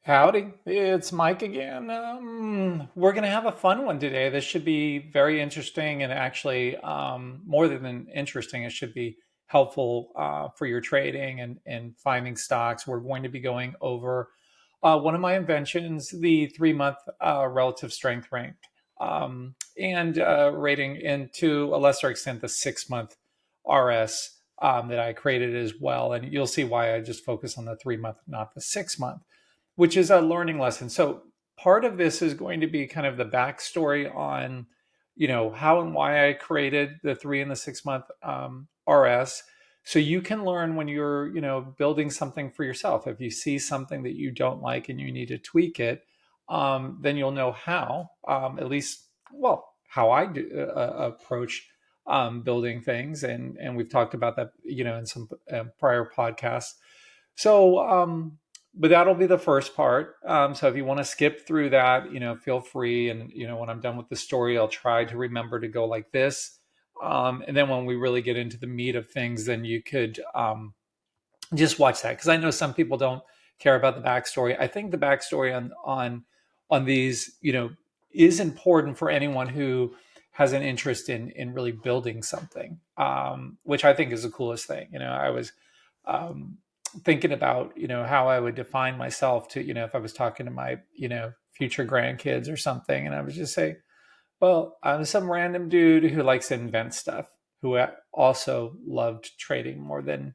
Howdy, it's Mike again. We're going to have a fun one today. This should be very interesting and actually, more than interesting, it should be helpful for your trading and finding stocks. We're going to be going over one of my inventions, the 3 month relative strength rank, and rating, and to a lesser extent, the 6 month RS that I created as well. And you'll see why I just focus on the 3 month, not the 6 month, which is a learning lesson. So part of this is going to be kind of the backstory on, how and why I created the 3 and the 6 month RS. So you can learn when you're, building something for yourself. If you see something that you don't like and you need to tweak it, then you'll know how, at least, well, how I do approach building things. And we've talked about that, in some prior podcasts. So, but that'll be the first part. So if you want to skip through that, feel free. And, when I'm done with the story, I'll try to remember to go like this. And then when we really get into the meat of things, then you could just watch that. Because I know some people don't care about the backstory. I think the backstory on these, is important for anyone who has an interest in really building something, which I think is the coolest thing. I was um, thinking about how I would define myself to if I was talking to my future grandkids or something, and I would just say, well, I'm some random dude who likes to invent stuff, who also loved trading more than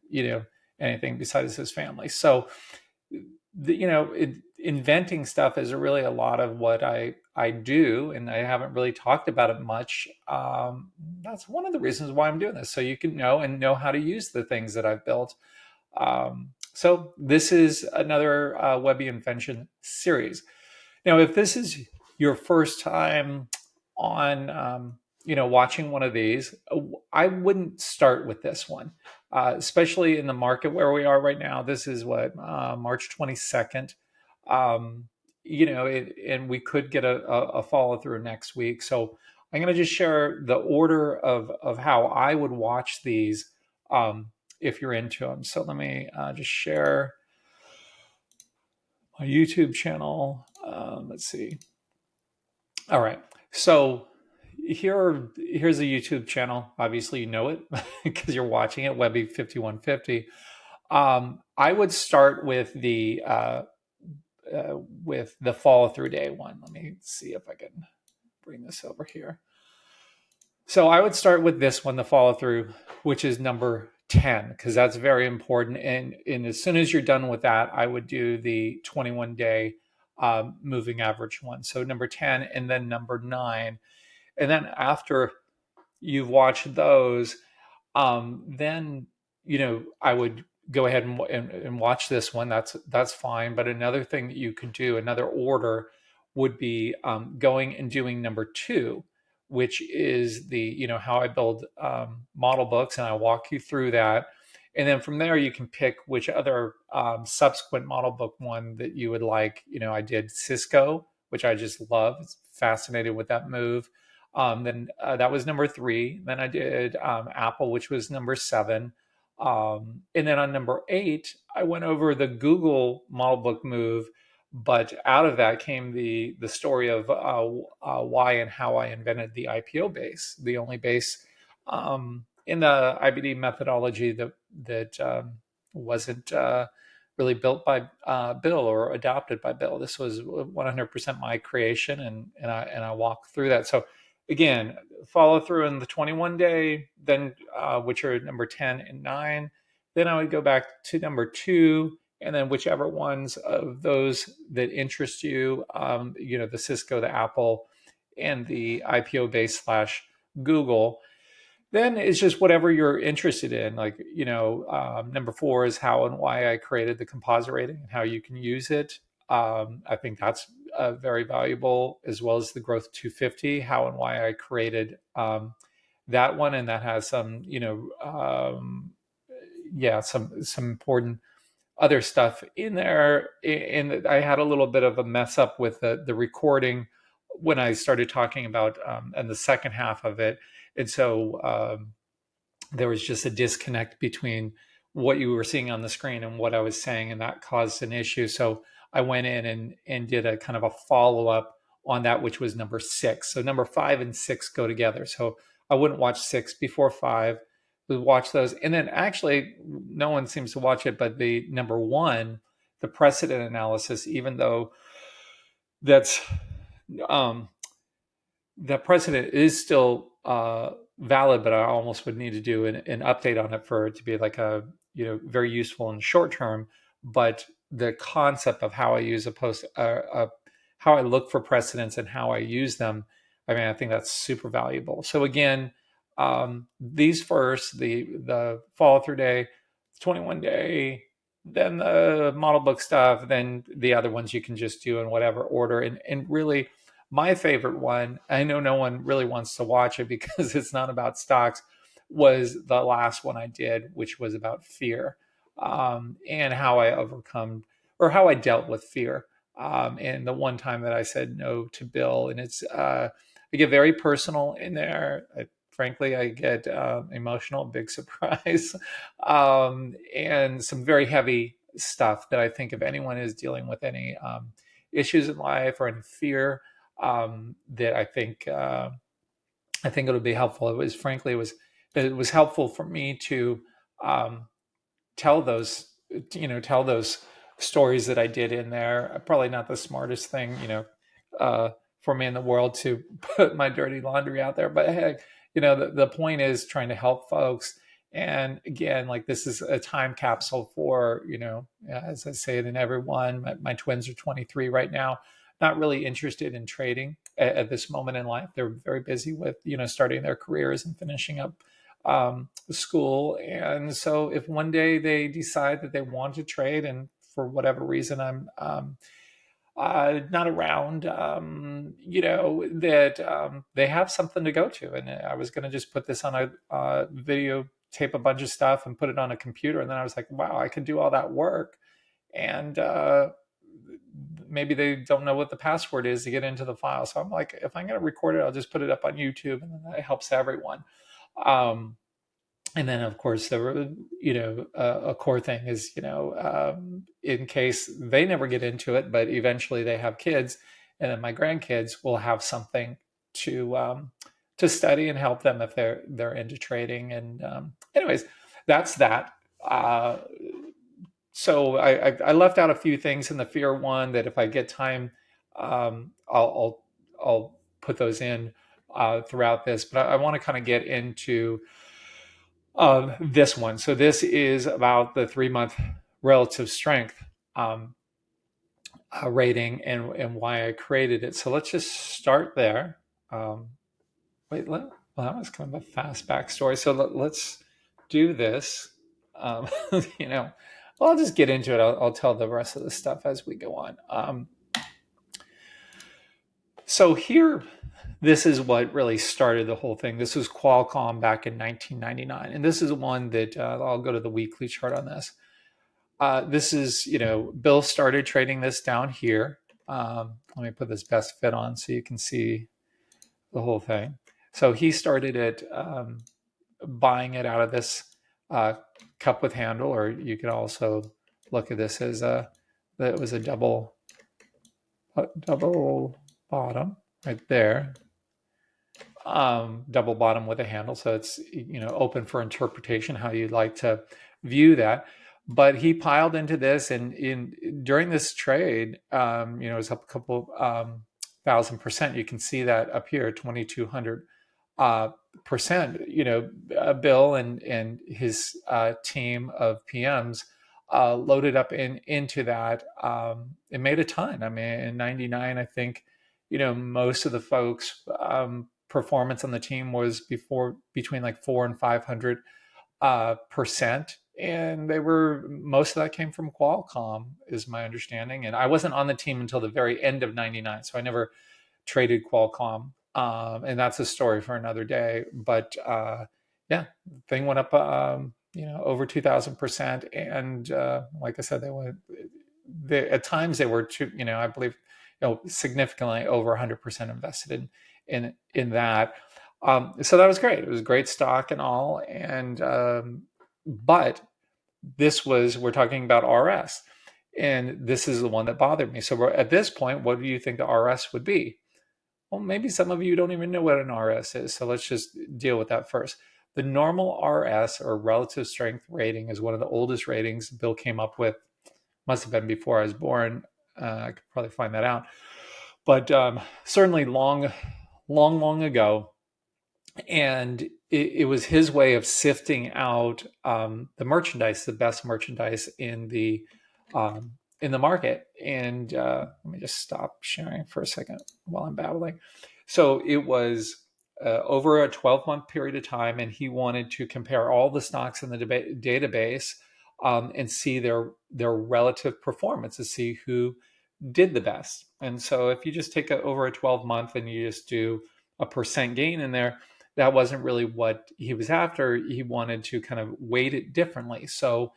anything besides his family. So inventing stuff is really a lot of what I do, and I haven't really talked about it much. That's one of the reasons why I'm doing this, so you can know how to use the things that I've built. So this is another Webby Invention series. Now, if this is your first time on, watching one of these, I wouldn't start with this one, especially in the market where we are right now. This is what March 22nd. And we could get a follow through next week. So I'm going to just share the order of how I would watch these. If you're into them. So let me just share my YouTube channel. Let's see. All right. So here's a YouTube channel. Obviously, you know it because you're watching it, Webby 5150. I would start with the follow through day one. Let me see if I can bring this over here. So I would start with this one, the follow through, which is number 10, because that's very important. And as soon as you're done with that, I would do the 21-day moving average one. So number 10 and then number 9. And then after you've watched those, then, I would go ahead and watch this one. That's fine. But another thing that you could do, another order, would be going and doing number 2, which is the how I build model books, and I walk you through that. And then from there, you can pick which other subsequent model book one that you would like. I did Cisco, which I just love. It's fascinated with that move. Then that was number 3. Then I did Apple, which was number 7. And then on number 8, I went over the Google model book move, but out of that came the story of why and how I invented the IPO base, the only base in the IBD methodology that wasn't really built by Bill or adopted by Bill. This was 100% my creation, and I walk through that. So again, follow through in the 21-day, then which are number 10 and 9. Then I would go back to number 2, and then whichever ones of those that interest you, the Cisco, the Apple, and the IPO base / Google. Then it's just whatever you're interested in. Like, number 4 is how and why I created the composite rating and how you can use it. I think that's very valuable, as well as the growth 250, how and why I created that one. And that has some, some important other stuff in there. And I had a little bit of a mess up with the recording when I started talking about and the second half of it. And so there was just a disconnect between what you were seeing on the screen and what I was saying, and that caused an issue. So I went in and did a kind of a follow up on that, which was number 6. So number 5 and 6 go together. So I wouldn't watch 6 before 5. We watch those, and then actually no one seems to watch it, but the number 1, the precedent analysis, even though that's um, the precedent is still valid, but I almost would need to do an update on it for it to be like a very useful in the short term. But the concept of how I use how I look for precedents and how I use them, I mean, I think that's super valuable. So again, these first, the follow through day, 21 day, then the model book stuff, then the other ones you can just do in whatever order, and really my favorite one, I know no one really wants to watch it because it's not about stocks, was the last one I did, which was about fear, and how I overcome or how I dealt with fear. And the one time that I said no to Bill, and I get very personal in there. Frankly, I get emotional, big surprise, and some very heavy stuff that I think if anyone is dealing with any issues in life or in fear, that I think it'll be helpful. It was helpful for me to um, tell those tell those stories that I did in there. Probably not the smartest thing uh, for me in the world to put my dirty laundry out there, but hey, the point is trying to help folks. And again, like this is a time capsule for as I say it in everyone. My twins are 23 right now, not really interested in trading at this moment in life. They're very busy with starting their careers and finishing up school. And so if one day they decide that they want to trade, and for whatever reason I'm not around, that they have something to go to. And I was going to just put this on a video, tape a bunch of stuff and put it on a computer. And then I was like, wow, I can do all that work. And maybe they don't know what the password is to get into the file. So I'm like, if I'm going to record it, I'll just put it up on YouTube, and then that helps everyone. And then, of course, a core thing is, in case they never get into it, but eventually they have kids, and then my grandkids will have something to study and help them if they're into trading. And anyways, that's that. So I left out a few things in the fear one that if I get time, I'll put those in throughout this. But I want to kind of get into this one. So this is about the 3-month relative strength rating and why I created it. So let's just start there. Well, that was kind of a fast backstory. So let's do this. Well, I'll just get into it. I'll tell the rest of the stuff as we go on. So here, this is what really started the whole thing. This was Qualcomm back in 1999. And this is one that I'll go to the weekly chart on this. This is, Bill started trading this down here. Let me put this best fit on so you can see the whole thing. So he started it buying it out of this cup with handle, or you could also look at this as that it was a double bottom right there. Double bottom with a handle, so it's open for interpretation how you'd like to view that. But he piled into this, and during this trade, it was up a couple 1,000%. You can see that up here, 2,200%. Bill and his team of PMs loaded up into that. It made a ton. I mean, in '99, I think most of the folks performance on the team was between like 400 and 500%, and most of that came from Qualcomm, is my understanding. And I wasn't on the team until the very end of '99, so I never traded Qualcomm, and that's a story for another day. But yeah, thing went up over 2,000%, and like I said, at times they were I believe significantly over 100% invested in that. So that was great. It was great stock and all. And but we're talking about RS. And this is the one that bothered me. So at this point, what do you think the RS would be? Well, maybe some of you don't even know what an RS is. So let's just deal with that first. The normal RS, or relative strength rating, is one of the oldest ratings Bill came up with. Must have been before I was born. I could probably find that out. But certainly long ago. And it was his way of sifting out the merchandise, the best merchandise in the market. And let me just stop sharing for a second while I'm babbling. So it was over a 12-month period of time, and he wanted to compare all the stocks in the database and see their relative performance to see who did the best. And so if you just take over a 12-month and you just do a percent gain in there, that wasn't really what he was after. He wanted to kind of weight it differently. So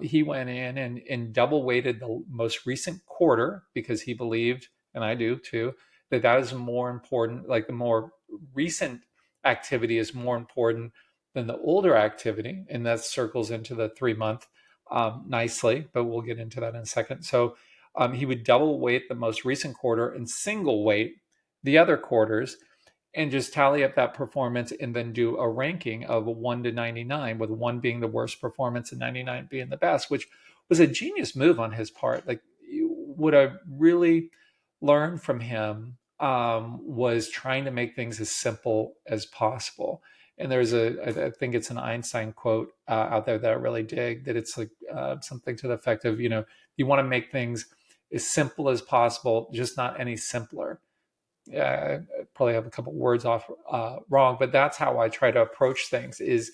he went in and double weighted the most recent quarter, because he believed, and I do too, that is more important. Like the more recent activity is more important than the older activity. And that circles into the 3-month nicely, but we'll get into that in a second. So he would double weight the most recent quarter and single weight the other quarters, and just tally up that performance and then do a ranking of 1 to 99, with 1 being the worst performance and 99 being the best, which was a genius move on his part. Like, what I really learned from him was trying to make things as simple as possible. And there's I think it's an Einstein quote out there that I really dig, that it's like something to the effect of, you want to make things as simple as possible, just not any simpler. I probably have a couple words off wrong, but that's how I try to approach things. Is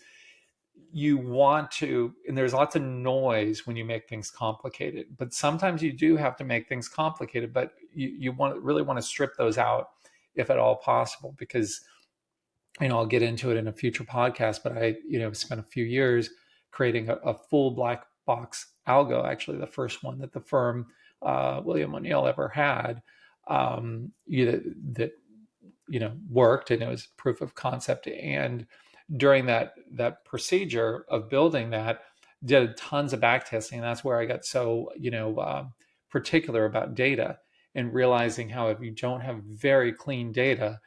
you want to, and there's lots of noise when you make things complicated, but sometimes you do have to make things complicated, but you really want to strip those out if at all possible, because I'll get into it in a future podcast, but I spent a few years creating a full black box algo, actually the first one that the firm William O'Neill ever had, that worked, and it was proof of concept. And during that procedure of building that, did tons of back testing. And that's where I got so particular about data, and realizing how if you don't have very clean data,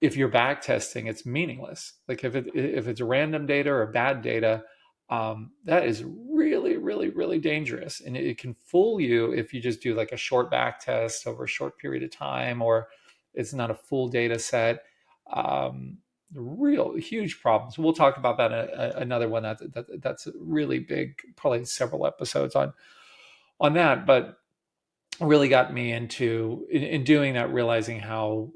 if you're back testing, it's meaningless. Like if it's random data or bad data, that is really, really, really dangerous. And it can fool you if you just do like a short back test over a short period of time, or it's not a full data set. Real huge problems. We'll talk about that another one. That's really big, probably several episodes on that. But really got me into in doing that, realizing how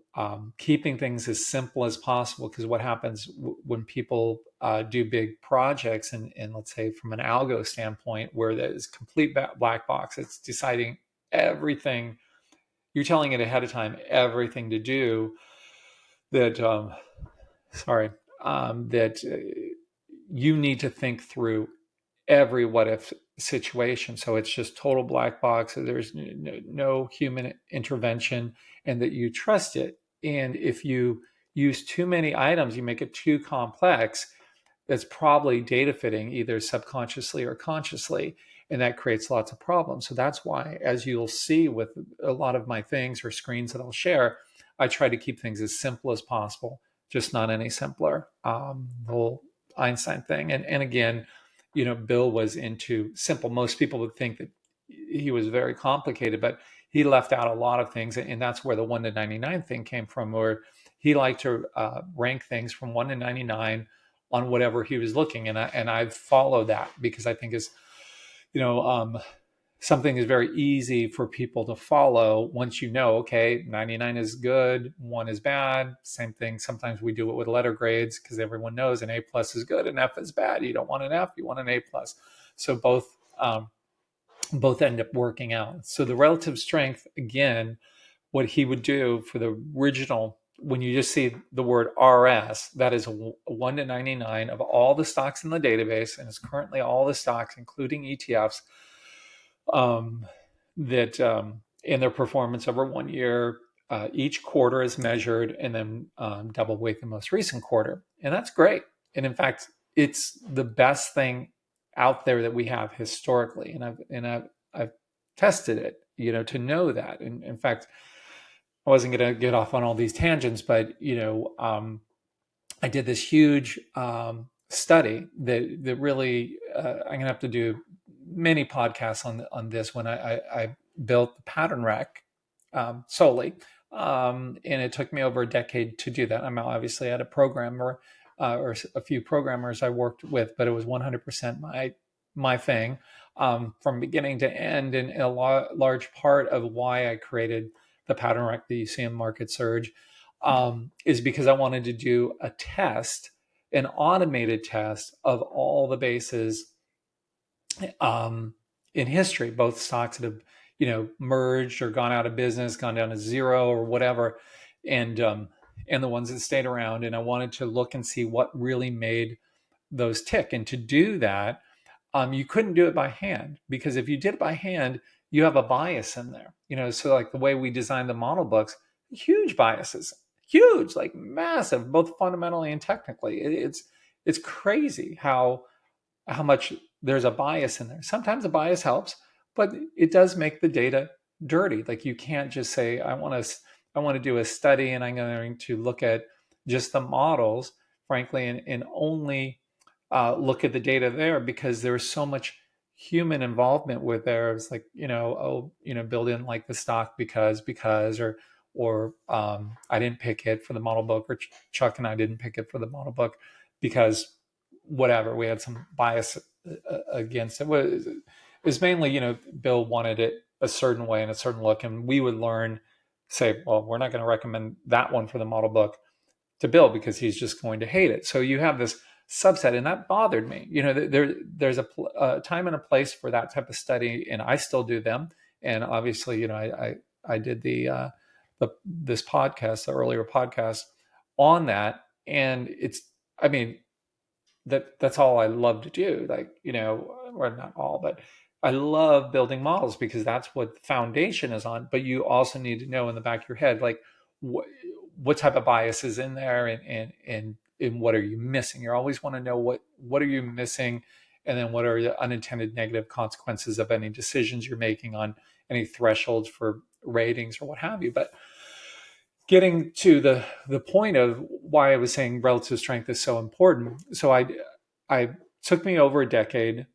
keeping things as simple as possible, because what happens when people do big projects, and let's say from an algo standpoint, where there's complete black box, it's deciding everything, you're telling it ahead of time everything to do, that you need to think through every what if situation. So it's just total black box. So there's no human intervention, and that you trust it. And if you use too many items, you make it too complex, that's probably data fitting either subconsciously or consciously. And that creates lots of problems. So that's why, as you'll see with a lot of my things or screens that I'll share, I try to keep things as simple as possible, just not any simpler. The whole Einstein thing. And again, Bill was into simple. Most people would think that he was very complicated, but he left out a lot of things. And that's where the 1 to 99 thing came from, where he liked to rank things from 1 to 99 on whatever he was looking. And I've followed that, because I think is, something is very easy for people to follow once okay, 99 is good, 1 is bad. Same thing. Sometimes we do it with letter grades, because everyone knows an A+ is good and F is bad. You don't want an F, you want an A+. So both end up working out. So the relative strength, again, what he would do for the original, when you just see the word RS, that is a 1 to 99 of all the stocks in the database, and it's currently all the stocks, including ETFs, that in their performance over 1 year. Each quarter is measured, and then double weight the most recent quarter. And that's great. And in fact, it's the best thing out there that we have historically. And I've tested it, to know that. And in fact, I wasn't going to get off on all these tangents, but I did this huge study that really I'm going to have to do many podcasts on this when I built the pattern rack solely, and it took me over a decade to do that. I'm obviously at a programmer or a few programmers I worked with, but it was 100% my thing from beginning to end, and a large part of why I created the pattern rack that you see in Market Surge is because I wanted to do a test, an automated test of all the bases in history, both stocks that have, merged or gone out of business, gone down to zero or whatever, and the ones that stayed around. And I wanted to look and see what really made those tick. And to do that, you couldn't do it by hand, because if you did it by hand, you have a bias in there. So like the way we designed the model books, huge biases, huge, like massive, both fundamentally and technically. It's crazy how much there's a bias in there. Sometimes a bias helps, but it does make the data dirty. Like you can't just say, I want to do a study and I'm going to look at just the models, frankly, and only look at the data there, because there's so much human involvement with there. It's like, build in like the stock because, or I didn't pick it for the model book, or Chuck and I didn't pick it for the model book because whatever, we had some bias against it. It was mainly, Bill wanted it a certain way and a certain look, and we would say, well, we're not going to recommend that one for the model book to Bill because he's just going to hate it. So you have this subset, and that bothered me. There's a time and a place for that type of study, and I still do them. And obviously, I did this podcast, the earlier podcast on that, and that's all I love to do. Like, or not all, but I love building models because that's what the foundation is on. But you also need to know in the back of your head, like what type of bias is in there, and what are you missing? You always want to know what are you missing, and then what are the unintended negative consequences of any decisions you're making on any thresholds for ratings or what have you. But getting to the point of why I was saying relative strength is so important. So I took me over a decade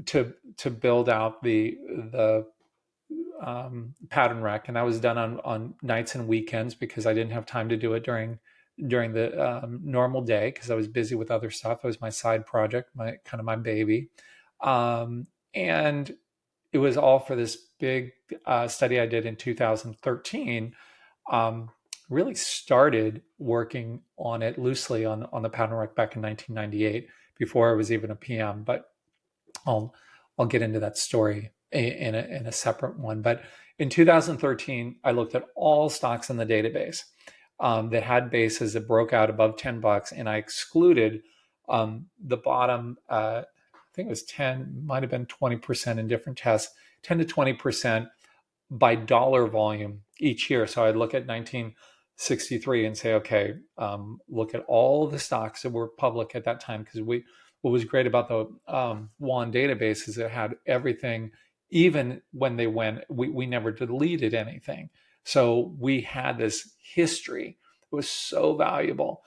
to build out the pattern rack, and that was done on nights and weekends because I didn't have time to do it during the normal day because I was busy with other stuff. It was my side project, my baby, and it was all for this big study I did in 2013. Really started working on it loosely on the pattern rack back in 1998 before I was even a PM. But I'll get into that story in a separate one. But in 2013, I looked at all stocks in the database that had bases that broke out above $10, and I excluded the bottom. I think it was 10, might have been 20% in different tests, 10 to 20% by dollar volume each year. So I'd look at 1963 and say, okay, look at all the stocks that were public at that time, because what was great about the WAN database is it had everything. Even when they went, we never deleted anything. So we had this history. It was so valuable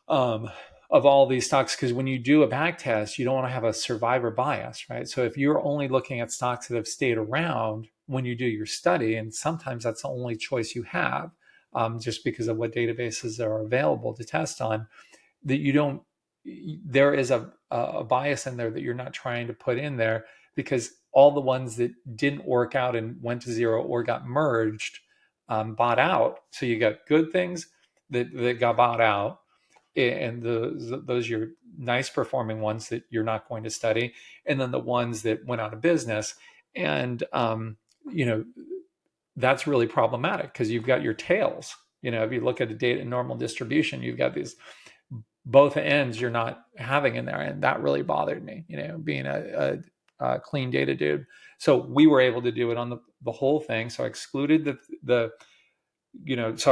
of all these stocks, because when you do a back test, you don't want to have a survivor bias, right? So if you're only looking at stocks that have stayed around when you do your study, and sometimes that's the only choice you have, just because of what databases are available to test on, that there is a bias in there that you're not trying to put in there, because all the ones that didn't work out and went to zero or got merged, bought out. So you got good things that got bought out, and those are your nice performing ones that you're not going to study, and then the ones that went out of business. And that's really problematic because you've got your tails. If you look at a data normal distribution, you've got these both ends you're not having in there, and that really bothered me, being a clean data dude. So we were able to do it on the whole thing. So I excluded so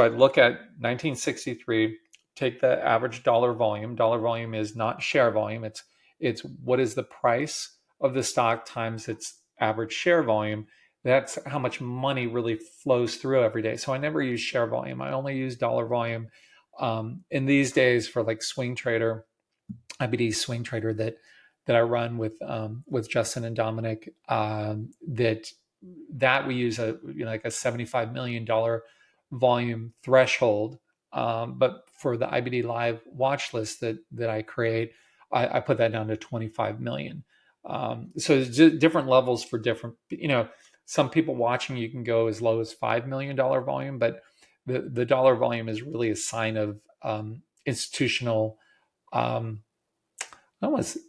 I'd look at 1963, take the average dollar volume. Dollar volume is not share volume. It's what is the price of the stock times its average share volume. That's how much money really flows through every day. So I never use share volume. I only use dollar volume. In these days for like swing trader, IBD swing trader that I run with Justin and Dominic, that we use like a $75 million volume threshold. But for the IBD live watch list that I create, I put that down to 25 million. So it's just different levels for different, some people watching, you can go as low as $5 million volume, but the dollar volume is really a sign of institutional. I don't want to,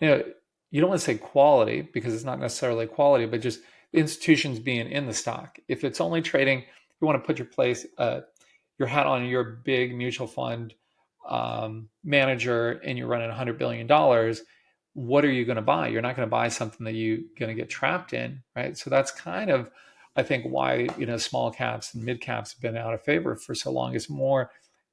you know, you don't want to say quality because it's not necessarily quality, but just institutions being in the stock. If it's only trading, you want to put your hat on, your big mutual fund manager, and you're running $100 billion. What are you going to buy? You're not going to buy something that you're going to get trapped in, right? So that's kind of, I think, why small caps and mid caps have been out of favor for so long.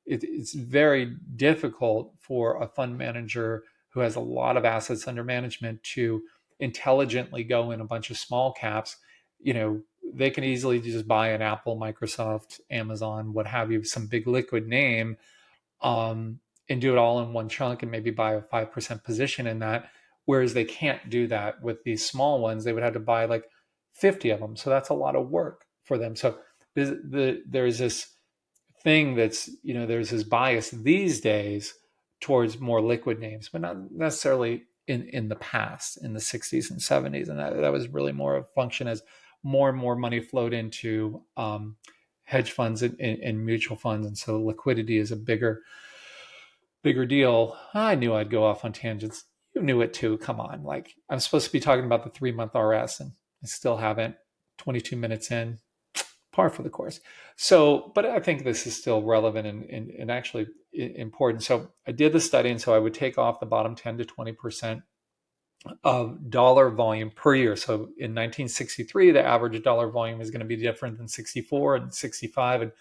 It's very difficult for a fund manager who has a lot of assets under management to intelligently go in a bunch of small caps. They can easily just buy an Apple, Microsoft, Amazon, what have you, some big liquid name, and do it all in one chunk and maybe buy a 5% position in that. Whereas they can't do that with these small ones. They would have to buy like 50 of them. So that's a lot of work for them. So there's this thing there's this bias these days towards more liquid names, but not necessarily in the past, in the 60s and 70s. And that was really more of a function as more and more money flowed into hedge funds and mutual funds. And so liquidity is a bigger deal. I knew I'd go off on tangents. You knew it too. Come on. Like, I'm supposed to be talking about the 3-month RS and I still haven't. 22 minutes in, par for the course. So, but I think this is still relevant and actually important. So I did the study, and so I would take off the bottom 10 to 20% of dollar volume per year. So in 1963, the average dollar volume is going to be different than 64 and 65. And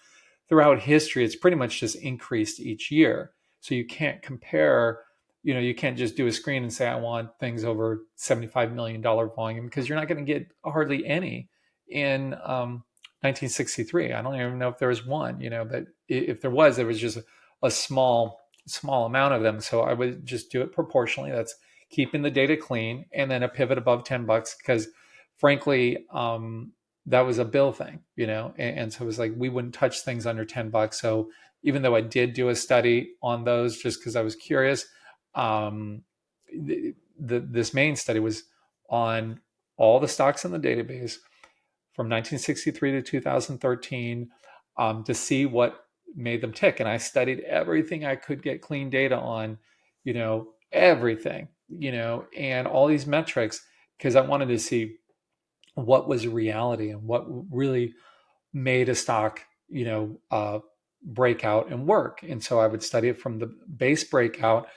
throughout history, it's pretty much just increased each year. So you can't compare, you can't just do a screen and say, I want things over $75 million volume, because you're not going to get hardly any in 1963. I don't even know if there was one, but if there was just a small amount of them. So I would just do it proportionally. That's keeping the data clean, and then a pivot above $10, because frankly, that was a bill thing, and so it was like, we wouldn't touch things under $10. So even though I did do a study on those just because I was curious, this main study was on all the stocks in the database from 1963 to 2013 to see what made them tick. And I studied everything I could get clean data on, everything, and all these metrics, because I wanted to see what was reality and what really made a stock, break out and work. And so I would study it from the base breakout.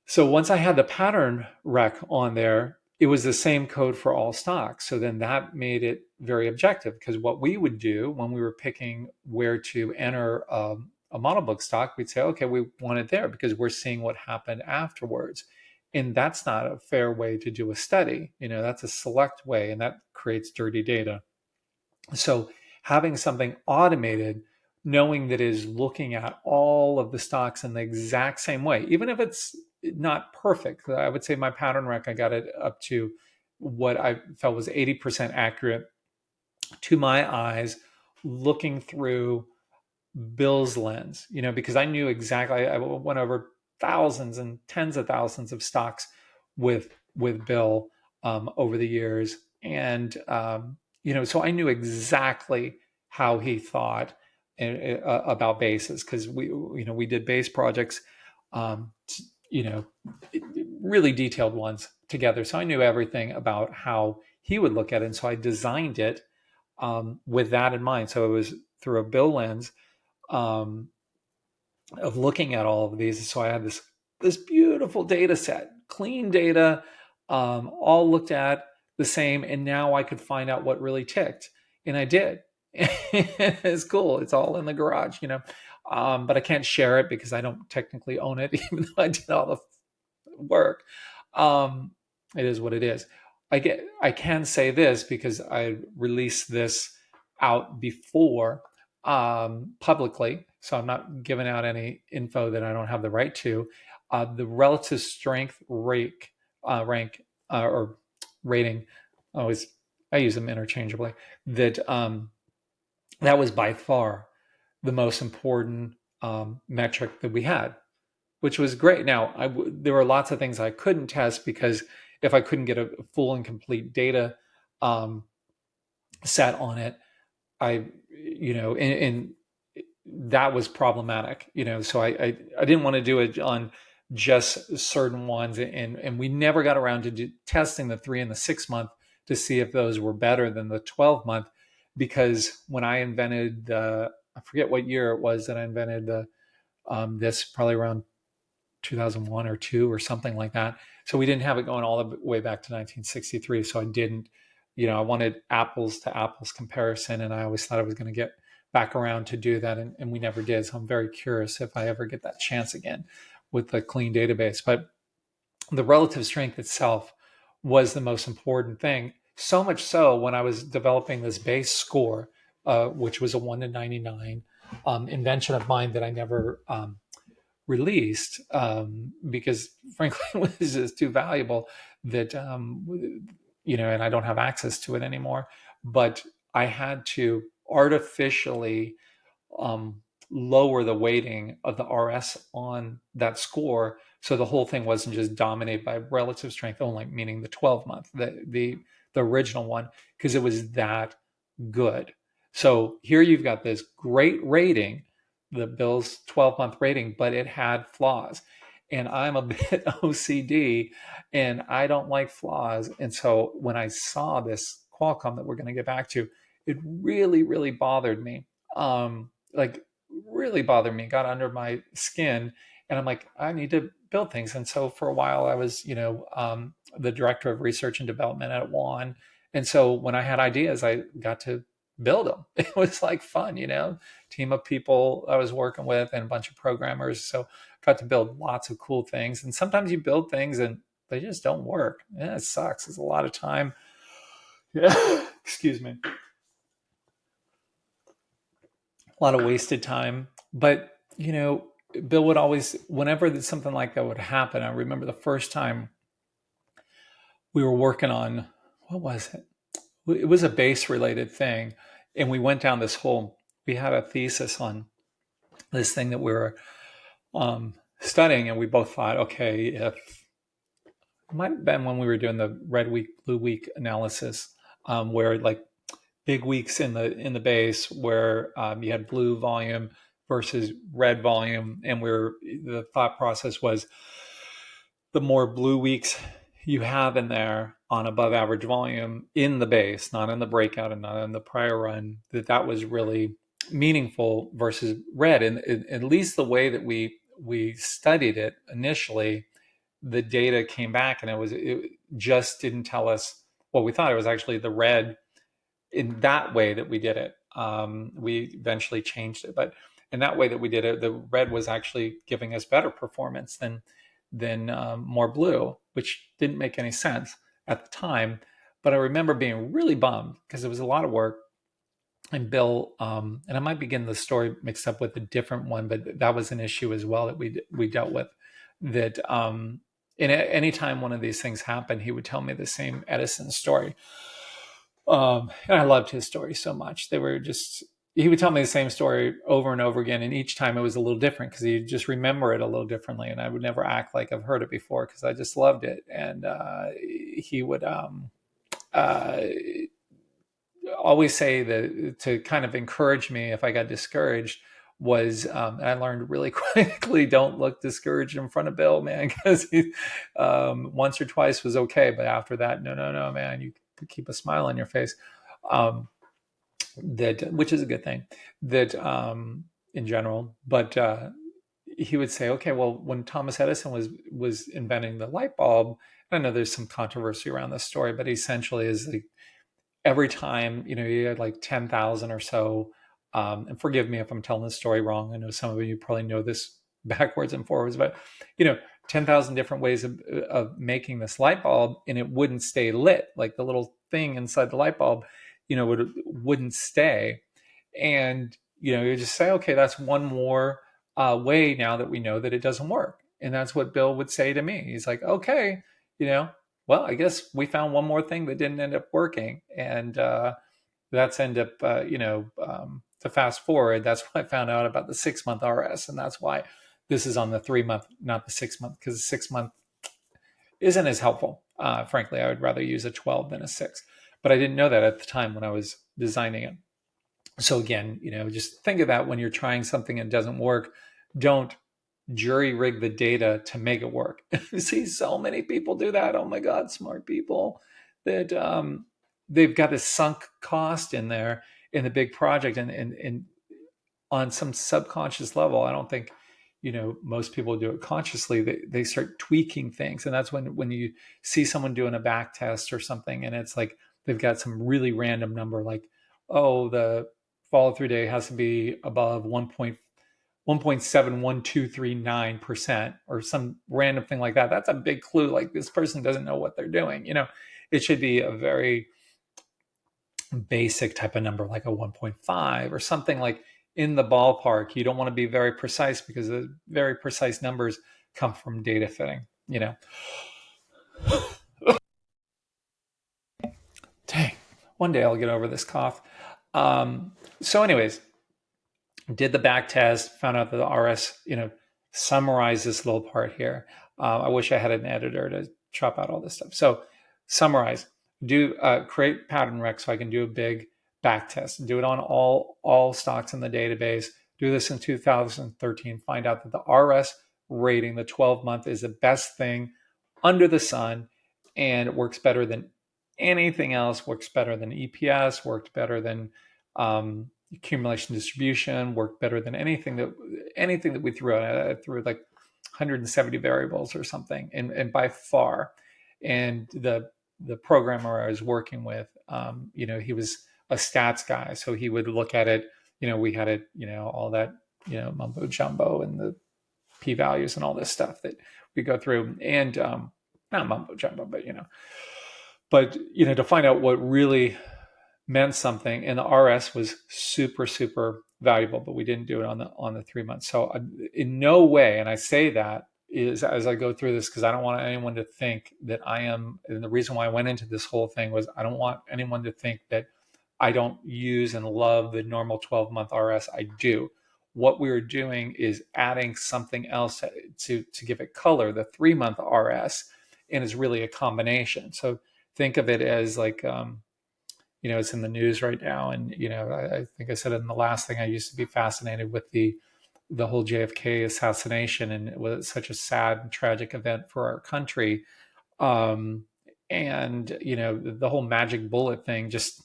So once I had the pattern rec on there, it was the same code for all stocks. So then that made it very objective, because what we would do when we were picking where to enter a model book stock, we'd say, okay, we want it there because we're seeing what happened afterwards. And that's not a fair way to do a study. That's a select way, and that creates dirty data. So having something automated, knowing that it is looking at all of the stocks in the exact same way, even if it's not perfect. I would say my pattern rec, I got it up to what I felt was 80% accurate to my eyes, looking through Bill's lens, because I knew exactly, I went over thousands and tens of thousands of stocks with Bill over the years. And, so I knew exactly how he thought about bases, because we did base projects, really detailed ones together. So I knew everything about how he would look at it. And so I designed it with that in mind. So it was through a Bill lens of looking at all of these. So I had this beautiful data set, clean data, all looked at the same. And now I could find out what really ticked. And I did. It's cool. It's all in the garage, but I can't share it because I don't technically own it, even though I did all the work. It is what it is. I can say this because I released this out before publicly, so I'm not giving out any info that I don't have the right to. The relative strength rank or rating, always I use them interchangeably. That was by far the most important metric that we had, which was great. Now, there were lots of things I couldn't test because if I couldn't get a full and complete data um, set on it, and that was problematic, so I didn't want to do it on just certain ones. And we never got around to testing the 3 and the 6 month to see if those were better than the 12 month, because when I invented I forget what year it was that I invented this, probably around 2001 or 2 or something like that. So we didn't have it going all the way back to 1963. So I didn't, I wanted apples to apples comparison. And I always thought I was going to get back around to do that. And we never did. So I'm very curious if I ever get that chance again with the clean database. But the relative strength itself was the most important thing. So much so when I was developing this base score, which was a 1 to 99 invention of mine that I never released, because frankly it was just too valuable that and I don't have access to it anymore. But I had to artificially lower the weighting of the RS on that score, so the whole thing wasn't just dominated by relative strength only, meaning the 12-month, the original one, because it was that good. So here you've got this great rating, the Bill's 12-month rating, but it had flaws. And I'm a bit OCD and I don't like flaws. And so when I saw this Qualcomm that we're going to get back to, it really, really bothered me. Like really bothered me, got under my skin. And I'm like, I need to build things. And so for a while I was, the director of research and development at WAN. And so when I had ideas, I got to build them. It was like fun, team of people I was working with and a bunch of programmers. So got to build lots of cool things. And sometimes you build things and they just don't work. Yeah, it sucks. It's a lot of time. Yeah. Excuse me. A lot of wasted time. But, Bill would always, whenever something like that would happen, I remember the first time we were working on, what was it? It was a base related thing. And we went down this whole, we had a thesis on this thing that we were studying. And we both thought, okay, if it might have been when we were doing the red week, blue week analysis, where like big weeks in the base where you had blue volume versus red volume. And where the thought process was the more blue weeks you have in there on above average volume in the base, not in the breakout and not in the prior run, that was really meaningful versus red. And at least the way that we studied it initially, the data came back and it just didn't tell us what we thought. It was actually the red in that way that we did it. We eventually changed it, but in that way that we did it, the red was actually giving us better performance than more blue, which didn't make any sense at the time. But I remember being really bummed because it was a lot of work. And Bill, and I might be getting the story mixed up with a different one, but that was an issue as well that we dealt with. That any time one of these things happened, he would tell me the same Edison story. And I loved his story so much. He would tell me the same story over and over again. And each time it was a little different because he'd just remember it a little differently. And I would never act like I've heard it before because I just loved it. And he would always say that to kind of encourage me if I got discouraged was, I learned really quickly, don't look discouraged in front of Bill, man, because once or twice was okay. But after that, no, man, you keep a smile on your face. Which is a good thing in general. But he would say, okay, well, when Thomas Edison was inventing the light bulb, I know there's some controversy around this story, but essentially is like every time, you had like 10,000 or so, and forgive me if I'm telling this story wrong. I know some of you probably know this backwards and forwards, but 10,000 different ways of making this light bulb, and it wouldn't stay lit. Like the little thing inside the light bulb, wouldn't stay. And, you just say, okay, that's one more way now that we know that it doesn't work. And that's what Bill would say to me. He's like, okay, well, I guess we found one more thing that didn't end up working. And that's end up, to fast forward, that's when I found out about the 6-month RS. And that's why this is on the 3-month, not the 6-month, because the 6-month isn't as helpful. Frankly, I would rather use a 12 than a 6. But I didn't know that at the time when I was designing it. So again, just think of that when you're trying something and it doesn't work. Don't jury rig the data to make it work. I see so many people do that. Oh my God, smart people that they've got this sunk cost in there in the big project, and on some subconscious level, I don't think most people do it consciously. They start tweaking things, and that's when you see someone doing a back test or something, and it's like they've got some really random number, like, oh, the follow through day has to be above 1.71239% or some random thing like that. That's a big clue. Like, this person doesn't know what they're doing. It should be a very basic type of number, like a 1.5 or something, like in the ballpark. You don't want to be very precise, because the very precise numbers come from data fitting. Dang, one day I'll get over this cough. So anyways, did the back test, found out that the RS, summarize this little part here. I wish I had an editor to chop out all this stuff. So summarize, create pattern rec so I can do a big back test, do it on all stocks in the database. Do this in 2013, find out that the RS rating, the 12-month, is the best thing under the sun, and it works better than anything else, works better than EPS, worked better than accumulation distribution, worked better than anything that we threw out. I threw like 170 variables or something, and by far. And the programmer I was working with, he was a stats guy, so he would look at it. We had it, all that, mumbo jumbo and the p values and all this stuff that we go through, and not mumbo jumbo, but to find out what really meant something. And the RS was super, super valuable, but we didn't do it on the 3 months. So in no way, and I say that is as I go through this, because I don't want anyone to think that I am, and the reason why I went into this whole thing was I don't want anyone to think that I don't use and love the normal 12-month RS. I do. What we're doing is adding something else to give it color, the 3-month RS, and it's really a combination. So think of it as like, it's in the news right now. And, I think I said in the last thing, I used to be fascinated with the whole JFK assassination, and it was such a sad and tragic event for our country. And, the whole magic bullet thing, just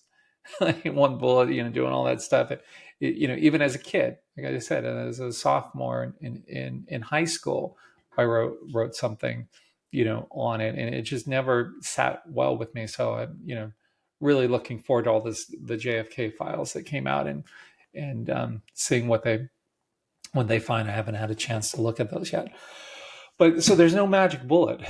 like one bullet, doing all that stuff. Even as a kid, like I said, as a sophomore in high school, I wrote something, on it, and it just never sat well with me. So I'm, really looking forward to all the JFK files that came out, and seeing when they find. I haven't had a chance to look at those yet. But so there's no magic bullet,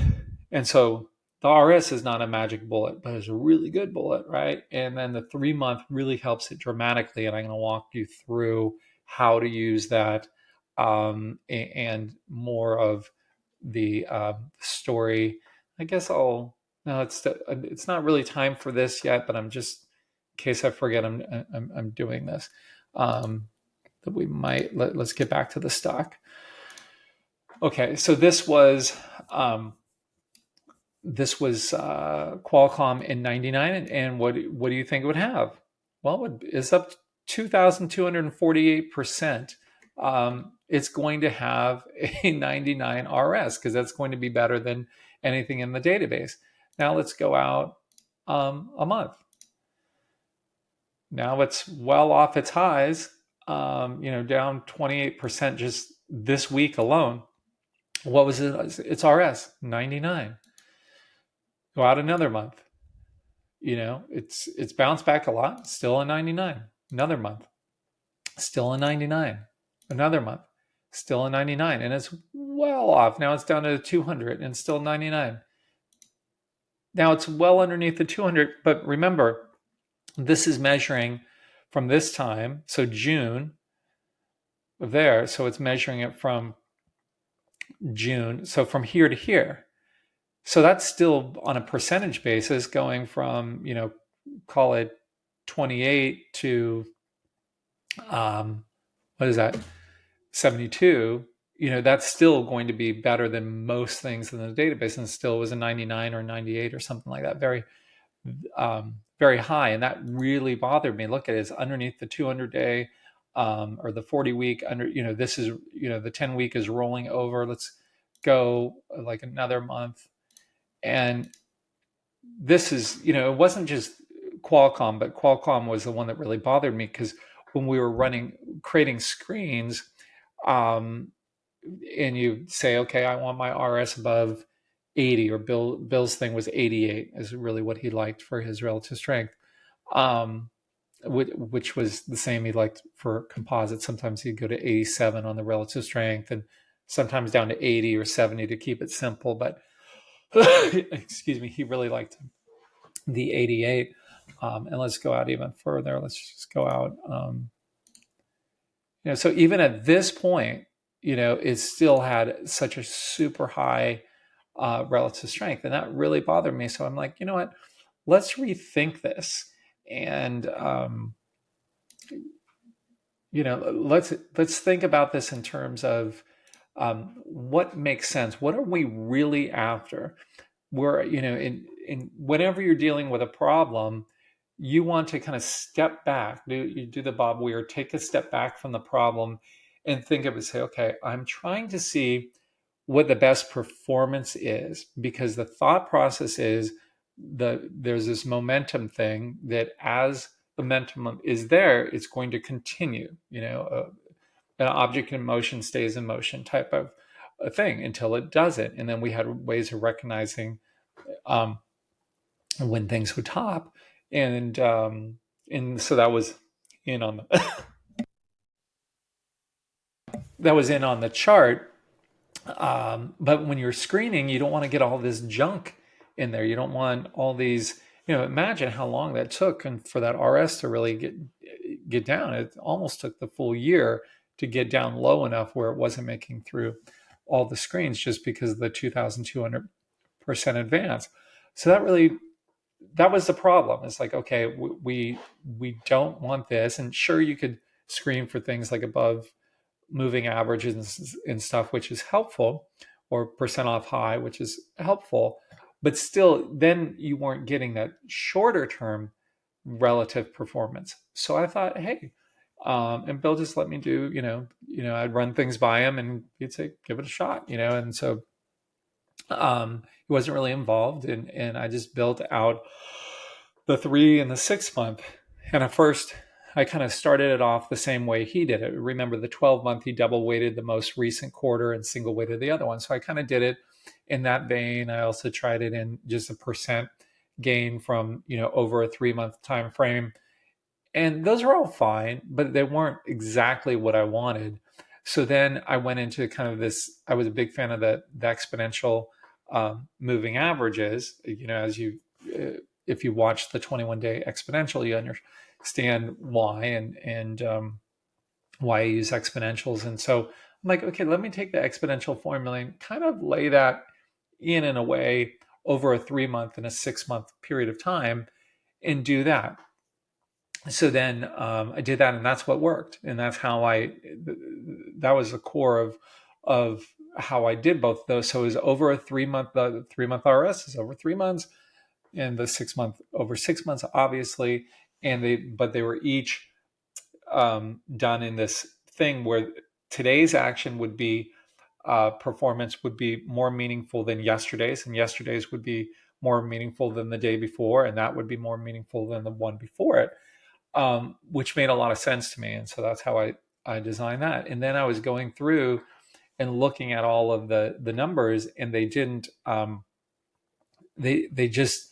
and so the RS is not a magic bullet, but it's a really good bullet, right? And then the 3-month really helps it dramatically, and I'm going to walk you through how to use that, and more of the story. I guess no, it's not really time for this yet, but I'm just, in case I forget, I'm doing this. That we might let's get back to the stock. Okay, so this was Qualcomm in '99, and what do you think it would have? Well, it's up 2,248%. It's going to have a 99 RS, because that's going to be better than anything in the database. Now let's go out a month. Now it's well off its highs, down 28% just this week alone. What was it? It's RS 99. Go out another month. It's bounced back a lot. Still a 99. Another month. Still a 99. Another month. still a 99, and it's well off. Now it's down to 200 and still 99. Now it's well underneath the 200, but remember, this is measuring from this time, so June there, so it's measuring it from June, so from here to here. So that's still on a percentage basis going from, call it 28 to, what is that, 72. That's still going to be better than most things in the database, and still was a 99 or 98 or something like that, very very high. And that really bothered me. Look at it, it's underneath the 200-day or the 40-week under, this is, the 10-week is rolling over. Let's go like another month. And this is, it wasn't just Qualcomm, but Qualcomm was the one that really bothered me, because when we were creating screens, and you say, okay, I want my RS above 80, or Bill's thing was 88 is really what he liked for his relative strength, which was the same he liked for composite. Sometimes he'd go to 87 on the relative strength, and sometimes down to 80 or 70 to keep it simple. But excuse me, he really liked the 88. And let's go out even further. Let's just go out. So even at this point, it still had such a super high relative strength, and that really bothered me. So I'm like, you know what? Let's rethink this, and let's think about this in terms of what makes sense. What are we really after? We're, in whenever you're dealing with a problem, you want to kind of step back. You do the Bob Weir, take a step back from the problem, and think of it. Say, okay, I'm trying to see what the best performance is, because the thought process is there's this momentum thing that as the momentum is there, it's going to continue. An object in motion stays in motion type of a thing until it doesn't. And then we had ways of recognizing when things would top, and so that was in on the that was in on the chart. But when you're screening, you don't want to get all this junk in there. You don't want all these, imagine how long that took, and for that RS to really get down. It almost took the full year to get down low enough where it wasn't making through all the screens, just because of the 2,200% advance. So that was the problem. It's like, okay, we don't want this. And sure, you could screen for things like above moving averages and stuff, which is helpful, or percent off high, which is helpful, but still, then you weren't getting that shorter term relative performance. So I thought, hey, and Bill just let me do, I'd run things by him, and he'd say, give it a shot, and so he wasn't really involved, and I just built out the 3 and the 6 month. And at first, I kind of started it off the same way he did it. Remember, the 12 month, he double weighted the most recent quarter and single weighted the other one. So I kind of did it in that vein. I also tried it in just a percent gain from, over a 3 month time frame. And those are all fine, but they weren't exactly what I wanted. So then I went into kind of this, I was a big fan of the exponential moving averages. As you, if you watch the 21-day exponential, you understand why, and why I use exponentials. And so I'm like, okay, let me take the exponential formula and kind of lay that in a way over a 3 month and a 6 month period of time, and do that. So then I did that, and that's what worked. And that's how that was the core of how I did both of those. So it was over a 3 month, the 3 month RS is over 3 months, and the 6 month over 6 months, obviously. But they were each done in this thing where today's action would be performance would be more meaningful than yesterday's, and yesterday's would be more meaningful than the day before, and that would be more meaningful than the one before it, which made a lot of sense to me. And so that's how I designed that. And then I was going through and looking at all of the numbers, and they didn't they just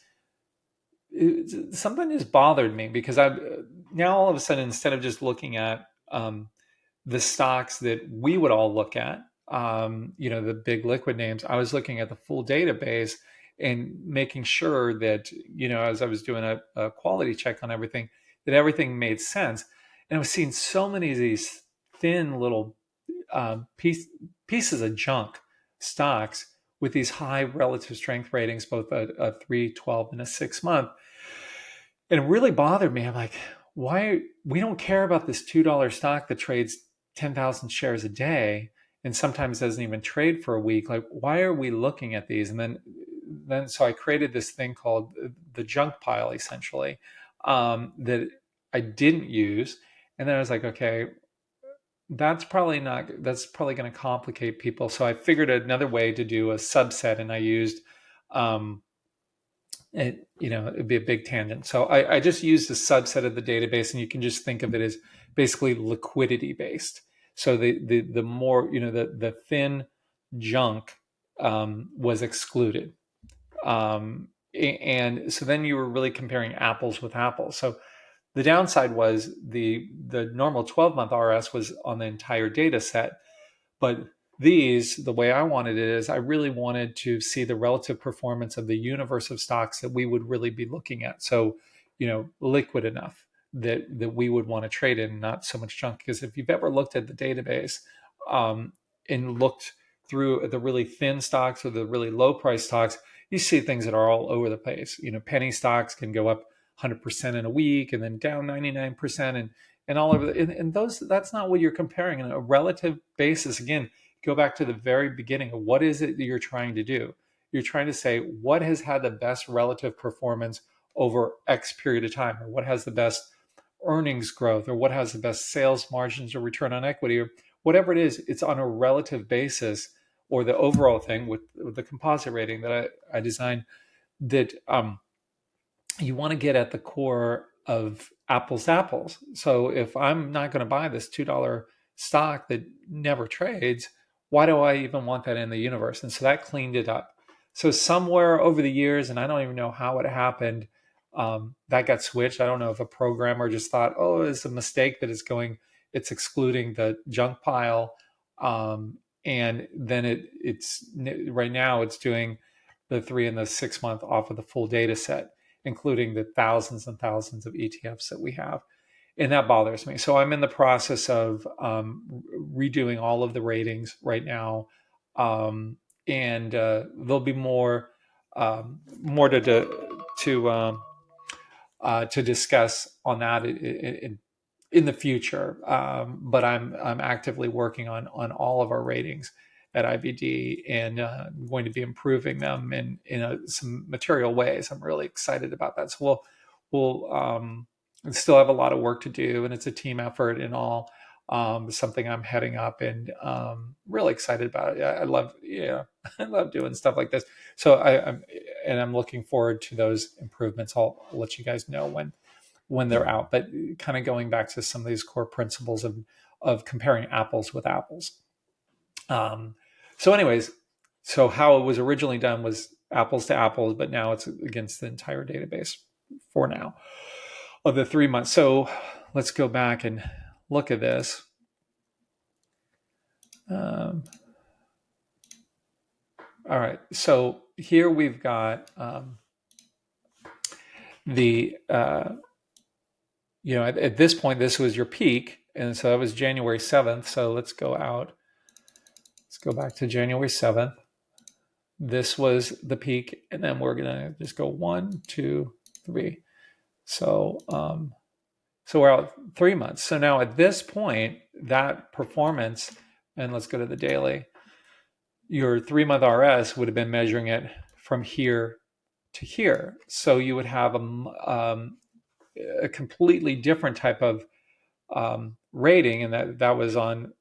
something just bothered me, because I now all of a sudden, instead of just looking at the stocks that we would all look at, the big liquid names, I was looking at the full database and making sure that, as I was doing a quality check on everything, that everything made sense. And I was seeing so many of these thin little pieces of junk stocks with these high relative strength ratings, both a 3, 12, and a 6 month. And it really bothered me. I'm like, why we don't care about this $2 stock that trades 10,000 shares a day and sometimes doesn't even trade for a week? Like, why are we looking at these? And then so I created this thing called the junk pile, essentially, that I didn't use. And then I was like, okay, that's probably going to complicate people. So I figured another way to do a subset, and I used, it'd be a big tangent. So I just used a subset of the database, and you can just think of it as basically liquidity based. So the more, the thin junk was excluded. And so then you were really comparing apples with apples. So the downside was the normal 12-month RS was on the entire data set, but the way I wanted it is I really wanted to see the relative performance of the universe of stocks that we would really be looking at. So, liquid enough that we would want to trade in, not so much junk. Because if you've ever looked at the database and looked through the really thin stocks or the really low price stocks, you see things that are all over the place. Penny stocks can go up 100% in a week and then down 99% and all over. And those, that's not what you're comparing on a relative basis. Again, go back to the very beginning of what is it that you're trying to do. You're trying to say what has had the best relative performance over X period of time, or what has the best earnings growth, or what has the best sales margins or return on equity, or whatever it is. It's on a relative basis, or the overall thing with the composite rating that I designed, that you want to get at the core of apples to apples. So if I'm not going to buy this $2 stock that never trades, why do I even want that in the universe? And so that cleaned it up. So somewhere over the years, and I don't even know how it happened, that got switched. I don't know if a programmer just thought, oh, it's a mistake that it's excluding the junk pile. And then it's right now it's doing the 3 and the 6 month off of the full data set, including the thousands and thousands of ETFs that we have. And that bothers me. So I'm in the process of redoing all of the ratings right now. And there'll be more to discuss on that in the future. But I'm actively working on all of our ratings at IBD, and going to be improving them in some material ways. I'm really excited about that. So we'll still have a lot of work to do, and it's a team effort and all. Something I'm heading up, and really excited about it. I love, I love doing stuff like this. So I'm looking forward to those improvements. I'll let you guys know when they're out. But kind of going back to some of these core principles of comparing apples with apples. So anyways, so how it was originally done was apples to apples, but now it's against the entire database for now of the 3 months. So let's go back and look at this. All right. So here we've got at this point, this was your peak. And so that was January 7th. So let's go out. Let's go back to January 7th. This was the peak. And then we're going to just go 1, 2, 3. So, so we're out 3 months. So now at this point, that performance, and let's go to the daily, your 3-month RS would have been measuring it from here to here. So you would have a completely different type of rating, and that was on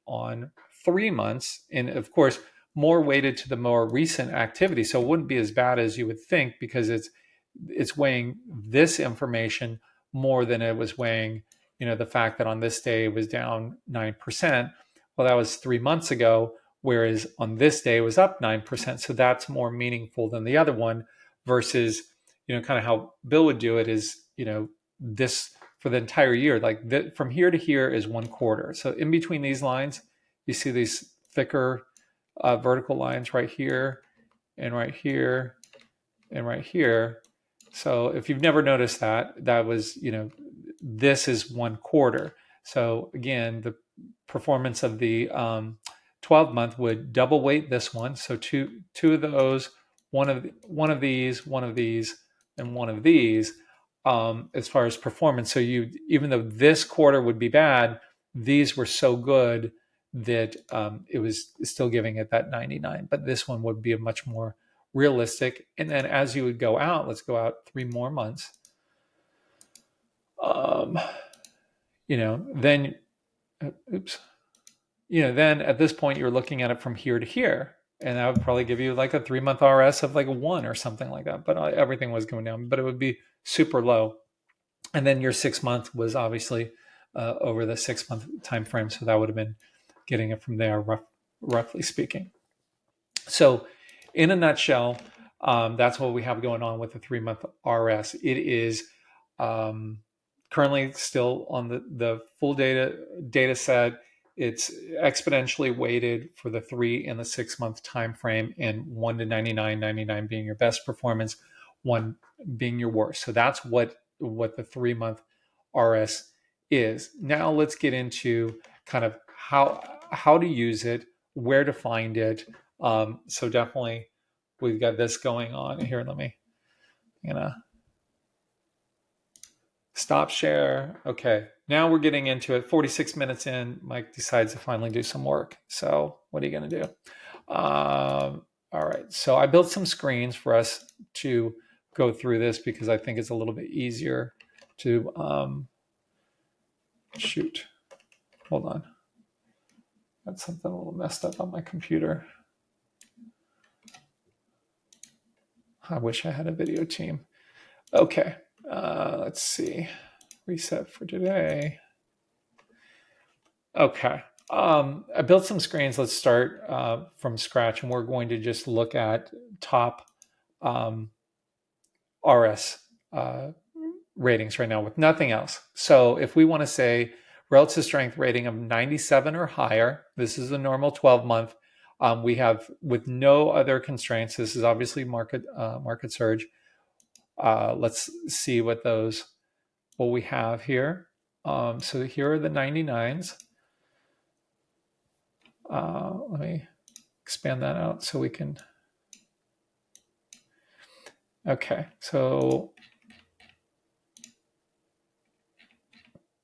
3 months, and of course more weighted to the more recent activity. So it wouldn't be as bad as you would think, because it's weighing this information more than it was weighing, the fact that on this day it was down 9%. Well, that was 3 months ago, whereas on this day it was up 9%. So that's more meaningful than the other one, versus, kind of how Bill would do it is, this for the entire year, like from here to here is 1/4. So in between these lines, you see these thicker vertical lines right here and right here and right here. So if you've never noticed that, that was, this is 1/4. So again, the performance of the 12-month would double weight this one. So two of those, one of these, one of these, and one of these, as far as performance. So even though this quarter would be bad, these were so good that it was still giving it that 99. But this one would be a much more realistic. And then as you would go out, let's go out 3 more months. Then, then at this point you're looking at it from here to here, and that would probably give you like a 3-month RS of like a 1 or something like that. But everything was going down, but it would be super low. And then your 6-month was obviously over the 6-month time frame, so that would have been getting it from there, roughly speaking. So in a nutshell, that's what we have going on with the 3-month RS. It is currently still on the full data set. It's exponentially weighted for the 3 and the 6-month time frame, and 1 to 99, 99 being your best performance, 1 being your worst. So that's what the 3-month RS is. Now let's get into kind of how to use it, where to find it. So definitely we've got this going on here. I'm gonna stop share. Okay, now we're getting into it. 46 minutes in, Mike decides to finally do some work. So what are you gonna do? All right, so I built some screens for us to go through this because I think it's a little bit easier to shoot. Hold on. Got something a little messed up on my computer. I wish I had a video team. Okay, let's see. Reset for today. Okay, I built some screens. Let's start from scratch, and we're going to just look at top RS ratings right now with nothing else. So if we want to say relative strength rating of 97 or higher, this is a normal 12-month. We have, with no other constraints, this is obviously market surge. Let's see what we have here. So here are the 99s. Let me expand that out so we can. Okay, so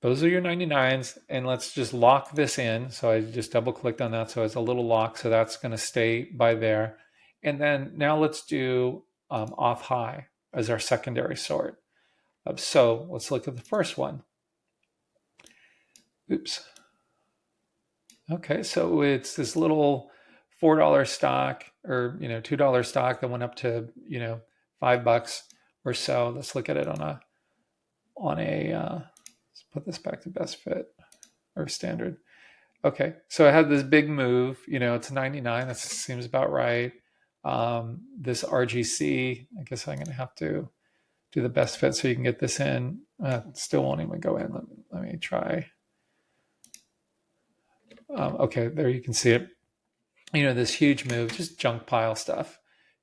those are your 99s, and let's just lock this in. So I just double clicked on that, so it's a little lock, so that's going to stay by there. And then now let's do off high as our secondary sort. So let's look at the first one. Oops. Okay, so it's this little $4 stock, or $2 stock that went up to $5 or so. Let's look at it on a let's put this back to best fit or standard. Okay, so it had this big move. It's 99. That seems about right. This RGC, I guess I'm going to have to do the best fit so you can get this in. Still won't even go in. Let me try. Okay, there you can see it. This huge move, just junk pile stuff.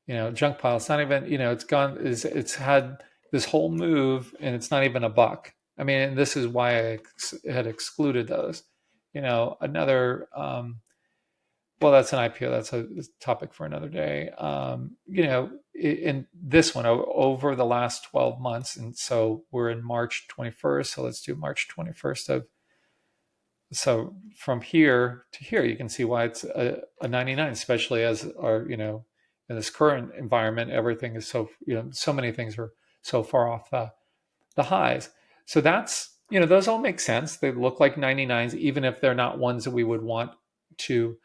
Junk pile. It's not even, it's gone. It's had this whole move, and it's not even a buck. I mean, and this is why I had excluded those. Another. Well, that's an IPO. That's a topic for another day. In this one over the last 12 months, and so we're in March 21st. So let's do March 21st of. So from here to here, you can see why it's a 99, especially as our, in this current environment, everything is so, so many things are so far off the highs. So that's, those all make sense. They look like 99s, even if they're not ones that we would want to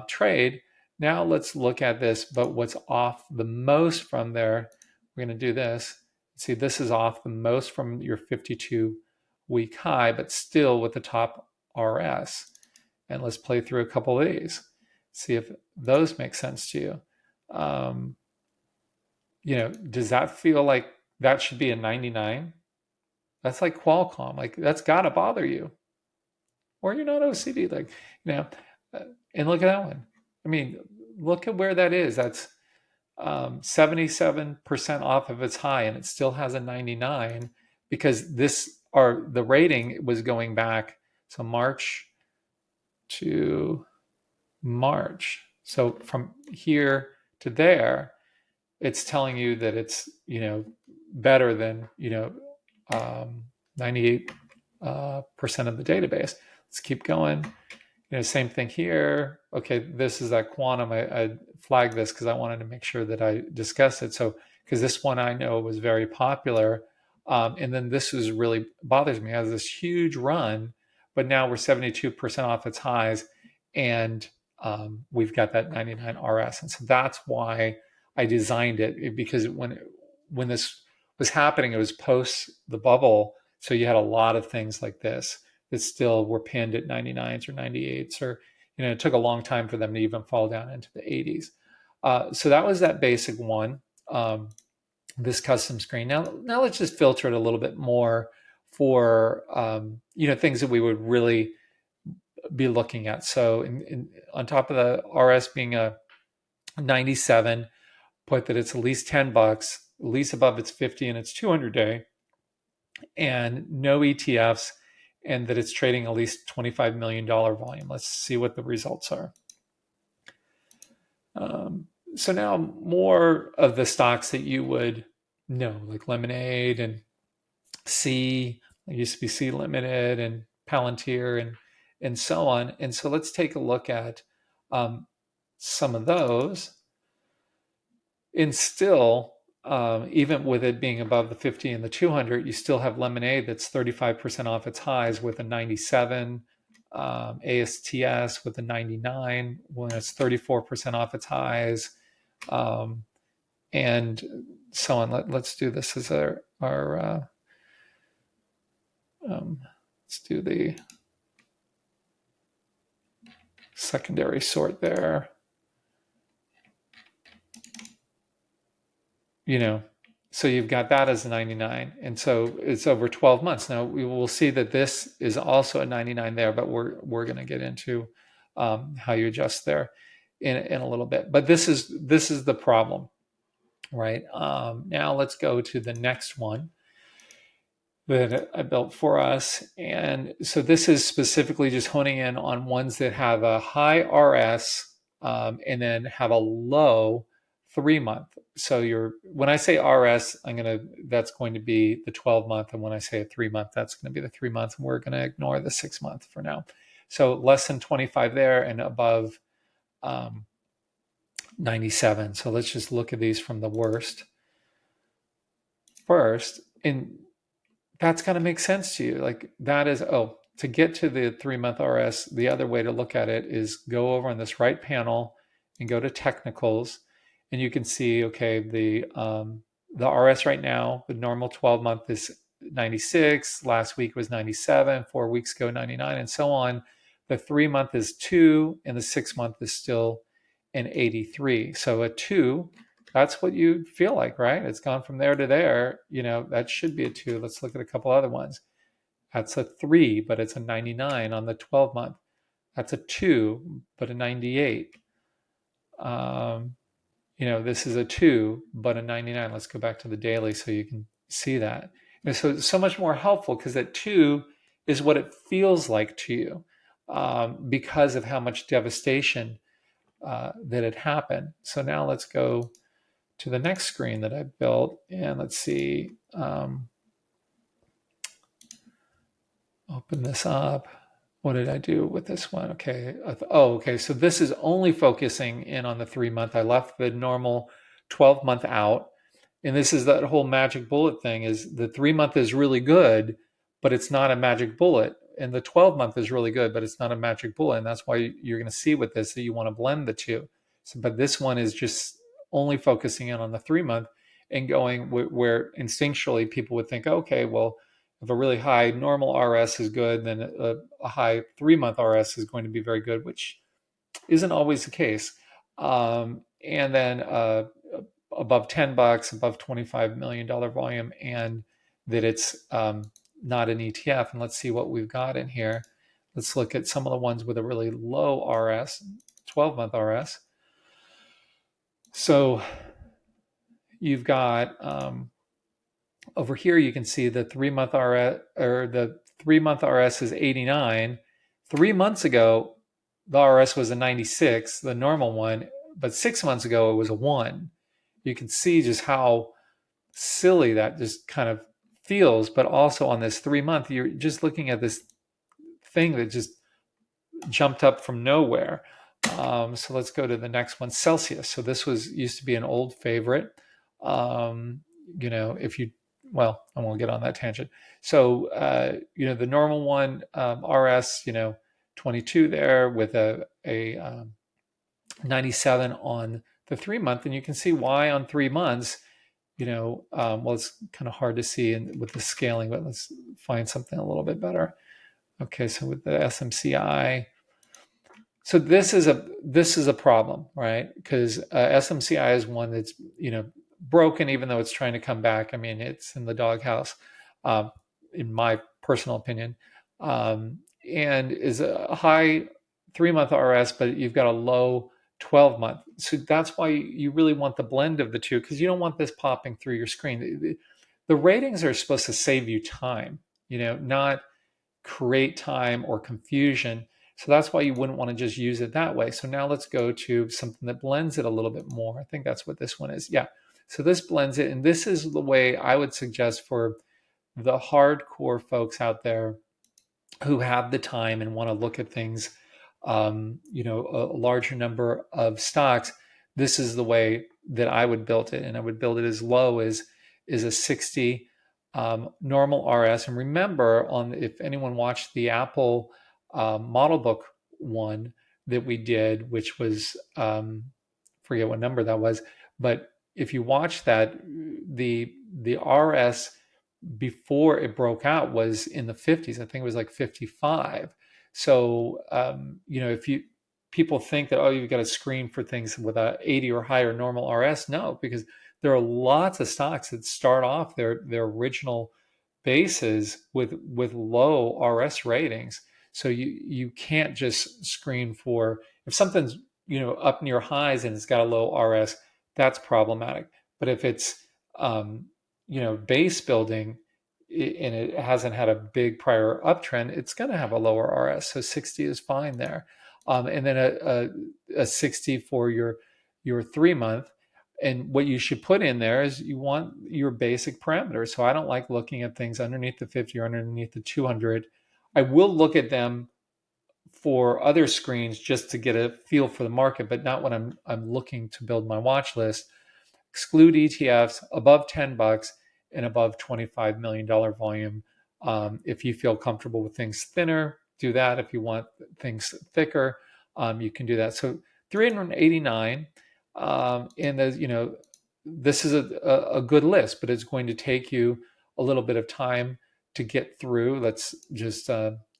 trade. Now let's look at this, but what's off the most from there, we're going to do this. See, this is off the most from your 52-week high, but still with the top RS. And let's play through a couple of these, see if those make sense to you. Does that feel like that should be a 99? That's like Qualcomm. Like that's got to bother you, or you're not OCD. Like you know, uh, and look at that one. I mean, look at where that is. That's 77% off of its high, and it still has a 99 because the rating was going back. So March to March. So from here to there, it's telling you that it's better than 98 percent of the database. Let's keep going. Same thing here. Okay, this is that quantum. I flagged this because I wanted to make sure that I discussed it. So because this one I know was very popular, and then this is really bothers me. It has this huge run, but now we're 72% off its highs, and we've got that 99 RS, and so that's why I designed it because when this was happening, it was post the bubble, so you had a lot of things like this that still were pinned at 99s or 98s, or it took a long time for them to even fall down into the 80s. So that was that basic one, this custom screen. Now let's just filter it a little bit more for things that we would really be looking at. So on top of the RS being a 97, put that it's at least $10, at least above its 50 and its 200 day, and no ETFs, and that it's trading at least $25 million volume. Let's see what the results are. So now more of the stocks that you would know, like Lemonade and C, it used to be C Limited, and Palantir, and so on. And so let's take a look at some of those. And still, even with it being above the 50 and the 200, you still have Lemonade that's 35% off its highs with a 97, ASTS with a 99 when it's 34% off its highs, and so on. Let's do this as our let's do the secondary sort there. So you've got that as a 99, and so it's over 12 months. Now we will see that this is also a 99 there, but we're going to get into how you adjust there in a little bit. But this is the problem, right? Now let's go to the next one that I built for us, and so this is specifically just honing in on ones that have a high RS and then have a low 3-month. So when I say RS, that's going to be the 12-month, and when I say a 3-month, that's going to be the 3-month, and we're going to ignore the 6-month for now. So less than 25 there and above 97. So let's just look at these from the worst first, and that's going to make sense to you. Like that is, to get to the 3-month RS, the other way to look at it is go over on this right panel and go to technicals, and you can see, okay, the RS right now, the normal 12-month is 96, last week was 97, 4 weeks ago 99, and so on. The 3-month is 2, and the 6-month is still an 83. So a 2, that's what you feel like, right? It's gone from there to there. That should be a 2. Let's look at a couple other ones. That's a 3, but it's a 99 on the 12-month. That's a 2, but a 98. This is a 2, but a 99. Let's go back to the daily so you can see that. And so it's so much more helpful because that 2 is what it feels like to you because of how much devastation that had happened. So now let's go to the next screen that I built, and let's see. Open this up. What did I do with this one? Okay. Okay. So this is only focusing in on the 3-month. I left the normal 12-month out. And this is that whole magic bullet thing, is the 3-month is really good, but it's not a magic bullet. And the 12-month is really good, but it's not a magic bullet. And that's why you're going to see with this that you want to blend the two. So, but this one is just only focusing in on the 3-month and going where instinctually people would think, okay, well, if a really high normal RS is good, then a high 3-month RS is going to be very good, which isn't always the case. And then above $10, above $25 million volume, and that it's not an ETF. And let's see what we've got in here. Let's look at some of the ones with a really low RS, 12-month RS. So you've got over here, you can see the 3-month RS, or the 3-month RS is 89. 3 months ago, the RS was a 96, the normal one, but 6 months ago it was a 1. You can see just how silly that just kind of feels, but also on this 3-month, you're just looking at this thing that just jumped up from nowhere. So let's go to the next one, Celsius. So this used to be an old favorite. If you, well, I won't get on that tangent. So, the normal one, RS, 22 there with a 97 on the 3-month. And you can see why on 3 months, well, it's kind of hard to see with the scaling, but let's find something a little bit better. Okay, so with the SMCI, so this is a problem, right? Because SMCI is one that's broken, even though it's trying to come back. I mean, it's in the doghouse, in my personal opinion, and is a high 3-month RS, but you've got a low 12-month. So that's why you really want the blend of the two, because you don't want this popping through your screen. The ratings are supposed to save you time, not create time or confusion. So that's why you wouldn't want to just use it that way. So now let's go to something that blends it a little bit more. I think that's what this one is. Yeah. So this blends it. And this is the way I would suggest for the hardcore folks out there who have the time and want to look at things, a larger number of stocks. This is the way that I would build it. And I would build it as low as a 60 normal RS. And remember, if anyone watched the Apple model book one that we did, which was, forget what number that was, but if you watch that, the RS before it broke out was in the 50s. I think it was like 55. So, if people think that, oh, you've got to screen for things with a 80 or higher normal RS, no, because there are lots of stocks that start off their original bases with low RS ratings. So you can't just screen for, if something's up near highs and it's got a low RS, that's problematic. But if it's base building and it hasn't had a big prior uptrend, it's going to have a lower RS. So 60 is fine there. And then a 60 for your 3-month. And what you should put in there is you want your basic parameters. So I don't like looking at things underneath the 50 or underneath the 200. I will look at them for other screens just to get a feel for the market, but not when I'm looking to build my watch list. Exclude ETFs above $10 and above $25 million volume. If you feel comfortable with things thinner, do that. If you want things thicker, you can do that. So 389, and this is a good list, but it's going to take you a little bit of time to get through. Let's just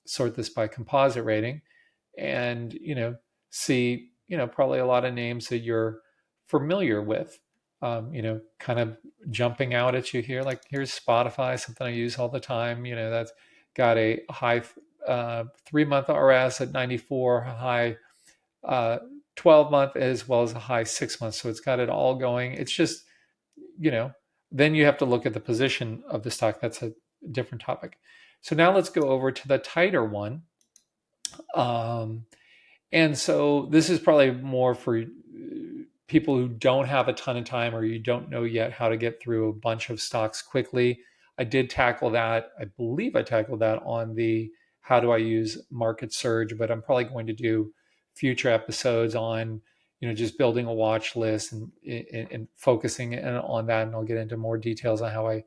sort this by composite rating, and see probably a lot of names that you're familiar with. Kind of jumping out at you here. Like here's Spotify, something I use all the time. That's got a high 3-month RS at 94, high 12-month, as well as a high 6 months. So it's got it all going. It's just, then you have to look at the position of the stock. That's a different topic. So now let's go over to the tighter one. And so this is probably more for people who don't have a ton of time, or you don't know yet how to get through a bunch of stocks quickly. I did tackle that. I believe I tackled that on the how do I use market surge, but I'm probably going to do future episodes on, just building a watch list and focusing on that. And I'll get into more details on how I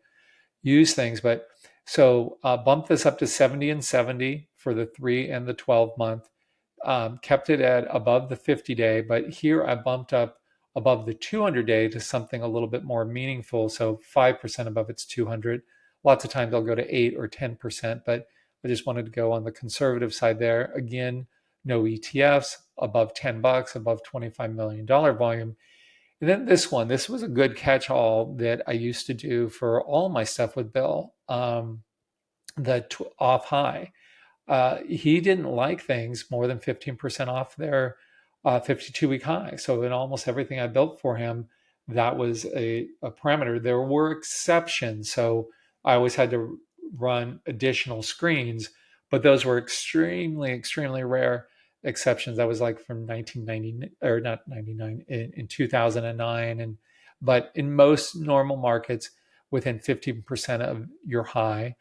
use things. But so bump this up to 70 and 70 for the 3 and the 12-month. Kept it at above the 50-day, but here I bumped up above the 200-day to something a little bit more meaningful. So 5% above its 200. Lots of times I'll go to 8 or 10%, but I just wanted to go on the conservative side there. Again, no ETFs, above $10, above $25 million volume. And then this was a good catch-all that I used to do for all my stuff with Bill. off high. He didn't like things more than 15% off their 52-week high. So in almost everything I built for him, that was a parameter. There were exceptions. So I always had to run additional screens, but those were extremely, extremely rare exceptions. That was like from 1990, or not 99, in 2009. But in most normal markets, within 15% of your high.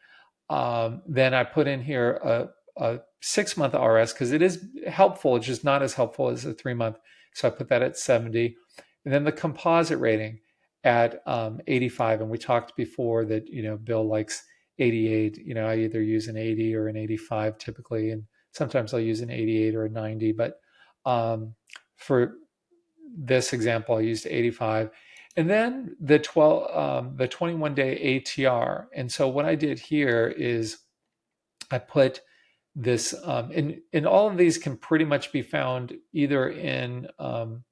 Then I put in here a 6-month RS because it is helpful. It's just not as helpful as a 3-month. So I put that at 70. And then the composite rating at 85. And we talked before that, Bill likes 88. I either use an 80 or an 85 typically. And sometimes I'll use an 88 or a 90. But for this example, I used 85. And then the 21-day ATR. And so what I did here is I put this, and all of these can pretty much be found either in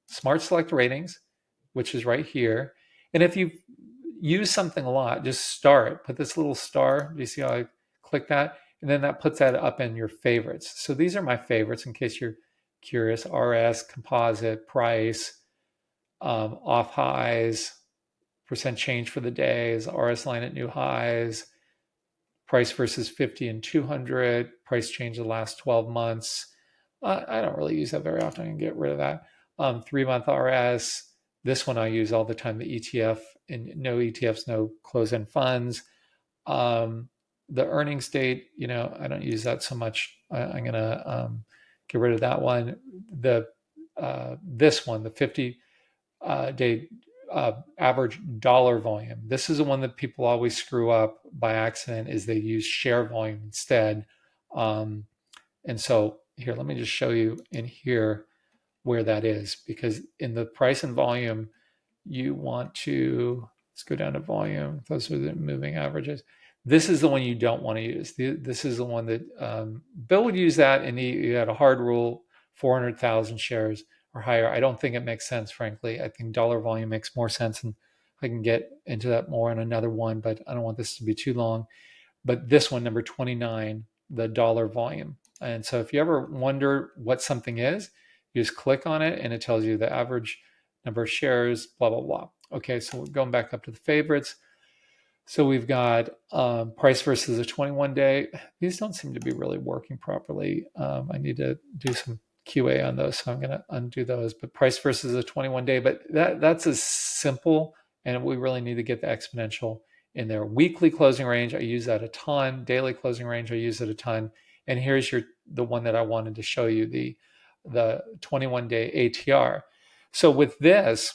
Smart Select Ratings, which is right here. And if you use something a lot, just start, put this little star. Do you see how I click that? And then that puts that up in your favorites. So these are my favorites in case you're curious: RS, composite, price, off highs, percent change for the days, RS line at new highs, price versus 50 and 200, price change the last 12 months. I don't really use that very often. I can get rid of that. 3-month RS. This one I use all the time, the ETF, and no ETFs, no close-end funds. The earnings date, I don't use that so much. I'm going to get rid of that one. This one, the 50-day average dollar volume. This is the one that people always screw up by accident, is they use share volume instead. And so here, let me just show you in here where that is, because in the price and volume, you want to, let's go down to volume. Those are the moving averages. This is the one you don't want to use. This is the one that Bill would use that, and he had a hard rule, 400,000 shares or higher. I don't think it makes sense, frankly. I think dollar volume makes more sense, and I can get into that more in another one, but I don't want this to be too long. But this one, number 29, the dollar volume. And so if you ever wonder what something is, you just click on it and it tells you the average number of shares, blah, blah, blah. Okay, so we're going back up to the favorites. So we've got price versus a 21-day. These don't seem to be really working properly. I need to do some QA on those, so I'm going to undo those. But price versus a 21-day, but that's as simple, and we really need to get the exponential in there. Weekly closing range, I use that a ton. Daily closing range, I use it a ton. And here's the one that I wanted to show you, the 21-day ATR. So with this,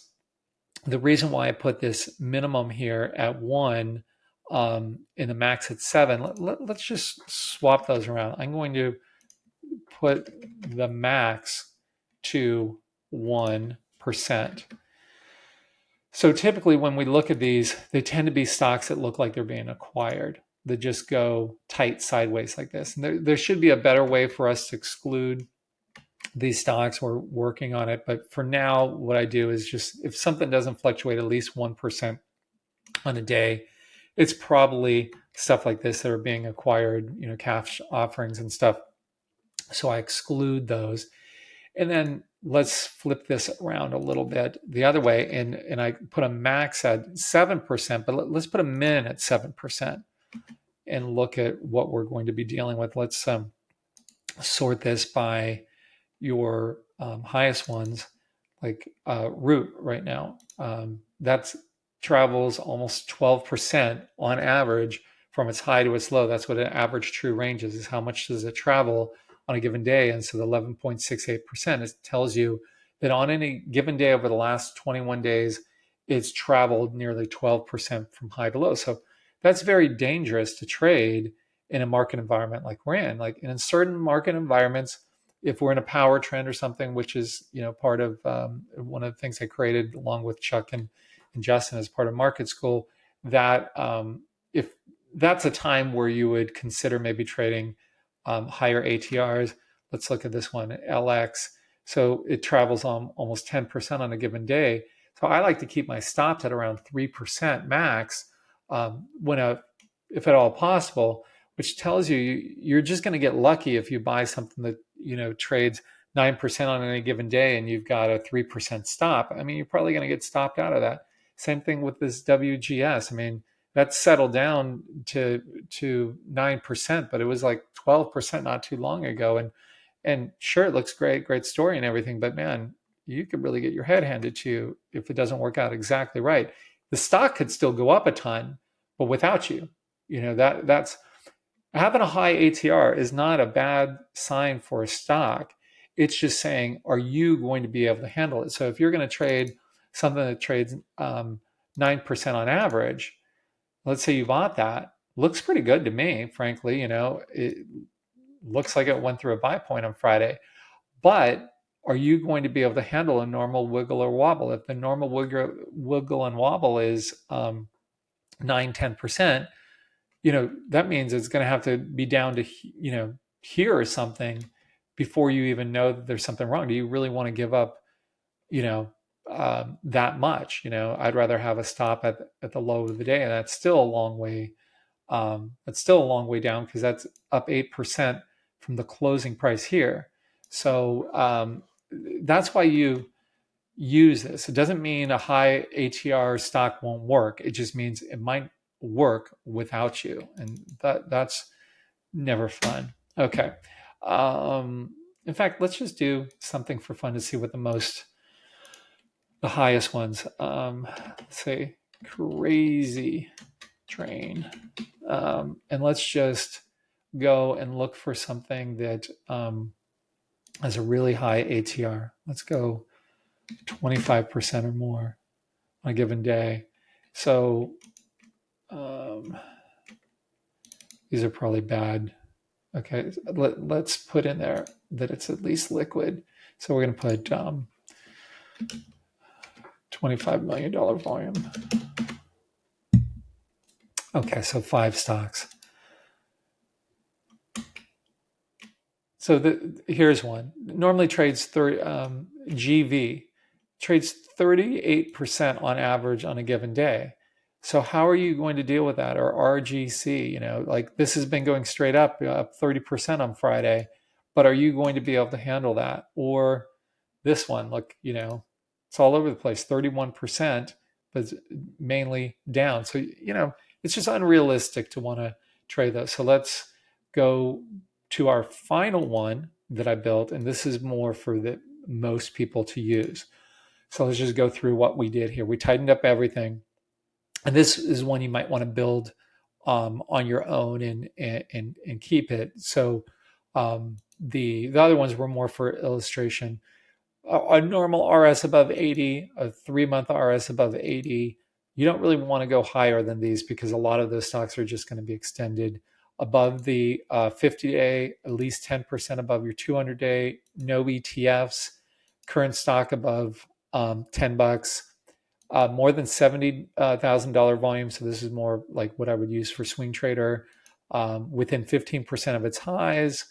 the reason why I put this minimum here at 1 in the max at 7, let's just swap those around. I'm going to put the max to 1%. So typically when we look at these, they tend to be stocks that look like they're being acquired, that just go tight sideways like this. And there should be a better way for us to exclude these stocks. We're working on it. But for now, what I do is just, if something doesn't fluctuate at least 1% on a day, it's probably stuff like this that are being acquired, cash offerings and stuff. So I exclude those. And then let's flip this around a little bit the other way. And I put a max at 7%, but let's put a min at 7% and look at what we're going to be dealing with. Let's sort this by your highest ones, like root right now. That's travels almost 12% on average from its high to its low. That's what an average true range is how much does it travel on a given day. And so the 11.68%, it tells you that on any given day over the last 21 days, it's traveled nearly 12% from high to low. So that's very dangerous to trade in a market environment like we're in. Like in certain market environments, if we're in a power trend or something, which is part of one of the things I created along with Chuck and Justin as part of market school, that if that's a time where you would consider maybe trading higher ATRs. Let's look at this one, LX. So it travels on almost 10% on a given day. So I like to keep my stops at around 3% max if at all possible. which tells you you're just going to get lucky if you buy something that, trades 9% on any given day and you've got a 3% stop. I mean, you're probably going to get stopped out of that. Same thing with this WGS. I mean, that's settled down to 9%, but it was like 12% not too long ago. And sure, it looks great story and everything, but man, you could really get your head handed to you if it doesn't work out exactly right. The stock could still go up a ton, but without you, that's having a high ATR is not a bad sign for a stock. It's just saying, are you going to be able to handle it? So if you're going to trade something that trades 9% on average, let's say you bought that, looks pretty good to me, frankly. It looks like it went through a buy point on Friday, but are you going to be able to handle a normal wiggle or wobble? If the normal wiggle and wobble is 9-10%, that means it's going to have to be down to, here or something before you even know that there's something wrong. Do you really want to give up, that much? I'd rather have a stop at the low of the day, and that's still a long way. That's still a long way down because that's up 8% from the closing price here. So that's why you use this. It doesn't mean a high ATR stock won't work. It just means it might work without you, and that's never fun. Okay. In fact, let's just do something for fun to see what the highest ones. Let's say crazy train, and let's just go and look for something that has a really high ATR. Let's go 25% or more on a given day. So these are probably bad. Okay, let's put in there that it's at least liquid. So we're going to put $25 million volume. Okay, so 5 stocks. So here's one. Normally trades GV trades 38% on average on a given day. So how are you going to deal with that? Or RGC, like this has been going straight up 30% on Friday, but are you going to be able to handle that? Or this one, look, it's all over the place, 31%, but it's mainly down. So, it's just unrealistic to want to trade those. So let's go to our final one that I built, and this is more for the most people to use. So let's just go through what we did here. We tightened up everything. And this is one you might want to build on your own and keep it. So the other ones were more for illustration. A normal RS above 80, a 3-month RS above 80. You don't really want to go higher than these because a lot of those stocks are just going to be extended above the 50-day, at least 10% above your 200-day. No ETFs. Current stock above $10. More than $70,000 volume. So this is more like what I would use for swing trader. Within 15% of its highs.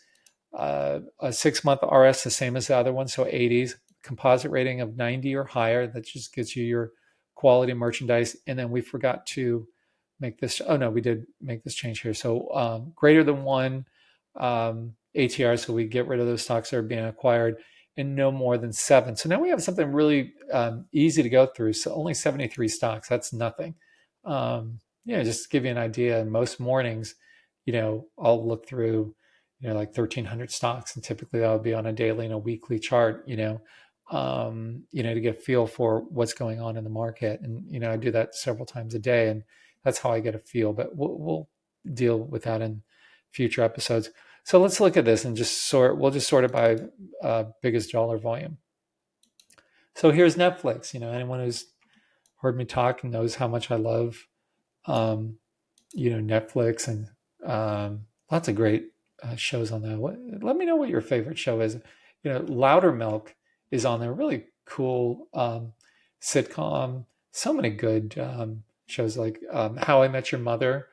A 6-month RS, the same as the other one, so 80s. Composite rating of 90 or higher. That just gives you your quality merchandise. And then we forgot to make this. Oh no, we did make this change here. So greater than 1 ATR. So we get rid of those stocks that are being acquired. And no more than 7. So now we have something really easy to go through. So only 73 stocks. That's nothing. Just to give you an idea, most mornings, I'll look through, like 1,300 stocks, and typically that would be on a daily and a weekly chart, to get a feel for what's going on in the market. And, I do that several times a day, and that's how I get a feel. But we'll deal with that in future episodes. So let's look at this and we'll just sort it by biggest dollar volume. So here's Netflix. Anyone who's heard me talk knows how much I love, Netflix, and lots of great shows on there. Let me know what your favorite show is. Loudermilk is on there. Really cool sitcom. So many good shows like How I Met Your Mother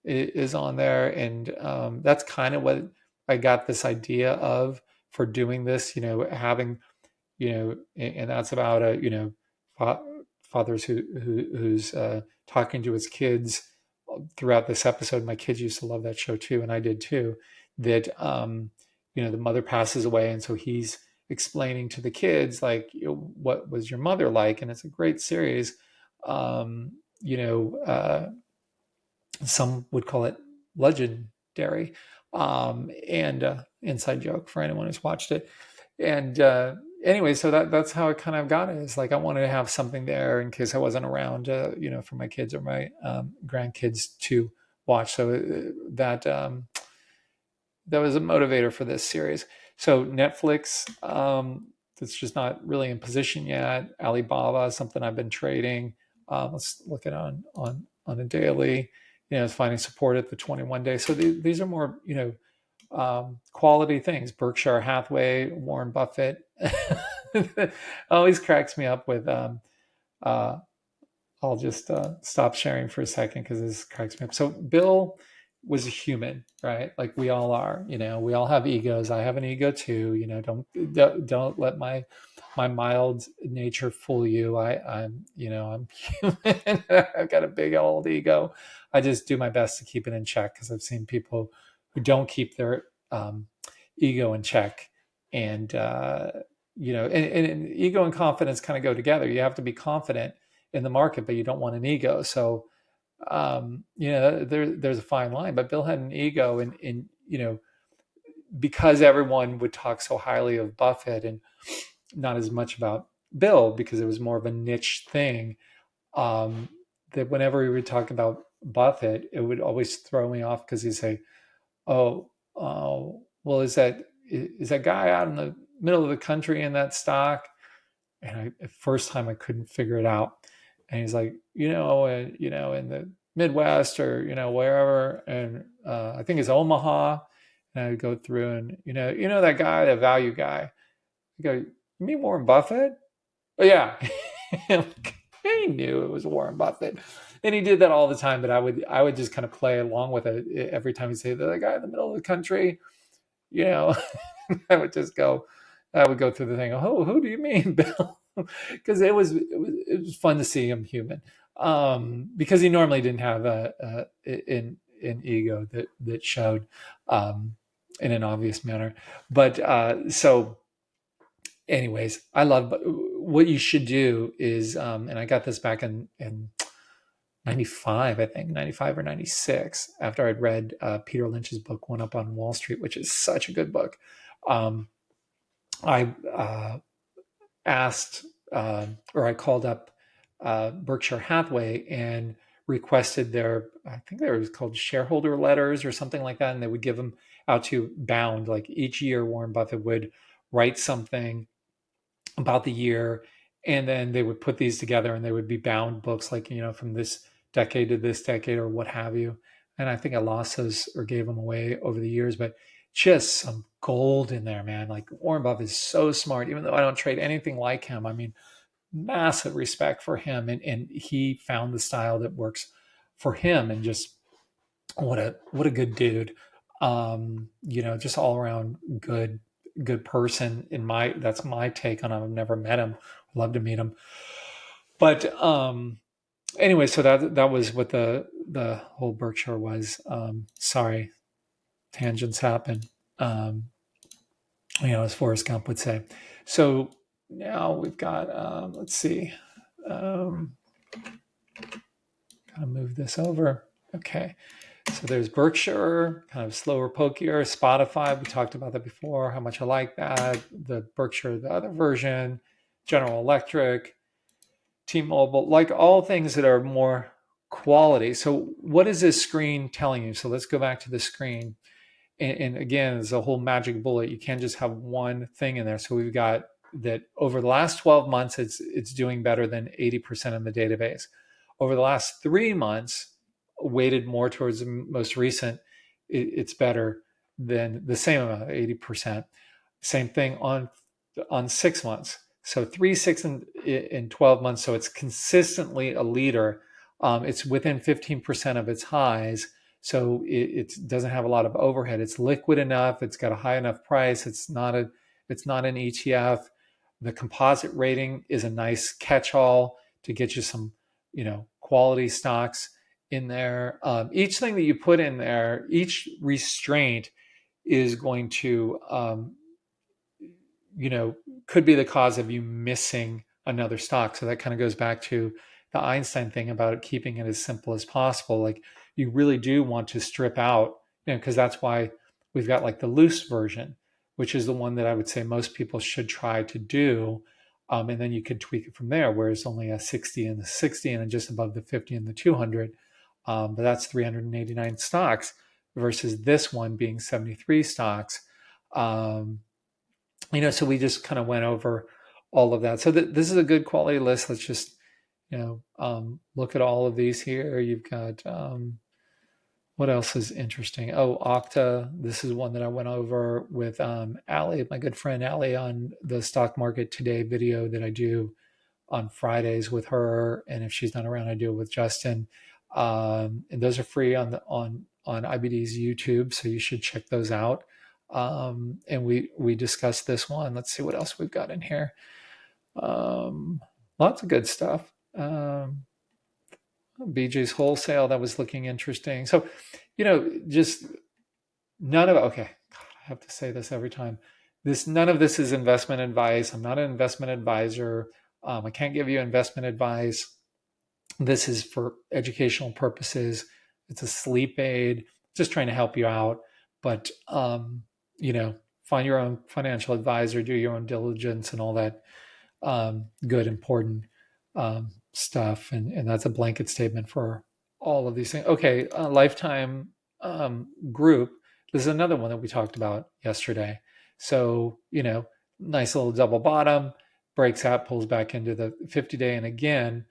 is on there, and that's kind of what I got this idea of for doing this. Having and that's about a fathers who's talking to his kids throughout this episode, my kids used to love that show too, and I did too, that the mother passes away, and so he's explaining to the kids, like, what was your mother like? And it's a great series. um, you know uh, some would call it legendary. And inside joke for anyone who's watched it. And anyway, so that's how I kind of got it. It's like I wanted to have something there in case I wasn't around, for my kids or my grandkids to watch. So that was a motivator for this series. So Netflix, that's just not really in position yet. Alibaba, something I've been trading. Let's look at on a daily. It's finding support at the 21 day. So these are more quality things. Berkshire Hathaway, Warren Buffett. Always cracks me up with. I'll just stop sharing for a second because this cracks me up. So Bill was a human, right? Like we all are. We all have egos. I have an ego too. Don't let my mild nature fool you. I'm human. I've got a big old ego. I just do my best to keep it in check because I've seen people who don't keep their ego in check, and and ego and confidence kind of go together. You have to be confident in the market, but you don't want an ego. So there's a fine line. But Bill had an ego, in because everyone would talk so highly of Buffett and not as much about Bill because it was more of a niche thing. That whenever we would talk about Buffett, it would always throw me off because he'd say, "Oh, well, is that guy out in the middle of the country in that stock?" And at first time I couldn't figure it out. And he's like, in the Midwest or wherever, and I think it's Omaha. And I would go through and that guy, the value guy. I go, "You mean Warren Buffett?" "Oh yeah." He knew it was Warren Buffett, and he did that all the time. But I would just kind of play along with it every time he'd say the guy in the middle of the country. I would just go. I would go through the thing. "Oh, who do you mean, Bill?" Because it was fun to see him human. Because he normally didn't have an ego that showed in an obvious manner. But so, anyways, I love. What you should do is, and I got this back in 95, I think 95 or 96, after I'd read Peter Lynch's book One Up on Wall Street, which is such a good book. I asked, or I called up Berkshire Hathaway and requested their, I think they were called shareholder letters or something like that, and they would give them out to bound. Like each year, Warren Buffett would write something about the year, and then they would put these together, and they would be bound books, like from this decade to this decade or what have you. And I think I lost those or gave them away over the years, but just some gold in there, man. Like Warren Buffett is so smart, even though I don't trade anything like him. I mean, massive respect for him. And he found the style that works for him, and just what a good dude. Just all around good person that's my take on him. I've never met him. I'd love to meet him. But anyway, so that was what the whole Berkshire was. Sorry, tangents happen. As Forrest Gump would say. So now we've got, let's see, gotta move this over. Okay. So there's Berkshire, kind of slower, pokier. Spotify, we talked about that before, how much I like that. The Berkshire, the other version, General Electric, T-Mobile, like all things that are more quality. So what is this screen telling you? So let's go back to the screen. And again, there's a whole magic bullet. You can't just have one thing in there. So we've got that over the last 12 months, it's doing better than 80% in the database. Over the last 3 months, weighted more towards the most recent, it's better than the same amount, 80%. Same thing on 6 months. So 3, 6, and 12 months. So it's consistently a leader. It's within 15% of its highs. So it doesn't have a lot of overhead. It's liquid enough. It's got a high enough price. It's not an ETF. The composite rating is a nice catch-all to get you some, quality stocks. in there. Each thing that you put in there, each restraint is going to, could be the cause of you missing another stock. So that kind of goes back to the Einstein thing about keeping it as simple as possible. Like you really do want to strip out, because that's why we've got like the loose version, which is the one that I would say most people should try to do. And then you could tweak it from there, where it's only a 60 and the 60 and then just above the 50 and the 200. But that's 389 stocks versus this one being 73 stocks. So we just kind of went over all of that. So this is a good quality list. Let's just, look at all of these here. You've got, what else is interesting? Oh, Okta. This is one that I went over with Allie, my good friend Allie, on the Stock Market Today video that I do on Fridays with her. And if she's not around, I do it with Justin. And those are free on IBD's YouTube, so you should check those out. And we discussed this one. Let's see what else we've got in here. Lots of good stuff. BJ's Wholesale, that was looking interesting. So, just none of, okay, God, I have to say this every time. None of this is investment advice. I'm not an investment advisor. I can't give you investment advice. This is for educational purposes. It's a sleep aid, just trying to help you out. But, find your own financial advisor, do your own diligence and all that good, important stuff. And that's a blanket statement for all of these things. Okay, lifetime group. This is another one that we talked about yesterday. So, nice little double bottom, breaks out, pulls back into the 50-day, and again,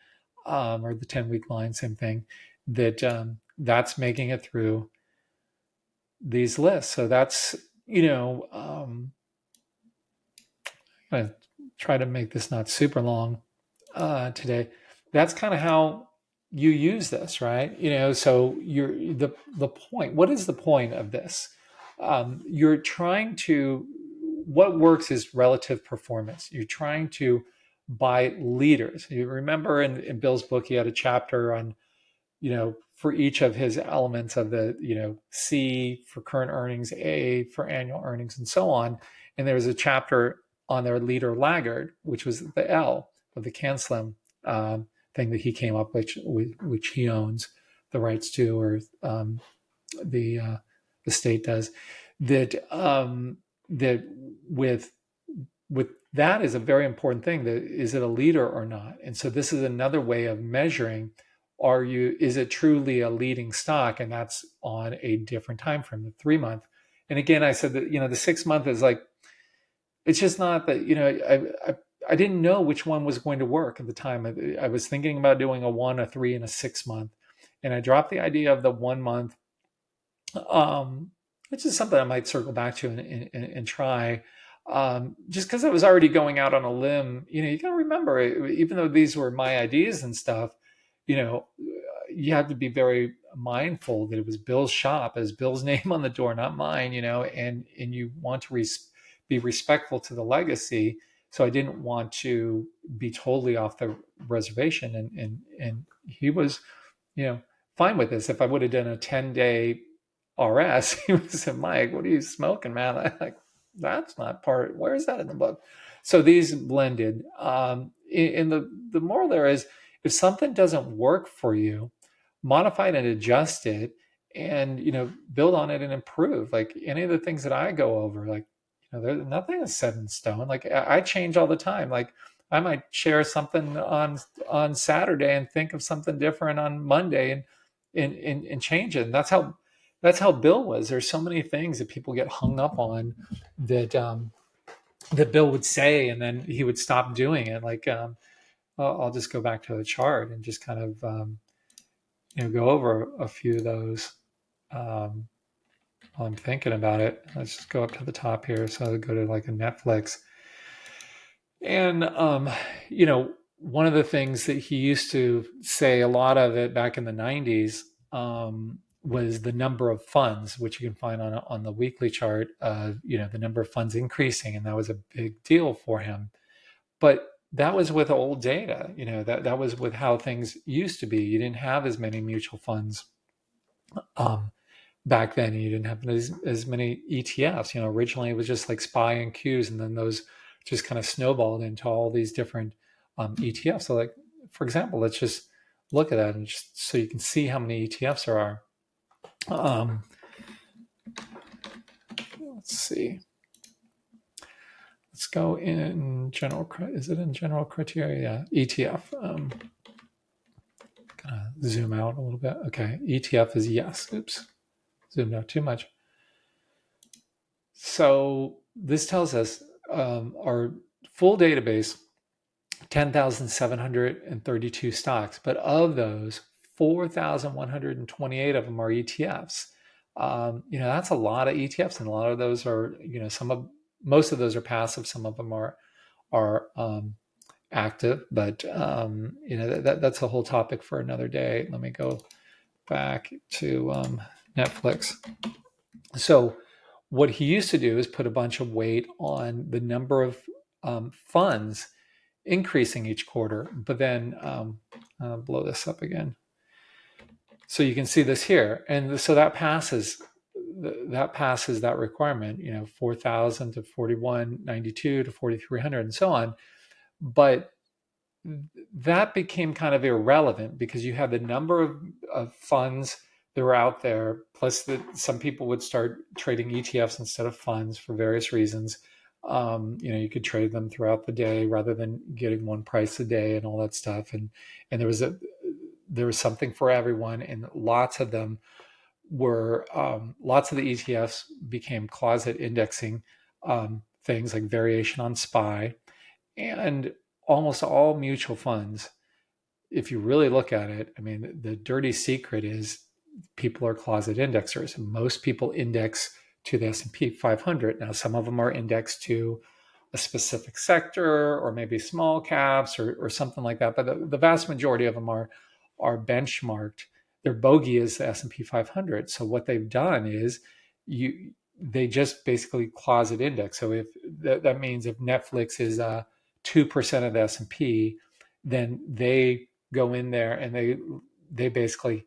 or the 10-week line, same thing, that's making it through these lists. So that's, I'm going to try to make this not super long today. That's kind of how you use this, right? So the point, what is the point of this? You're trying to, what works is relative performance. You're trying to buy leaders. You remember in Bill's book, he had a chapter on, for each of his elements of the, C for current earnings, A for annual earnings, and so on. And there was a chapter on their leader laggard, which was the L of the CanSlim thing that he came up with, which he owns the rights to, or the state does. That with that is a very important thing. That is it a leader or not? And so this is another way of measuring: is it truly a leading stock? And that's on a different time frame, the 3-month. And again, I said that the 6-month is like, it's just not that I didn't know which one was going to work at the time. I was thinking about doing a 1, a 3, and a 6-month, and I dropped the idea of the 1 month, which is something I might circle back to and try, just because I was already going out on a limb. You got to remember, even though these were my ideas and stuff, you have to be very mindful that it was Bill's shop, as Bill's name on the door, not mine. And you want to be respectful to the legacy. So I didn't want to be totally off the reservation, and he was, fine with this. If I would have done a 10-day RS, he would have said, "Mike, what are you smoking, man?" I'm like, that's not part. Where is that in the book? So these blended. In the moral there is, if something doesn't work for you, modify it and adjust it, and build on it and improve. Like any of the things that I go over, like. There's nothing is set in stone. Like I change all the time. Like I might share something on Saturday and think of something different on Monday and change it. And that's how Bill was. There's so many things that people get hung up on that that Bill would say, and then he would stop doing it. Like I'll just go back to the chart and just kind of go over a few of those. While I'm thinking about it, let's just go up to the top here. So I'll go to like a Netflix. And, one of the things that he used to say, a lot of it back in the 90s, was the number of funds, which you can find on the weekly chart, the number of funds increasing. And that was a big deal for him. But that was with old data. That was with how things used to be. You didn't have as many mutual funds um, back then. You didn't have as many ETFs. Originally it was just like SPY and Qs, and then those just kind of snowballed into all these different ETFs. So, like, for example, let's just look at that, and just so you can see how many ETFs there are. Let's see. Let's go in general. Is it in general criteria? Yeah, ETF. Gonna zoom out a little bit. Okay, ETF is yes. Oops, zoomed out too much. So this tells us our full database, 10,732 stocks, but of those, 4,128 of them are ETFs. That's a lot of ETFs, and a lot of those are, most of those are passive. Some of them are active, but that's a whole topic for another day. Let me go back to Netflix. So what he used to do is put a bunch of weight on the number of funds increasing each quarter, but then blow this up again. So you can see this here, and so that passes that requirement. 4,000 to 4,192 to 4,300 and so on. But that became kind of irrelevant because you had the number of funds that were out there, plus that some people would start trading ETFs instead of funds for various reasons. You could trade them throughout the day rather than getting one price a day and all that stuff. And there was something for everyone, and lots of them were lots of the ETFs became closet indexing things like variation on SPY, and almost all mutual funds, if you really look at it, I mean, the dirty secret is people are closet indexers. Most people index to the S&P 500. Now, some of them are indexed to a specific sector or maybe small caps or something like that. But the vast majority of them are benchmarked. Their bogey is the S&P 500. So what they've done is they just basically closet index. So if that means if Netflix is 2% of the S&P, then they go in there and they basically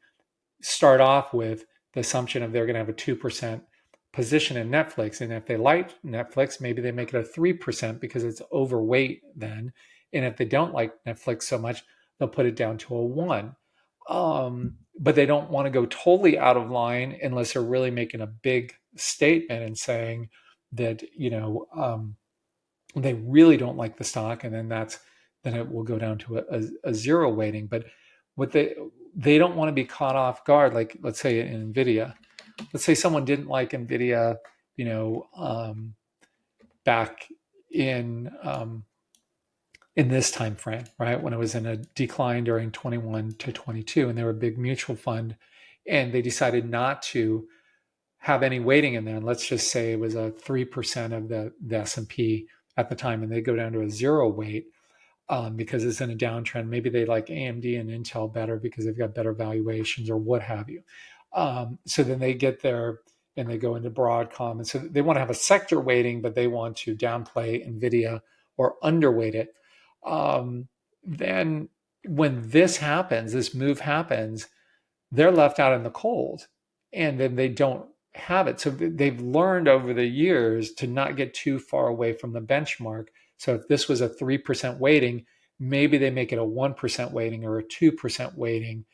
start off with the assumption of they're going to have a 2% position in Netflix. And if they like Netflix, maybe they make it a 3% because it's overweight then. And if they don't like Netflix so much, they'll put it down to a 1. But they don't want to go totally out of line unless they're really making a big statement and saying that, they really don't like the stock, and then it will go down to a 0 weighting. But what they don't want to be caught off guard. Like, let's say in NVIDIA, let's say someone didn't like NVIDIA, back in this time frame, right, when it was in a decline during 21 to 22, and they were a big mutual fund, and they decided not to have any weighting in there. And let's just say it was a 3% of the S&P at the time, and they go down to a 0 weight because it's in a downtrend. Maybe they like AMD and Intel better because they've got better valuations or what have you. So then they get there and they go into Broadcom. And so they want to have a sector weighting, but they want to downplay NVIDIA or underweight it. Then when this move happens, they're left out in the cold, and then they don't have it. So they've learned over the years to not get too far away from the benchmark. So if this was a 3% weighting, maybe they make it a 1% weighting or a 2% weighting,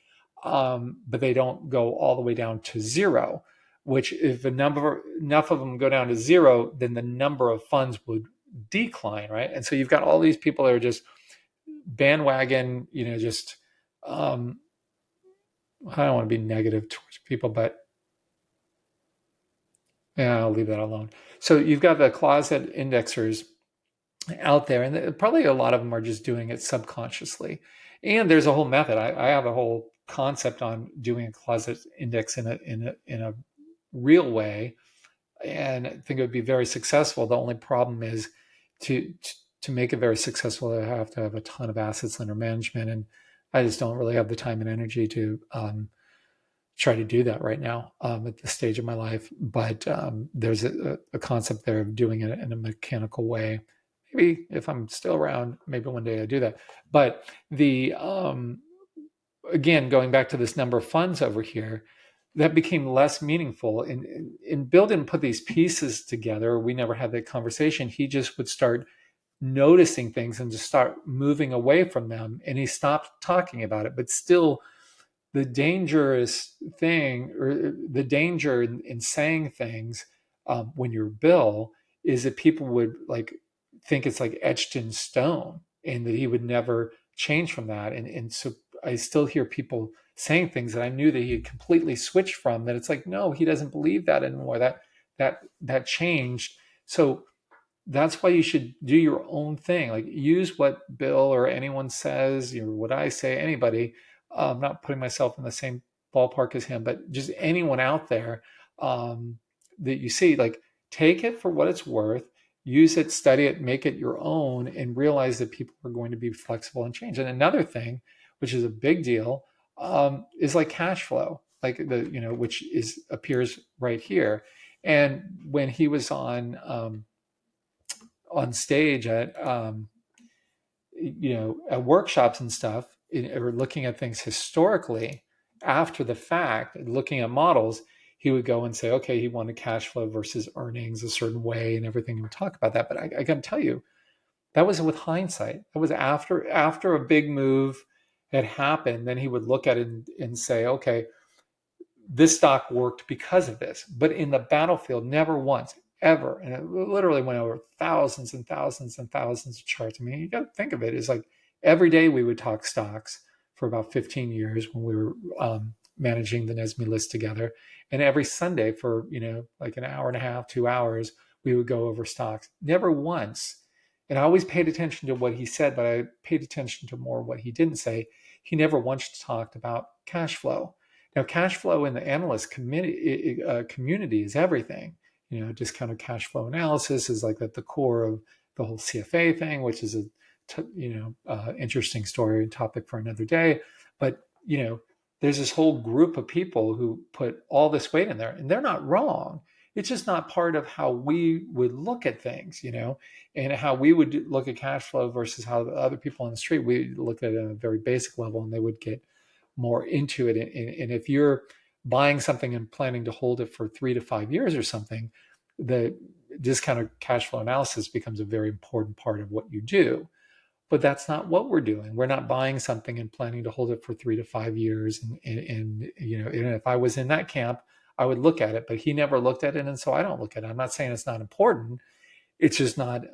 but they don't go all the way down to 0, which if enough of them go down to 0, then the number of funds would decline, right? And so you've got all these people that are just bandwagon, just I don't want to be negative towards people, but yeah, I'll leave that alone. So you've got the closet indexers out there, and probably a lot of them are just doing it subconsciously. And there's a whole method. I have a whole concept on doing a closet index in a real way, and I think it would be very successful. The only problem is to make it very successful, I have to have a ton of assets under management, and I just don't really have the time and energy to try to do that right now at this stage of my life. But there's a concept there of doing it in a mechanical way. maybe if I'm still around, maybe one day I do that. But the again, going back to this number of funds over here, that became less meaningful. And Bill didn't put these pieces together. We never had that conversation. He just would start noticing things and just start moving away from them. And he stopped talking about it. But still, the dangerous thing, or the danger in saying things when you're Bill, is that people would like think it's like etched in stone, and that he would never change from that. And so I still hear people saying things that I knew that he had completely switched from. That it's like, no, he doesn't believe that anymore. That changed. So that's why you should do your own thing. Like, use what Bill or anyone says, or what I say, anybody. I'm not putting myself in the same ballpark as him, but just anyone out there that you see, like, take it for what it's worth, use it, study it, make it your own, and realize that people are going to be flexible and change. And another thing, which is a big deal, is like cash flow, like which appears right here. And when he was on stage at at workshops and stuff, or looking at things historically after the fact, looking at models, he would go and say, okay, he wanted cash flow versus earnings a certain way and everything. He would talk about that. But I can tell you, that was with hindsight. That was after a big move had happened. Then he would look at it and say, okay, this stock worked because of this. But in the battlefield, never once, ever. And it literally went over thousands and thousands and thousands of charts. I mean, you got to think of it as like every day we would talk stocks for about 15 years when we were managing the Nesme list together. And every Sunday for, like an hour and a half, 2 hours, we would go over stocks. Never once. And I always paid attention to what he said, but I paid attention to more what he didn't say. He never once talked about cash flow. Now, cash flow in the analyst community is everything. Discounted cash flow analysis is like at the core of the whole CFA thing, which is a interesting story and topic for another day. But there's this whole group of people who put all this weight in there, and they're not wrong. It's just not part of how we would look at things, and how we would look at cash flow versus how the other people on the street, we look at it at a very basic level, and they would get more into it. And if you're buying something and planning to hold it for 3 to 5 years or something, the discounted cash flow analysis becomes a very important part of what you do. But that's not what we're doing. We're not buying something and planning to hold it for 3 to 5 years. And if I was in that camp, I would look at it, but he never looked at it. And so I don't look at it. I'm not saying it's not important. It's just not,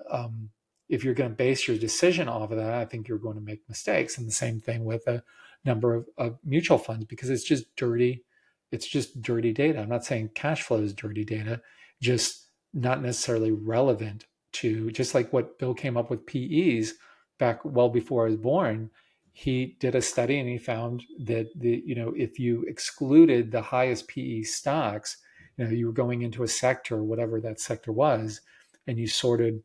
if you're going to base your decision off of that, I think you're going to make mistakes. And the same thing with a number of mutual funds, because it's just dirty data. I'm not saying cash flow is dirty data, just not necessarily relevant to, just like what Bill came up with PEs back well before I was born. He did a study and he found that if you excluded the highest PE stocks, you were going into a sector, whatever that sector was, and you sorted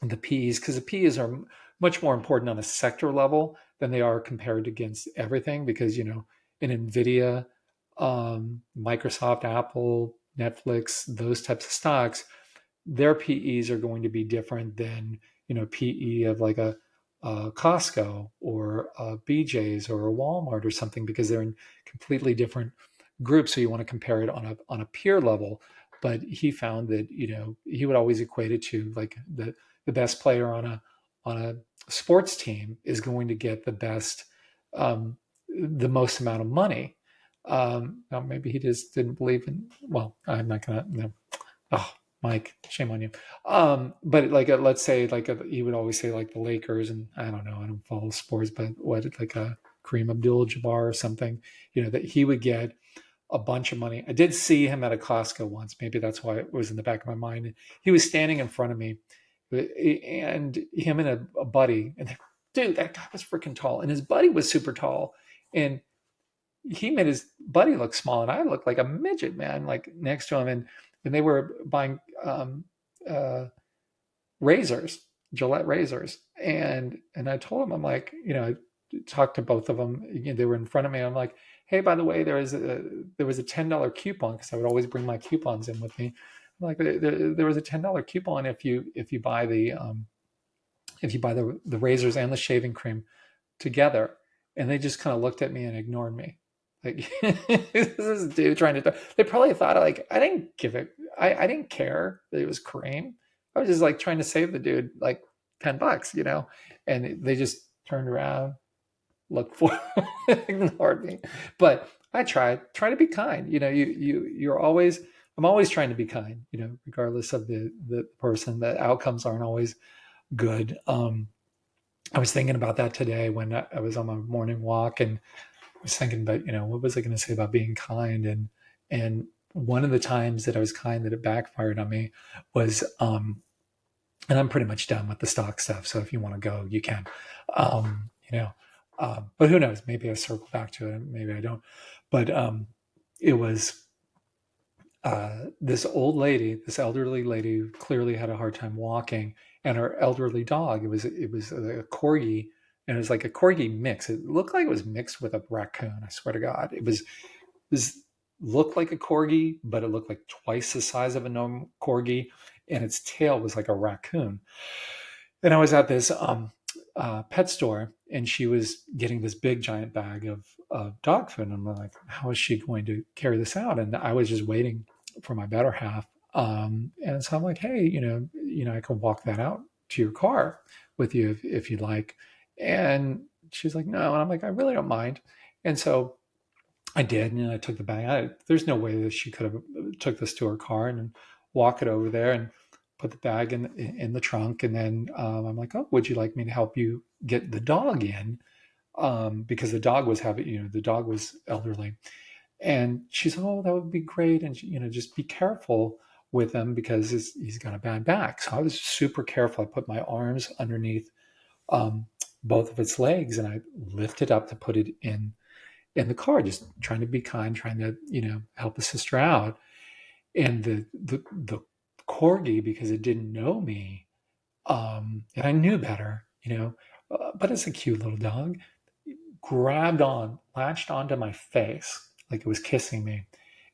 the PEs, because the PEs are much more important on a sector level than they are compared against everything, because in NVIDIA, Microsoft, Apple, Netflix, those types of stocks, their PEs are going to be different than PE of like a Costco or a BJ's or a Walmart or something, because they're in completely different groups. So you want to compare it on a peer level. But he found that he would always equate it to like the best player on a sports team is going to get the most amount of money. Now maybe he just didn't believe in. Well, I'm not gonna. No. Oh, Mike, shame on you. But like let's say he would always say like the Lakers, and I don't know, I don't follow sports, but what, like a Kareem Abdul-Jabbar or something, that he would get a bunch of money. I did see him at a Costco once. Maybe that's why it was in the back of my mind. He was standing in front of me, and him and a buddy, and dude, that guy was freaking tall, and his buddy was super tall, and he made his buddy look small, and I looked like a midget, man, like next to him. And they were buying razors, Gillette razors, and I told him, I'm like, I talked to both of them. They were in front of me. I'm like, hey, by the way, there was a $10 coupon, because I would always bring my coupons in with me. I'm like, there was a $10 coupon if you buy the if you buy the razors and the shaving cream together. And they just kind of looked at me and ignored me. Like this is dude trying to. They probably thought like I didn't give it. I didn't care that it was cream. I was just like trying to save the dude like $10, you know. And they just turned around, looked for, ignored me. But I try to be kind. You know, you're always. I'm always trying to be kind. You know, regardless of the person. The outcomes aren't always good. I was thinking about that today when I was on my morning walk, and I was thinking about, you know, what was I going to say about being kind? And one of the times that I was kind that it backfired on me was, and I'm pretty much done with the stock stuff. So if you want to go, you can, you know, but who knows? Maybe I circle back to it. Maybe I don't. But it was this old lady, this elderly lady, who clearly had a hard time walking, and her elderly dog. It was a corgi, and it was like a corgi mix. It looked like it was mixed with a raccoon. I swear to God, it was looked like a corgi, but it looked like twice the size of a normal corgi, and its tail was like a raccoon. And I was at this pet store, and she was getting this big giant bag of dog food. And I'm like, how is she going to carry this out? And I was just waiting for my better half. And so I'm like, hey, I can walk that out to your car with you if you'd like. And she's like, no. And I'm like, I really don't mind. And so I did, and I took the bag. There's no way that she could have took this to her car and walk it over there and put the bag in the trunk. And then I'm like, oh, would you like me to help you get the dog in? Because the dog was the dog was elderly. And she's, oh, that would be great. And, just be careful with him because he's got a bad back. So I was super careful. I put my arms underneath um, both of its legs, and I lifted up to put it in the car, just trying to be kind, trying to, help the sister out. And the corgi, because it didn't know me, and I knew better, but it's a cute little dog, latched onto my face like it was kissing me,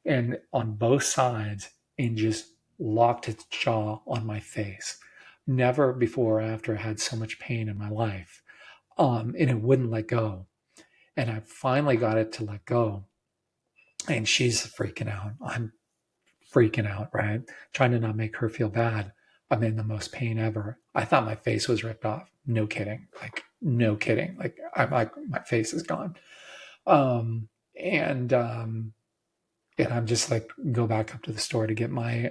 and on both sides, and just locked its jaw on my face. Never before or after I had so much pain in my life. And it wouldn't let go. And I finally got it to let go. And she's freaking out. I'm freaking out, right? Trying to not make her feel bad. I'm in the most pain ever. I thought my face was ripped off. No kidding. Like, no kidding. Like, I'm like, my face is gone. Um, and I'm just like, go back up to the store to get my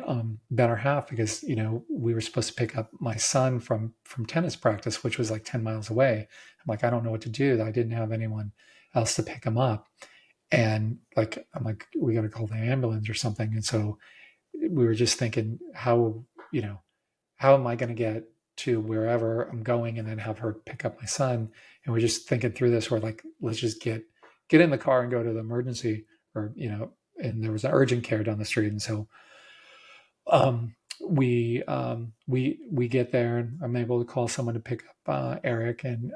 better half, because we were supposed to pick up my son from tennis practice, which was like 10 miles away. I'm like, I don't know what to do. I didn't have anyone else to pick him up. And like, I'm like, we got to call the ambulance or something. And so we were just thinking, how am I going to get to wherever I'm going and then have her pick up my son? And we're just thinking through this. We're like, let's just get in the car and go to the emergency, or, and there was an urgent care down the street. And so we get there, and I'm able to call someone to pick up Eric. And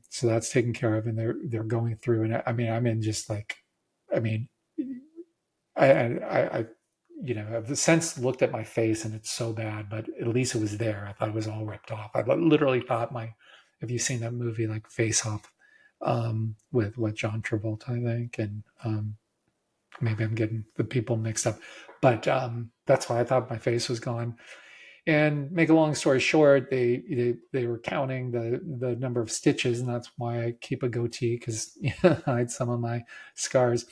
so that's taken care of, and they're going through. And I mean, I'm in just like, I mean, I I've since looked at my face, and it's so bad, but at least it was there. I thought it was all ripped off. I literally thought have you seen that movie like Face Off, with John Travolta, I think, and maybe I'm getting the people mixed up, but that's why I thought my face was gone. And make a long story short, they were counting the number of stitches, and that's why I keep a goatee, because I had some of my scars.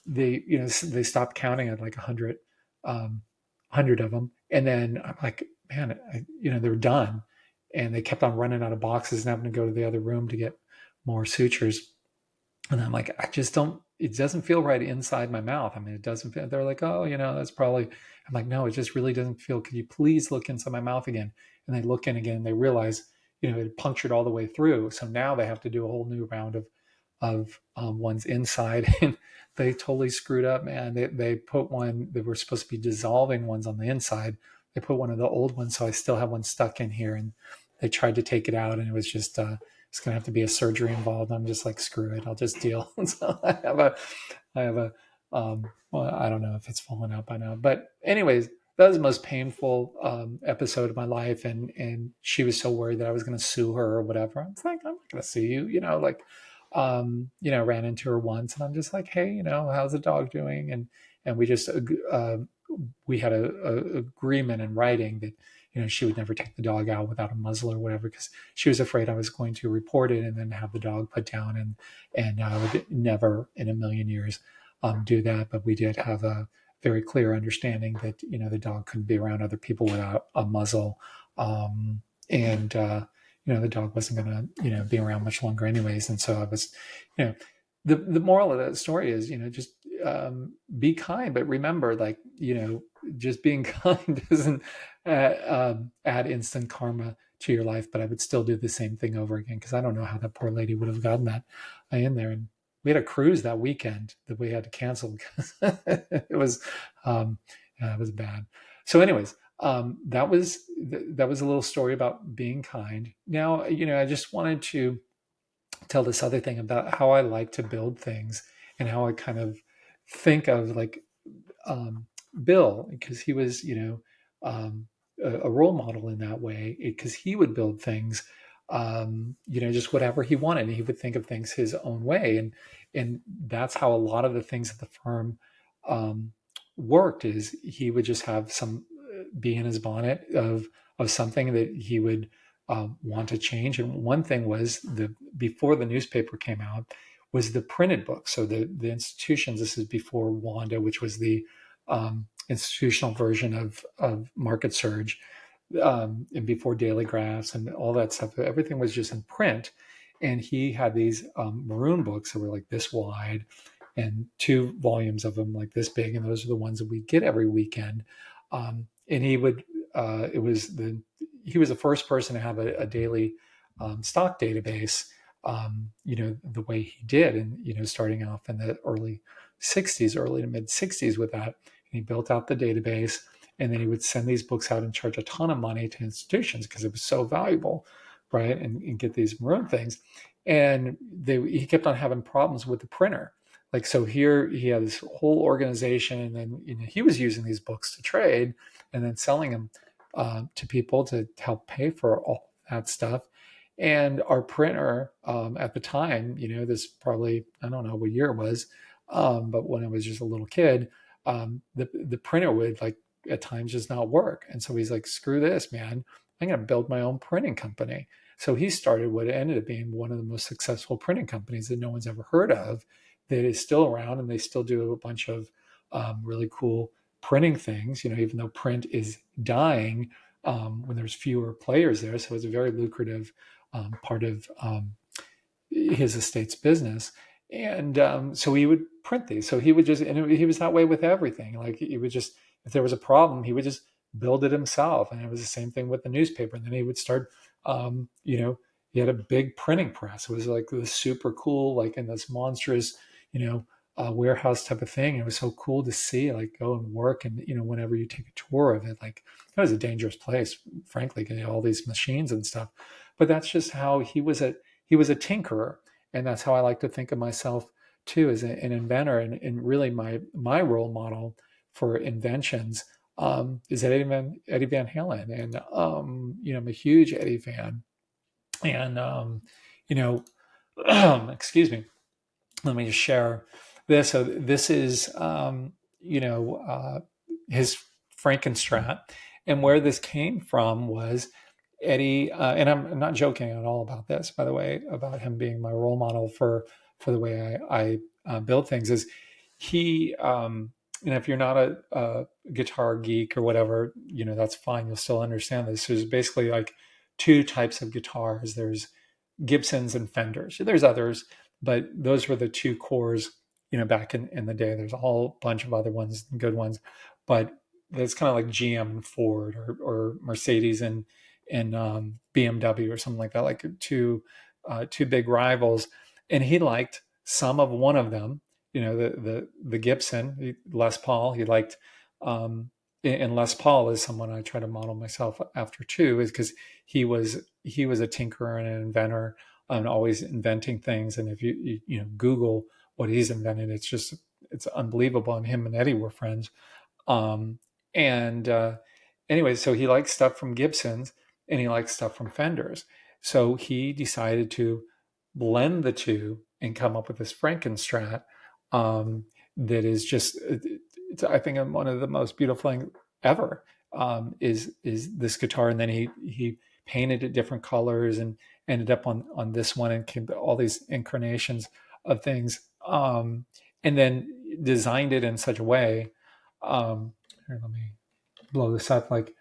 They stopped counting at like 100, 100 of them, and then I'm like, man, they were done, and they kept on running out of boxes and having to go to the other room to get more sutures. And I'm like, I just don't, it doesn't feel right inside my mouth. I mean, it doesn't feel, they're like, oh, that's probably, I'm like, no, it just really doesn't feel, could you please look inside my mouth again? And they look in again, and they realize, it punctured all the way through. So now they have to do a whole new round of ones inside. And they totally screwed up, man. They put one, they were supposed to be dissolving ones on the inside. They put one of the old ones. So I still have one stuck in here, and they tried to take it out, and it was just, it's going to have to be a surgery involved. I'm just like, screw it. I'll just deal. So I have a, well, I don't know if it's fallen out by now, but anyways, that was the most painful episode of my life. And she was so worried that I was going to sue her or whatever. I'm like, I'm not going to sue you, like, ran into her once, and I'm just like, hey, how's the dog doing? And we just we had a agreement in writing that she would never take the dog out without a muzzle or whatever, because she was afraid I was going to report it and then have the dog put down, and I would never in a million years do that. But we did have a very clear understanding that the dog couldn't be around other people without a muzzle, and the dog wasn't going to be around much longer anyways. And so I was, the moral of that story is just be kind, but remember, like, just being kind doesn't add instant karma to your life. But I would still do the same thing over again, because I don't know how that poor lady would have gotten that in there. And we had a cruise that weekend that we had to cancel because it was bad. So anyways, that was a little story about being kind. Now, I just wanted to tell this other thing about how I like to build things and how I kind of think of, like, Bill, because he was, a role model in that way, because he would build things, just whatever he wanted. And he would think of things his own way. And that's how a lot of the things at the firm worked, is he would just have some bee in his bonnet of something that he would want to change. And one thing was, before the newspaper came out, was the printed book. So the institutions, this is before Wanda, which was the institutional version of Market Surge, and before Daily Graphs and all that stuff. Everything was just in print. And he had these maroon books that were like this wide, and 2 volumes of them like this big. And those are the ones that we get every weekend. And he would, he was the first person to have a daily stock database, the way he did. And, starting off in the early to mid 60s with that. And he built out the database, and then he would send these books out and charge a ton of money to institutions because it was so valuable, right? And get these maroon things. And he kept on having problems with the printer. Like, so here he had this whole organization, and then he was using these books to trade and then selling them to people to help pay for all that stuff. And our printer at the time, this probably, I don't know what year it was, but when I was just a little kid, the printer would, like, at times just not work. And so he's like, screw this, man. I'm going to build my own printing company. So he started what ended up being one of the most successful printing companies that no one's ever heard of, that is still around, and they still do a bunch of really cool printing things, even though print is dying when there's fewer players there. So it's a very lucrative part of his estate's business. And so he would print these. So he would just, and he was that way with everything. Like, he would just, if there was a problem, he would just build it himself. And it was the same thing with the newspaper. And then he would start, he had a big printing press. It was like this super cool, like in this monstrous, warehouse type of thing. It was so cool to see, like, go and work. And, whenever you take a tour of it, like, it was a dangerous place, frankly, getting all these machines and stuff. But that's just how he was a tinkerer. And that's how I like to think of myself too, as an inventor. And really my role model for inventions is Eddie Van Halen. And, I'm a huge Eddie fan. And, excuse me, let me just share this. So this is, his Frankenstrat. And where this came from was Eddie, and I'm not joking at all about this, by the way, about him being my role model for the way I build things, is he, and if you're not a guitar geek or whatever, that's fine. You'll still understand this. There's basically like 2 types of guitars. There's Gibsons and Fenders. There's others, but those were the 2 cores, back in the day. There's a whole bunch of other ones, good ones, but it's kind of like GM and Ford, or Mercedes and BMW or something like that, like two big rivals. And he liked some of one of them, the Gibson, Les Paul. He liked, and Les Paul is someone I try to model myself after too, is because he was a tinkerer and an inventor, and always inventing things. And if you Google what he's invented, it's unbelievable. And him and Eddie were friends. And anyway, so he likes stuff from Gibson's and he likes stuff from Fenders. So he decided to blend the two and come up with this Frankenstrat that is just, it's, I think, one of the most beautiful things ever. Is this guitar, and then he painted it different colors and ended up on this one and came to all these incarnations of things, and then designed it in such a way. Here, let me blow this up. Like,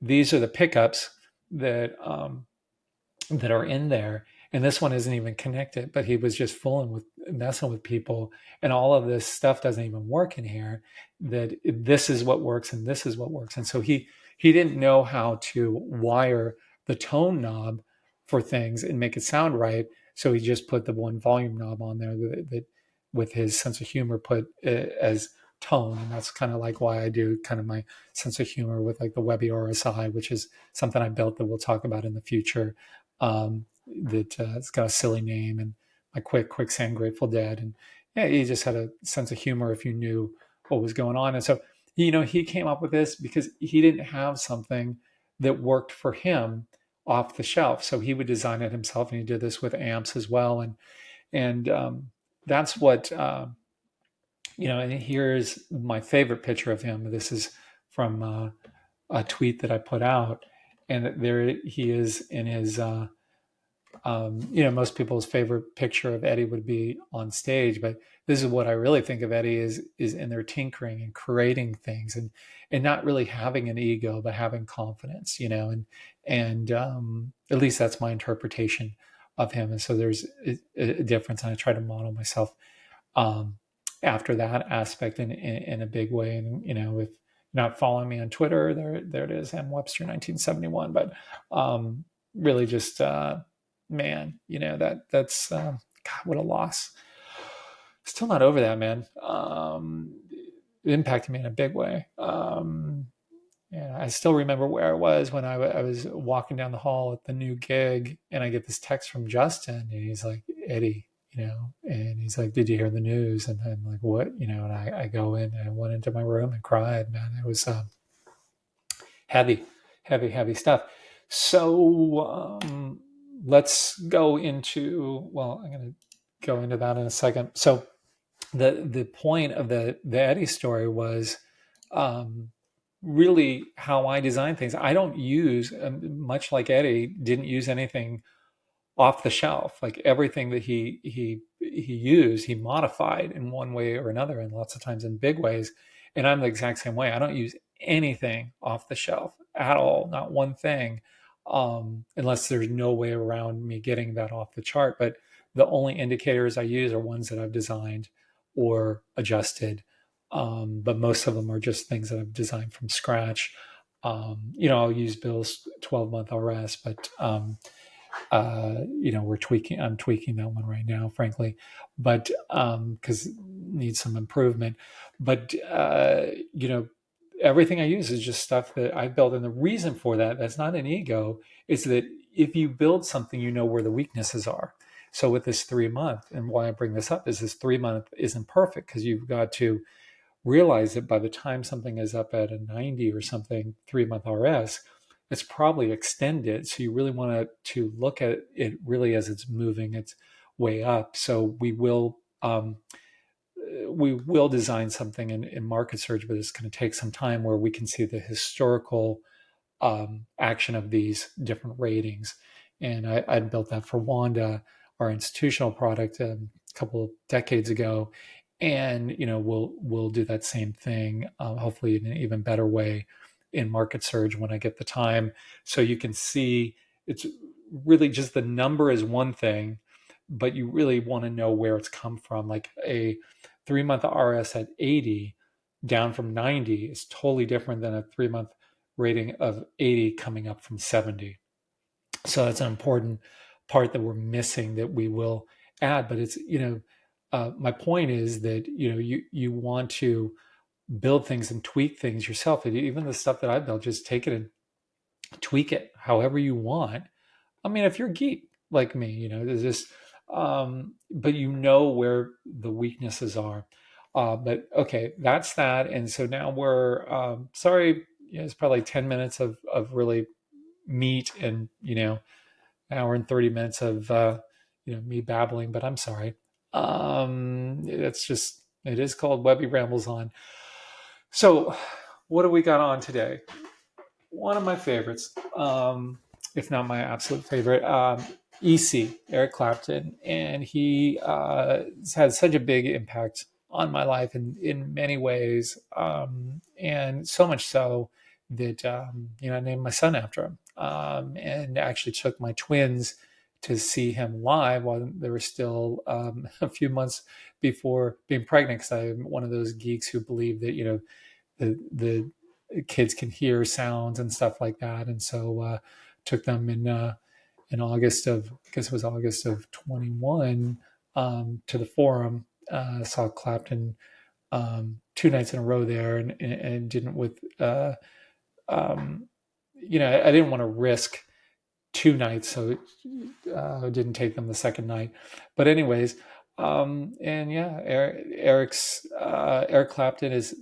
these are the pickups that that are in there, and this one isn't even connected, but he was just fooling with, messing with people, and all of this stuff doesn't even work in here, that this is what works and this is what works. And so he didn't know how to wire the tone knob for things and make it sound right, so he just put the one volume knob on there that with his sense of humor put as tone. And that's kind of like why I do kind of my sense of humor with like the Webby RSI, which is something I built that we'll talk about in the future. That it's got a silly name, and my quicksand Grateful Dead. And yeah, he just had a sense of humor if you knew what was going on. And so, he came up with this because he didn't have something that worked for him off the shelf. So he would design it himself, and he did this with amps as well. And that's what, and here's my favorite picture of him. This is from a tweet that I put out. And there he is in his, most people's favorite picture of Eddie would be on stage, but this is what I really think of Eddie is in their tinkering and creating things, and not really having an ego, but having confidence, and at least that's my interpretation of him. And so there's a difference, and I try to model myself after that aspect in a big way. And if you're not following me on Twitter, there it is, M Webster 1971. But really just man, that's God, what a loss. Still not over that, man. It impacted me in a big way. Yeah, I still remember where I was when I was walking down the hall at the new gig, and I get this text from Justin, and he's like, Eddie, and he's like, did you hear the news? And I'm like, what? And I go in, and I went into my room and cried, man. It was heavy stuff. So let's go into, well, I'm going to go into that in a second. So the point of the Eddie story was really how I design things. I don't use, much like Eddie, didn't use anything off the shelf. Like everything that he used, he modified in one way or another, and lots of times in big ways. And I'm the exact same way. I don't use anything off the shelf at all, not one thing, unless there's no way around me getting that off the chart. But the only indicators I use are ones that I've designed or adjusted. But most of them are just things that I've designed from scratch. I'll use Bill's 12-month RS, but I'm tweaking that one right now, frankly, but because it needs some improvement. But everything I use is just stuff that I built, and the reason for that's not an ego. Is that if you build something, you know where the weaknesses are. So with this 3-month, and why I bring this up is this 3-month isn't perfect, because you've got to realize that by the time something is up at a 90 or something 3-month RS, it's probably extended. So you really want to look at it really as it's moving its way up. So we will design something in market surge, but it's going to take some time where we can see the historical action of these different ratings. And I built that for Wanda, our institutional product, a couple of decades ago. And we'll do that same thing, hopefully in an even better way in market surge when I get the time. So you can see it's really just the number is one thing, but you really want to know where it's come from. Like a 3-month RS at 80 down from 90 is totally different than a 3-month rating of 80 coming up from 70. So that's an important part that we're missing that we will add. But it's, my point is that, you want to build things and tweak things yourself. And even the stuff that I built, just take it and tweak it however you want. I mean, if you're a geek like me, there's this, but where the weaknesses are. But okay, that's that. And so now we're sorry, it's probably 10 minutes of really meat, and hour and 30 minutes of me babbling, but I'm sorry. It's just, it is called Webby Rambles On. So what do we got on today? One of my favorites, if not my absolute favorite, EC, Eric Clapton. And he has had such a big impact on my life in many ways. And so much so that, I named my son after him, and actually took my twins to see him live while they were still a few months before being pregnant. Because I'm one of those geeks who believe that, the kids can hear sounds and stuff like that. And so took them in August of, I guess it was August of 21, to the Forum. Saw Clapton 2 nights in a row there, and didn't with I didn't want to risk 2 nights, so didn't take them the second night. But anyways, and yeah, Eric Clapton is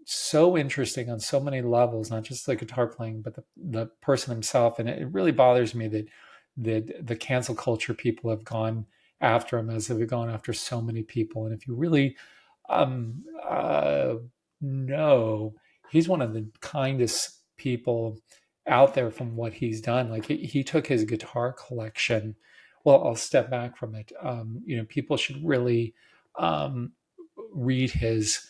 so interesting on so many levels, not just the guitar playing, but the person himself. And it really bothers me that the cancel culture people have gone after him as they've gone after so many people. And if you really know, he's one of the kindest people out there from what he's done. Like he took his guitar collection. Well, I'll step back from it. People should really read his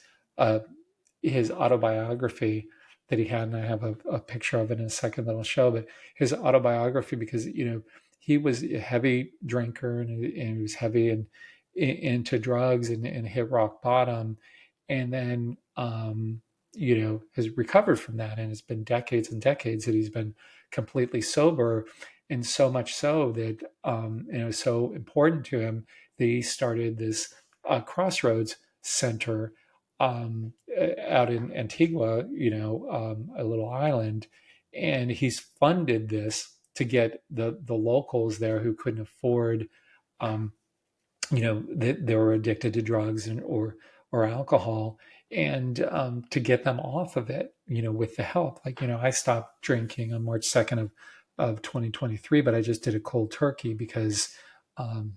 autobiography that he had, and I have a picture of it in a second that I'll show. But his autobiography, because he was a heavy drinker, and he was heavy and into drugs, and hit rock bottom, and then has recovered from that, and it's been decades and decades that he's been completely sober, and so much so that it was so important to him that he started this Crossroads Center out in Antigua, a little island, and he's funded this to get the locals there who couldn't afford, they were addicted to drugs or alcohol, and to get them off of it, with the help. Like, I stopped drinking on March 2nd of 2023, but I just did a cold turkey because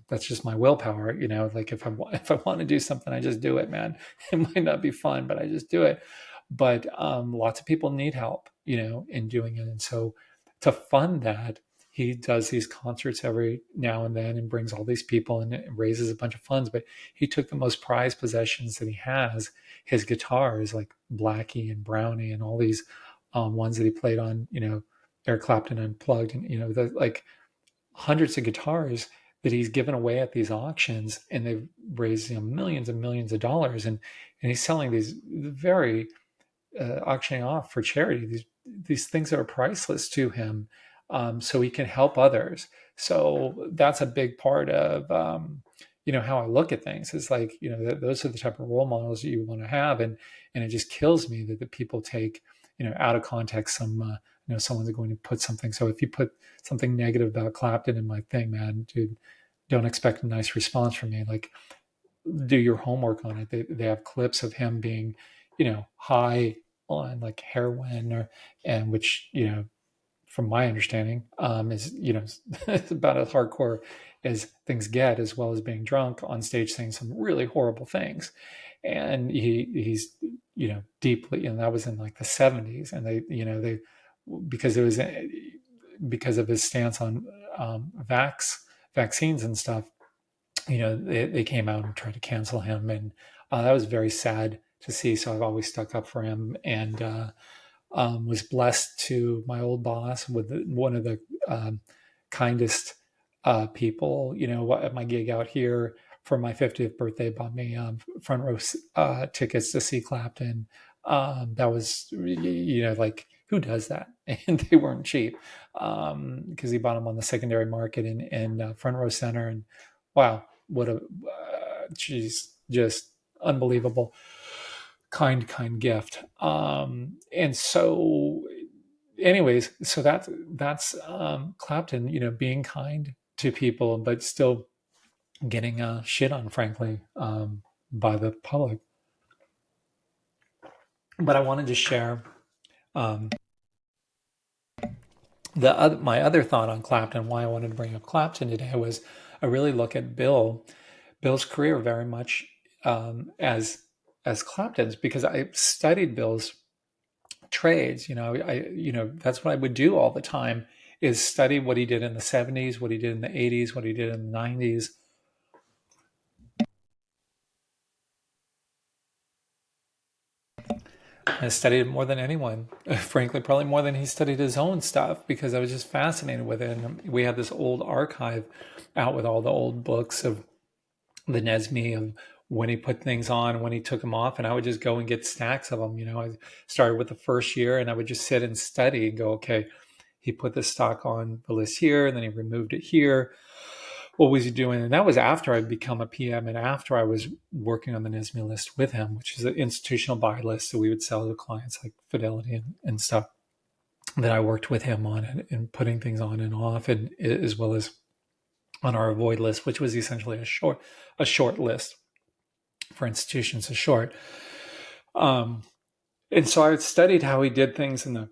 that's just my willpower. Like if I want to do something, I just do it, man. It might not be fun, but I just do it. But lots of people need help, in doing it. And so to fund that, he does these concerts every now and then and brings all these people and raises a bunch of funds. But he took the most prized possessions that he has, his guitars, like Blackie and Brownie and all these ones that he played on, Eric Clapton Unplugged, and, like hundreds of guitars that he's given away at these auctions, and they've raised millions and millions of dollars. And he's selling these very auctioning off for charity, these things that are priceless to him, so he can help others. So that's a big part of how I look at things. It's like, those are the type of role models you want to have. And it just kills me that the people take out of context some someone's going to put something. So if you put something negative about Clapton in my thing, man, dude, don't expect a nice response from me. Like, do your homework on it. They have clips of him being high on like heroin, and which from my understanding is it's about as hardcore as things get, as well as being drunk on stage saying some really horrible things. And he's deeply, and that was in like the 70s, and they because it was because of his stance on vaccines and stuff, they came out and tried to cancel him, and that was very sad to see. So I've always stuck up for him, and was blessed to my old boss with one of the kindest people. At my gig out here for my 50th birthday, bought me front row tickets to see Clapton. That was, like, who does that? And they weren't cheap, because he bought them on the secondary market in front row center. And wow, what a just unbelievable kind gift. And so anyways, so that's Clapton, being kind to people, but still getting shit on, frankly, by the public. But I wanted to share um, my other thought on Clapton. Why I wanted to bring up Clapton today was I really look at Bill's career very much as Clapton's, because I studied Bill's trades. That's what I would do all the time, is study what he did in the 70s, what he did in the 80s, what he did in the 90s. I studied it more than anyone, frankly, probably more than he studied his own stuff, because I was just fascinated with it. And we had this old archive out with all the old books of the Nesme, of when he put things on, when he took them off, and I would just go and get stacks of them. I started with the first year, and I would just sit and study and go, okay, he put this stock on the list here, and then he removed it here. What was he doing? And that was after I'd become a PM and after I was working on the Nesme list with him, which is an institutional buy list that we would sell to clients like Fidelity and stuff, that I worked with him on and putting things on and off, and as well as on our avoid list, which was essentially a short list for institutions, a short. And so I studied how he did things in the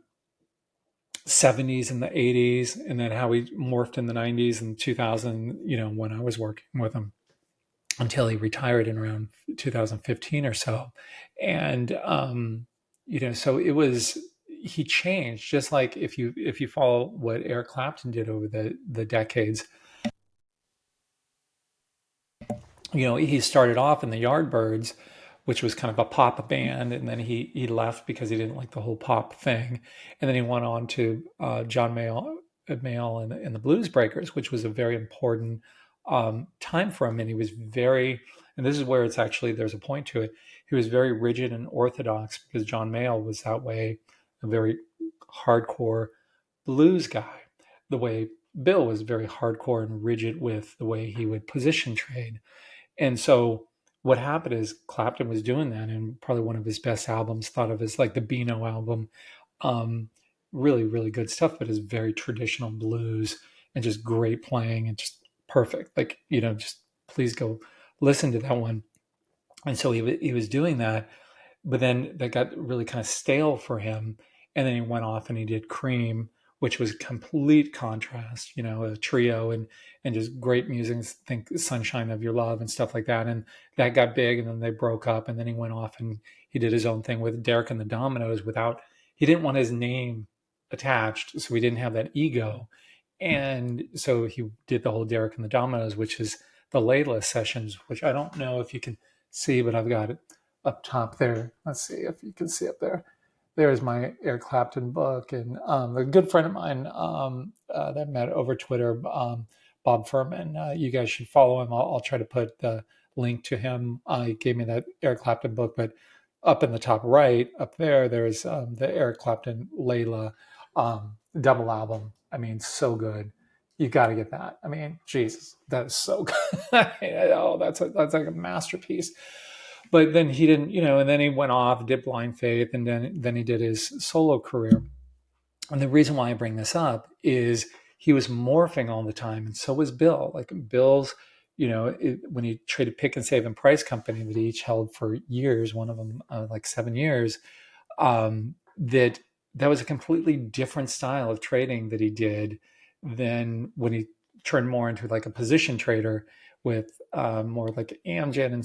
70s and the 80s, and then how he morphed in the 90s and 2000, when I was working with him, until he retired in around 2015 or so. And, so he changed, just like if you follow what Eric Clapton did over the decades. He started off in the Yardbirds, which was kind of a pop band, and then he left because he didn't like the whole pop thing, and then he went on to John Mayall and the Blues Breakers, which was a very important time for him. And he was very, and this is where there's a point to it. He was very rigid and orthodox, because John Mayall was that way, a very hardcore blues guy, the way Bill was very hardcore and rigid with the way he would position trade. And so what happened is Clapton was doing that, and probably one of his best albums, thought of as like the Beano album. Really, really good stuff, but is very traditional blues and just great playing and just perfect. Like, just please go listen to that one. And so he was doing that, but then that got really kind of stale for him. And then he went off and he did Cream, which was complete contrast, a trio and just great music. Think Sunshine of Your Love and stuff like that. And that got big, and then they broke up, and then he went off and he did his own thing with Derek and the Dominoes he didn't want his name attached, so he didn't have that ego. And so he did the whole Derek and the Dominoes, which is the Layla sessions, which I don't know if you can see, but I've got it up top there. Let's see if you can see up there. There's my Eric Clapton book, and a good friend of mine that I met over Twitter, Bob Furman. You guys should follow him. I'll try to put the link to him. He gave me that Eric Clapton book, but up in the top right, up there's the Eric Clapton Layla double album. I mean, so good. You got to get that. I mean, Jesus, that is so good. Oh, that's like a masterpiece. But then he didn't, and then he went off, did Blind Faith, and then he did his solo career. And the reason why I bring this up is he was morphing all the time, and so was Bill. Like Bill's, when he traded Pick and Save and Price Company, that he each held for years, one of them like 7 years, that was a completely different style of trading that he did than when he turned more into like a position trader with more like Amgen and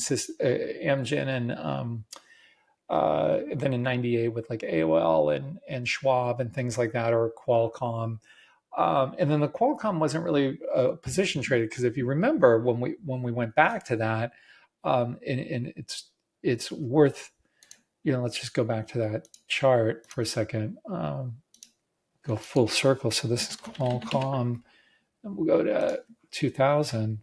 then in '98 with like AOL and Schwab and things like that, or Qualcomm. And then the Qualcomm wasn't really a position traded, because if you remember when we went back to that, and it's worth, let's just go back to that chart for a second, go full circle. So this is Qualcomm, and we'll go to 2000.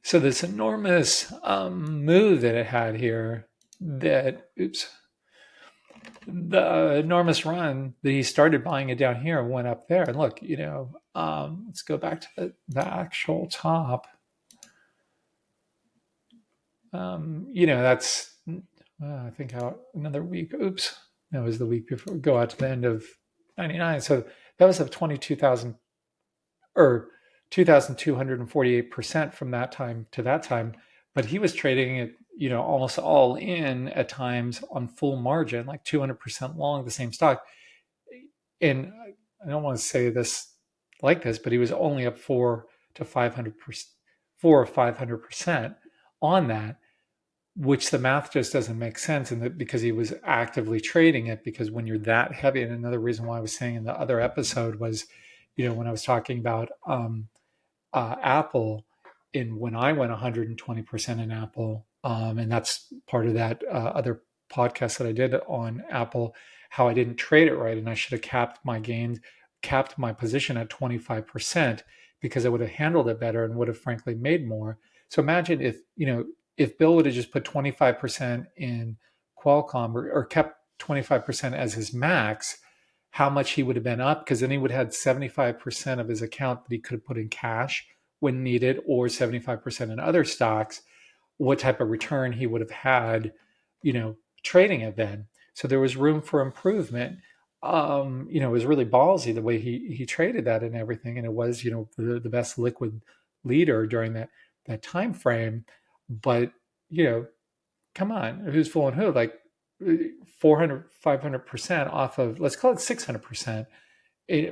So this enormous move that it had here, the enormous run that he started buying it down here, went up there. And look, let's go back to the actual top. That's, I think another week. Oops. That was the week before. Go out to the end of 99. So that was up 22,000 or 2,248% from that time to that time. but he was trading it, almost all in at times on full margin, like 200% long the same stock. And I don't want to say this like this, but he was only up 400% on that, which the math just doesn't make sense. And that because he was actively trading it, because when you're that heavy, and another reason why I was saying in the other episode was, when I was talking about Apple, in when I went 120% in Apple, and that's part of that other podcast that I did on Apple, how I didn't trade it right, and I should have capped my gains, capped my position at 25%, because I would have handled it better and would have frankly made more. So imagine if Bill would have just put 25% in Qualcomm, or kept 25% as his max, how much he would have been up, because then he would have had 75% of his account that he could have put in cash when needed, or 75% in other stocks, what type of return he would have had, trading it then. So there was room for improvement. It was really ballsy the way he traded that and everything. And it was, the best liquid leader during that time frame. But, come on, who's fooling who? Like 400, 500% off of, let's call it 600%.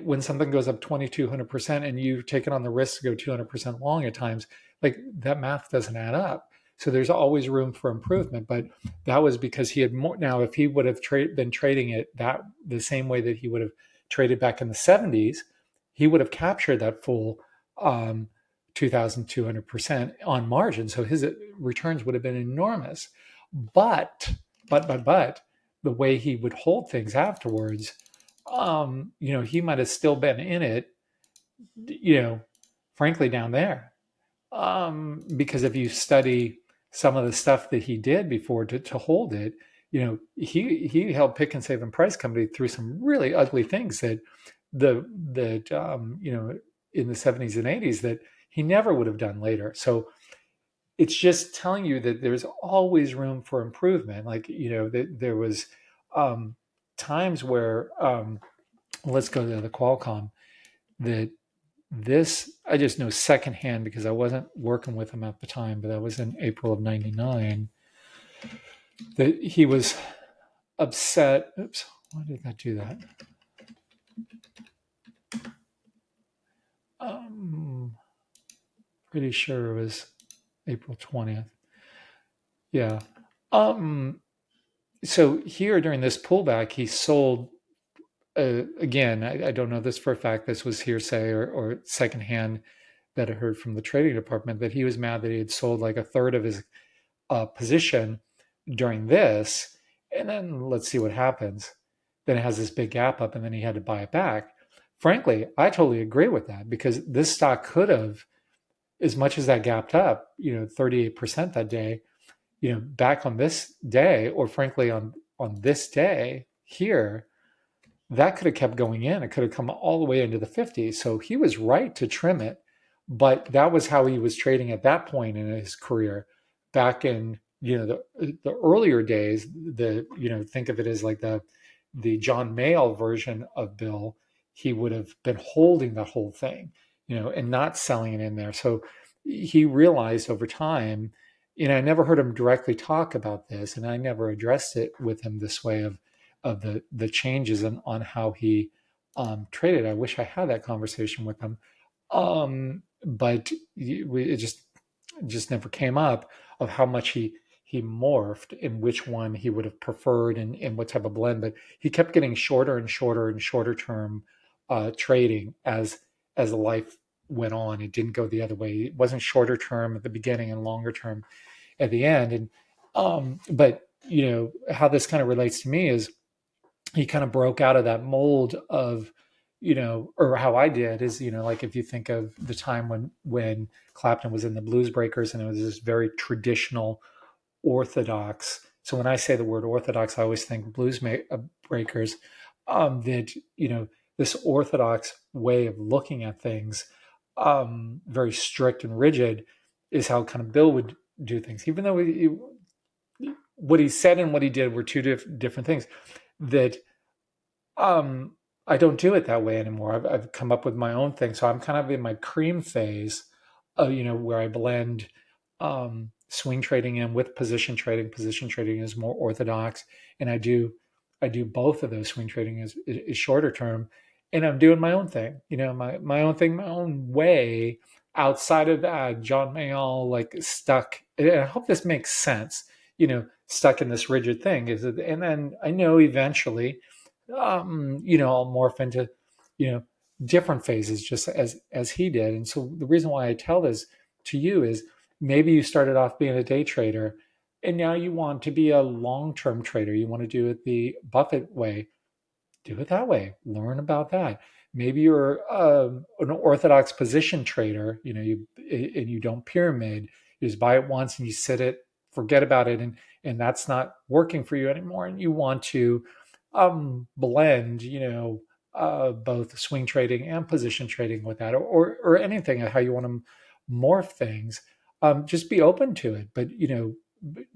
When something goes up 2,200% and you've taken on the risk to go 200% long at times, like that math doesn't add up. So there's always room for improvement. But that was because he had more. Now, if he would have been trading it the same way that he would have traded back in the 70s, he would have captured that full 2,200% on margin. So his returns would have been enormous. But the way he would hold things afterwards, he might have still been in it, frankly, down there. Because if you study some of the stuff that he did before to hold it, he helped Pick and Save and Price Company through some really ugly things that in the 70s and 80s that he never would have done later. So it's just telling you that there's always room for improvement. Like, there was times where, let's go to the Qualcomm, that I just know secondhand because I wasn't working with him at the time, but that was in April of 99, that he was upset. Oops, why did that do that? Pretty sure it was April 20th. Yeah. So here during this pullback, he sold, again, I don't know this for a fact, this was hearsay or secondhand that I heard from the trading department, that he was mad that he had sold like a third of his position during this. And then let's see what happens. Then it has this big gap up and then he had to buy it back. Frankly, I totally agree with that, because this stock could have, as much as that gapped up, 38% that day, back on this day, or frankly on this day here, that could have kept going in. It could have come all the way into the 50s. So he was right to trim it, but that was how he was trading at that point in his career. Back in the earlier days, think of it as like the John Mayall version of Bill. He would have been holding the whole thing, and not selling it in there. So he realized over time, I never heard him directly talk about this, and I never addressed it with him this way of the changes on how he traded. I wish I had that conversation with him, but it just never came up of how much he morphed and which one he would have preferred and what type of blend. But he kept getting shorter and shorter and shorter term trading as life went on. It didn't go the other way. It wasn't shorter term at the beginning and longer term at the end. And but how this kind of relates to me is he kind of broke out of that mold of, or how I did is, like if you think of the time when Clapton was in the Blues Breakers, and it was this very traditional orthodox. So when I say the word orthodox, I always think blues breakers, that, this orthodox way of looking at things, very strict and rigid, is how kind of Bill would do things, even though what he said and what he did were two different things. That I don't do it that way anymore. I've come up with my own thing. So I'm kind of in my cream phase, where I blend swing trading in with position trading. Position trading is more orthodox, and I do both of those. Swing trading is shorter term, and I'm doing my own thing. My own thing, my own way. Outside of that, John Mayall like stuck. And I hope this makes sense. Stuck in this rigid thing and then I know eventually, I'll morph into, you know, different phases just as he did. And so the reason why I tell this to you is maybe you started off being a day trader and now you want to be a long-term trader. You want to do it the Buffett way. Do it that way. Learn about that. Maybe you're an orthodox position trader, and you don't pyramid. You just buy it once and you sit it, forget about it, and that's not working for you anymore. And you want to blend, both swing trading and position trading with that, or anything, how you want to morph things. Just be open to it, but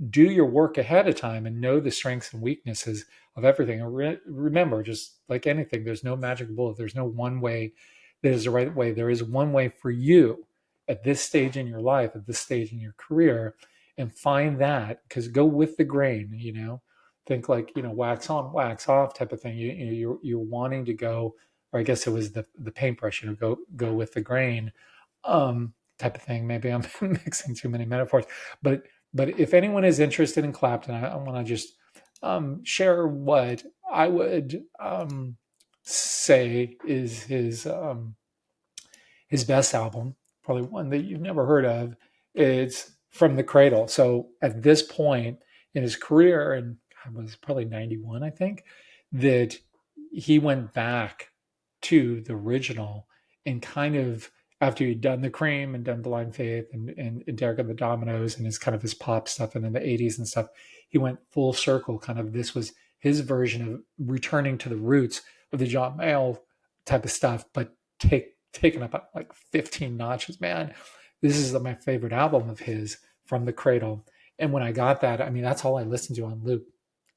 do your work ahead of time and know the strengths and weaknesses of everything. And remember, just like anything, there's no magic bullet. There's no one way that is the right way. There is one way for you at this stage in your life, at this stage in your career, and find that, because go with the grain, think like, wax on, wax off type of thing. You're wanting to go, or I guess it was the paintbrush, go with the grain, type of thing. Maybe I'm mixing too many metaphors, but if anyone is interested in Clapton, I want to just share what I would say is his best album, probably one that you've never heard of. It's From the Cradle. So at this point in his career, and I was probably 91, I think, that he went back to the original and kind of, after he'd done The Cream and done Blind Faith and Derek and the Dominoes and his kind of his pop stuff and in the 80s and stuff, he went full circle. Kind of, this was his version of returning to the roots of the John Mayall type of stuff, but taken up like 15 notches, man. This is my favorite album of his, From the Cradle. And when I got that, I mean, that's all I listened to on loop,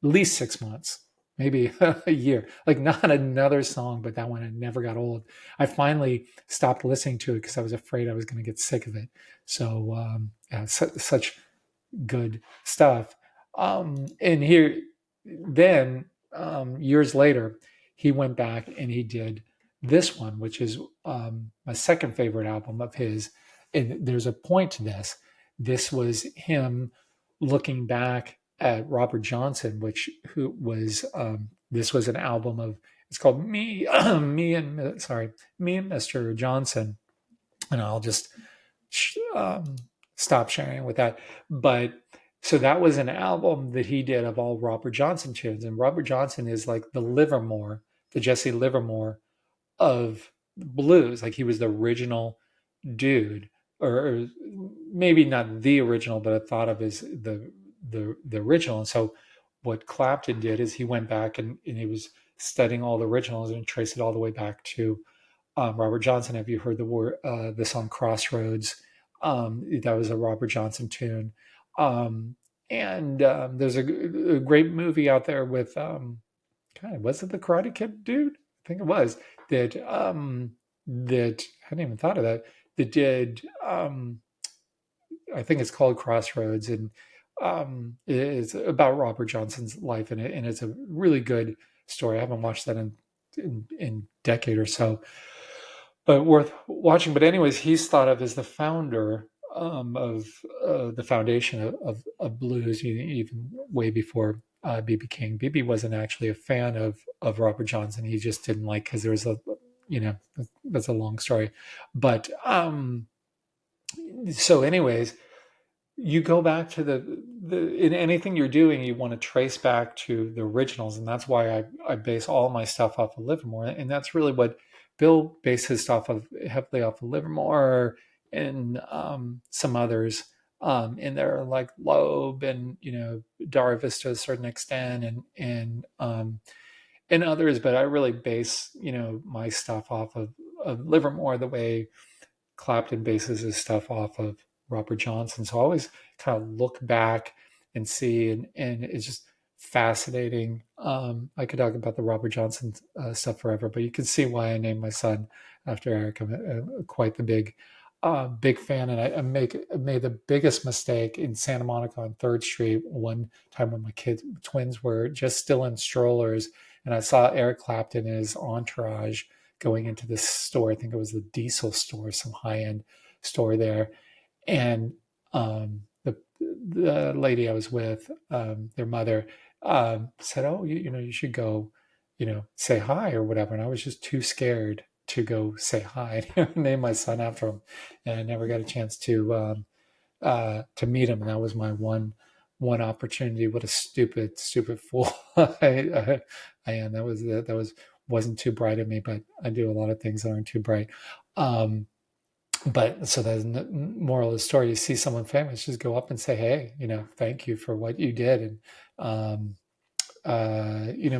at least 6 months, maybe a year. Like, not another song, but that one, I never got old. I finally stopped listening to it because I was afraid I was going to get sick of it. So, yeah, such good stuff. And here, then, years later, he went back and he did this one, which is my second favorite album of his. And there's a point to this. This was him looking back at Robert Johnson, who was this was an album of, it's called me and Mr. Johnson, and I'll just stop sharing with that. But so that was an album that he did of all Robert Johnson tunes, and Robert Johnson is like the Jesse Livermore of blues. Like, he was the original dude, or maybe not the original, but I thought of as the original. And so what Clapton did is he went back and he was studying all the originals and traced it all the way back to Robert Johnson. Have you heard the song Crossroads? That was a Robert Johnson tune. And there's a great movie out there with was it the Karate Kid dude? I think it was that that I hadn't even thought of that. That did I think it's called Crossroads, and it's about Robert Johnson's life in it, and it's a really good story. I haven't watched that in a decade or so, but worth watching. But anyways, he's thought of as the founder of the foundation of blues, even way before BB King. BB wasn't actually a fan of Robert Johnson. He just didn't like, because there was that's a long story. But so anyways, you go back to in anything you're doing, you want to trace back to the originals. And that's why I base all my stuff off of Livermore. And that's really what Bill based his stuff heavily off of Livermore, and some others in there, like Loeb and Darvis to a certain extent, and others. But I really base my stuff off of Livermore, the way Clapton bases his stuff off of Robert Johnson. So I always kind of look back and see, and it's just fascinating. I could talk about the Robert Johnson stuff forever, but you can see why I named my son after Eric. I'm quite the big Big fan, and I made the biggest mistake in Santa Monica on Third Street one time when my kids twins were just still in strollers, and I saw Eric Clapton and his entourage going into this store. I think it was the Diesel store, some high end store there, and the lady I was with, their mother, said, "Oh, you should go, say hi or whatever." And I was just too scared to go say hi. I named my son after him, and I never got a chance to meet him. And that was my one opportunity. What a stupid fool I am. That wasn't too bright of me, but I do a lot of things that aren't too bright. But so that's the moral of the story. You see someone famous, just go up and say, "Hey, thank you for what you did." And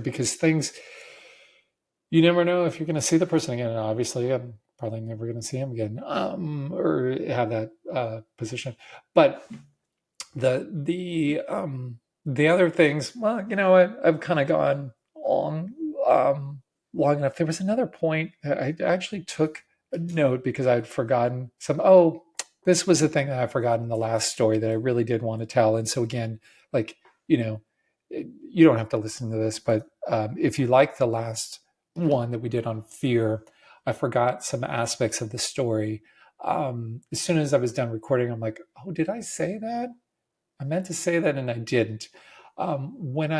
because things, you never know if you're going to see the person again. And obviously, I'm probably never going to see him again, or have that position. But the other things, well, I've kind of gone on long enough. There was another point that I actually took a note because I'd forgotten some. Oh, this was the thing that I forgot in the last story that I really did want to tell. And so again, like, you don't have to listen to this, but if you like the last one that we did on fear, I forgot some aspects of the story. As soon as I was done recording, I'm like, oh, did I say that? I meant to say that and I didn't. When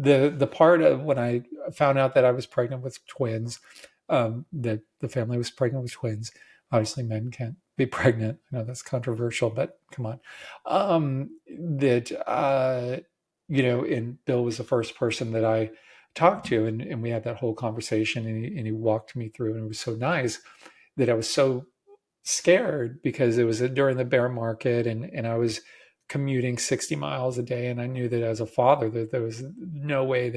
the part of when I found out that I was pregnant with twins, that the family was pregnant with twins. Obviously, men can't be pregnant. I know that's controversial, but come on. That and Bill was the first person that I talked to, and we had that whole conversation, and he walked me through, and it was so nice that I was so scared because it was during the bear market, and I was commuting 60 miles a day, and I knew that as a father that there was no way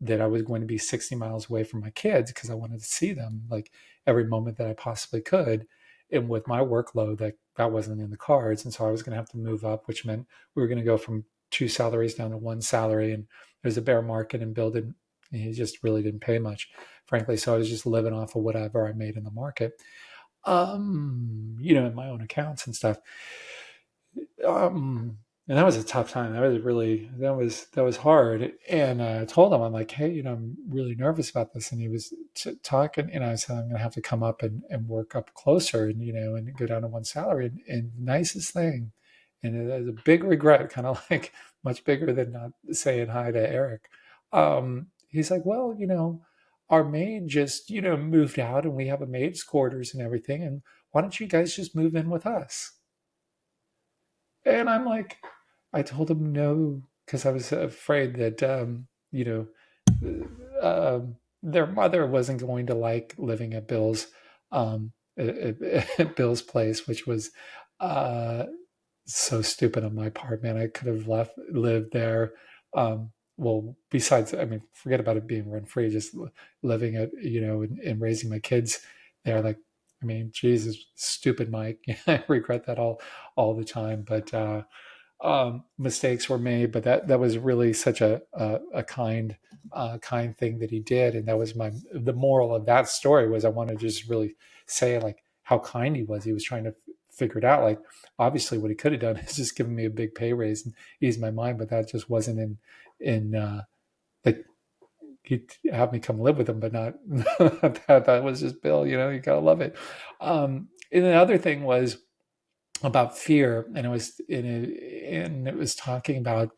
that I was going to be 60 miles away from my kids because I wanted to see them like every moment that I possibly could. And with my workload, that wasn't in the cards, and so I was going to have to move up, which meant we were going to go from two salaries down to one salary. And there's a bear market, and Bill didn't. He just really didn't pay much, frankly. So I was just living off of whatever I made in the market, in my own accounts and stuff. And that was a tough time. That was hard. And I told him, I'm like, hey, I'm really nervous about this. And he was talking, and I said, I'm going to have to come up and work up closer, and go down to one salary. And the nicest thing, and it was a big regret, kind of like much bigger than not saying hi to Eric. He's like, well, our maid just, moved out, and we have a maid's quarters and everything. And why don't you guys just move in with us? And I'm like, I told him no because I was afraid that their mother wasn't going to like living at um, at Bill's place, which was uh, so stupid on my part, man. I could have lived there. Well, besides, I mean, forget about it being rent free, just living at, and raising my kids there. Like, I mean, Jesus, stupid Mike. I regret that all the time. But mistakes were made, but that was really such a kind thing that he did. And that was the moral of that story was I want to just really say like how kind he was. He was trying to figure it out. Like obviously what he could have done is just given me a big pay raise and ease my mind, but that just wasn't in like he'd have me come live with him, but not that was just Bill, you gotta love it. And the other thing was about fear, and it was talking about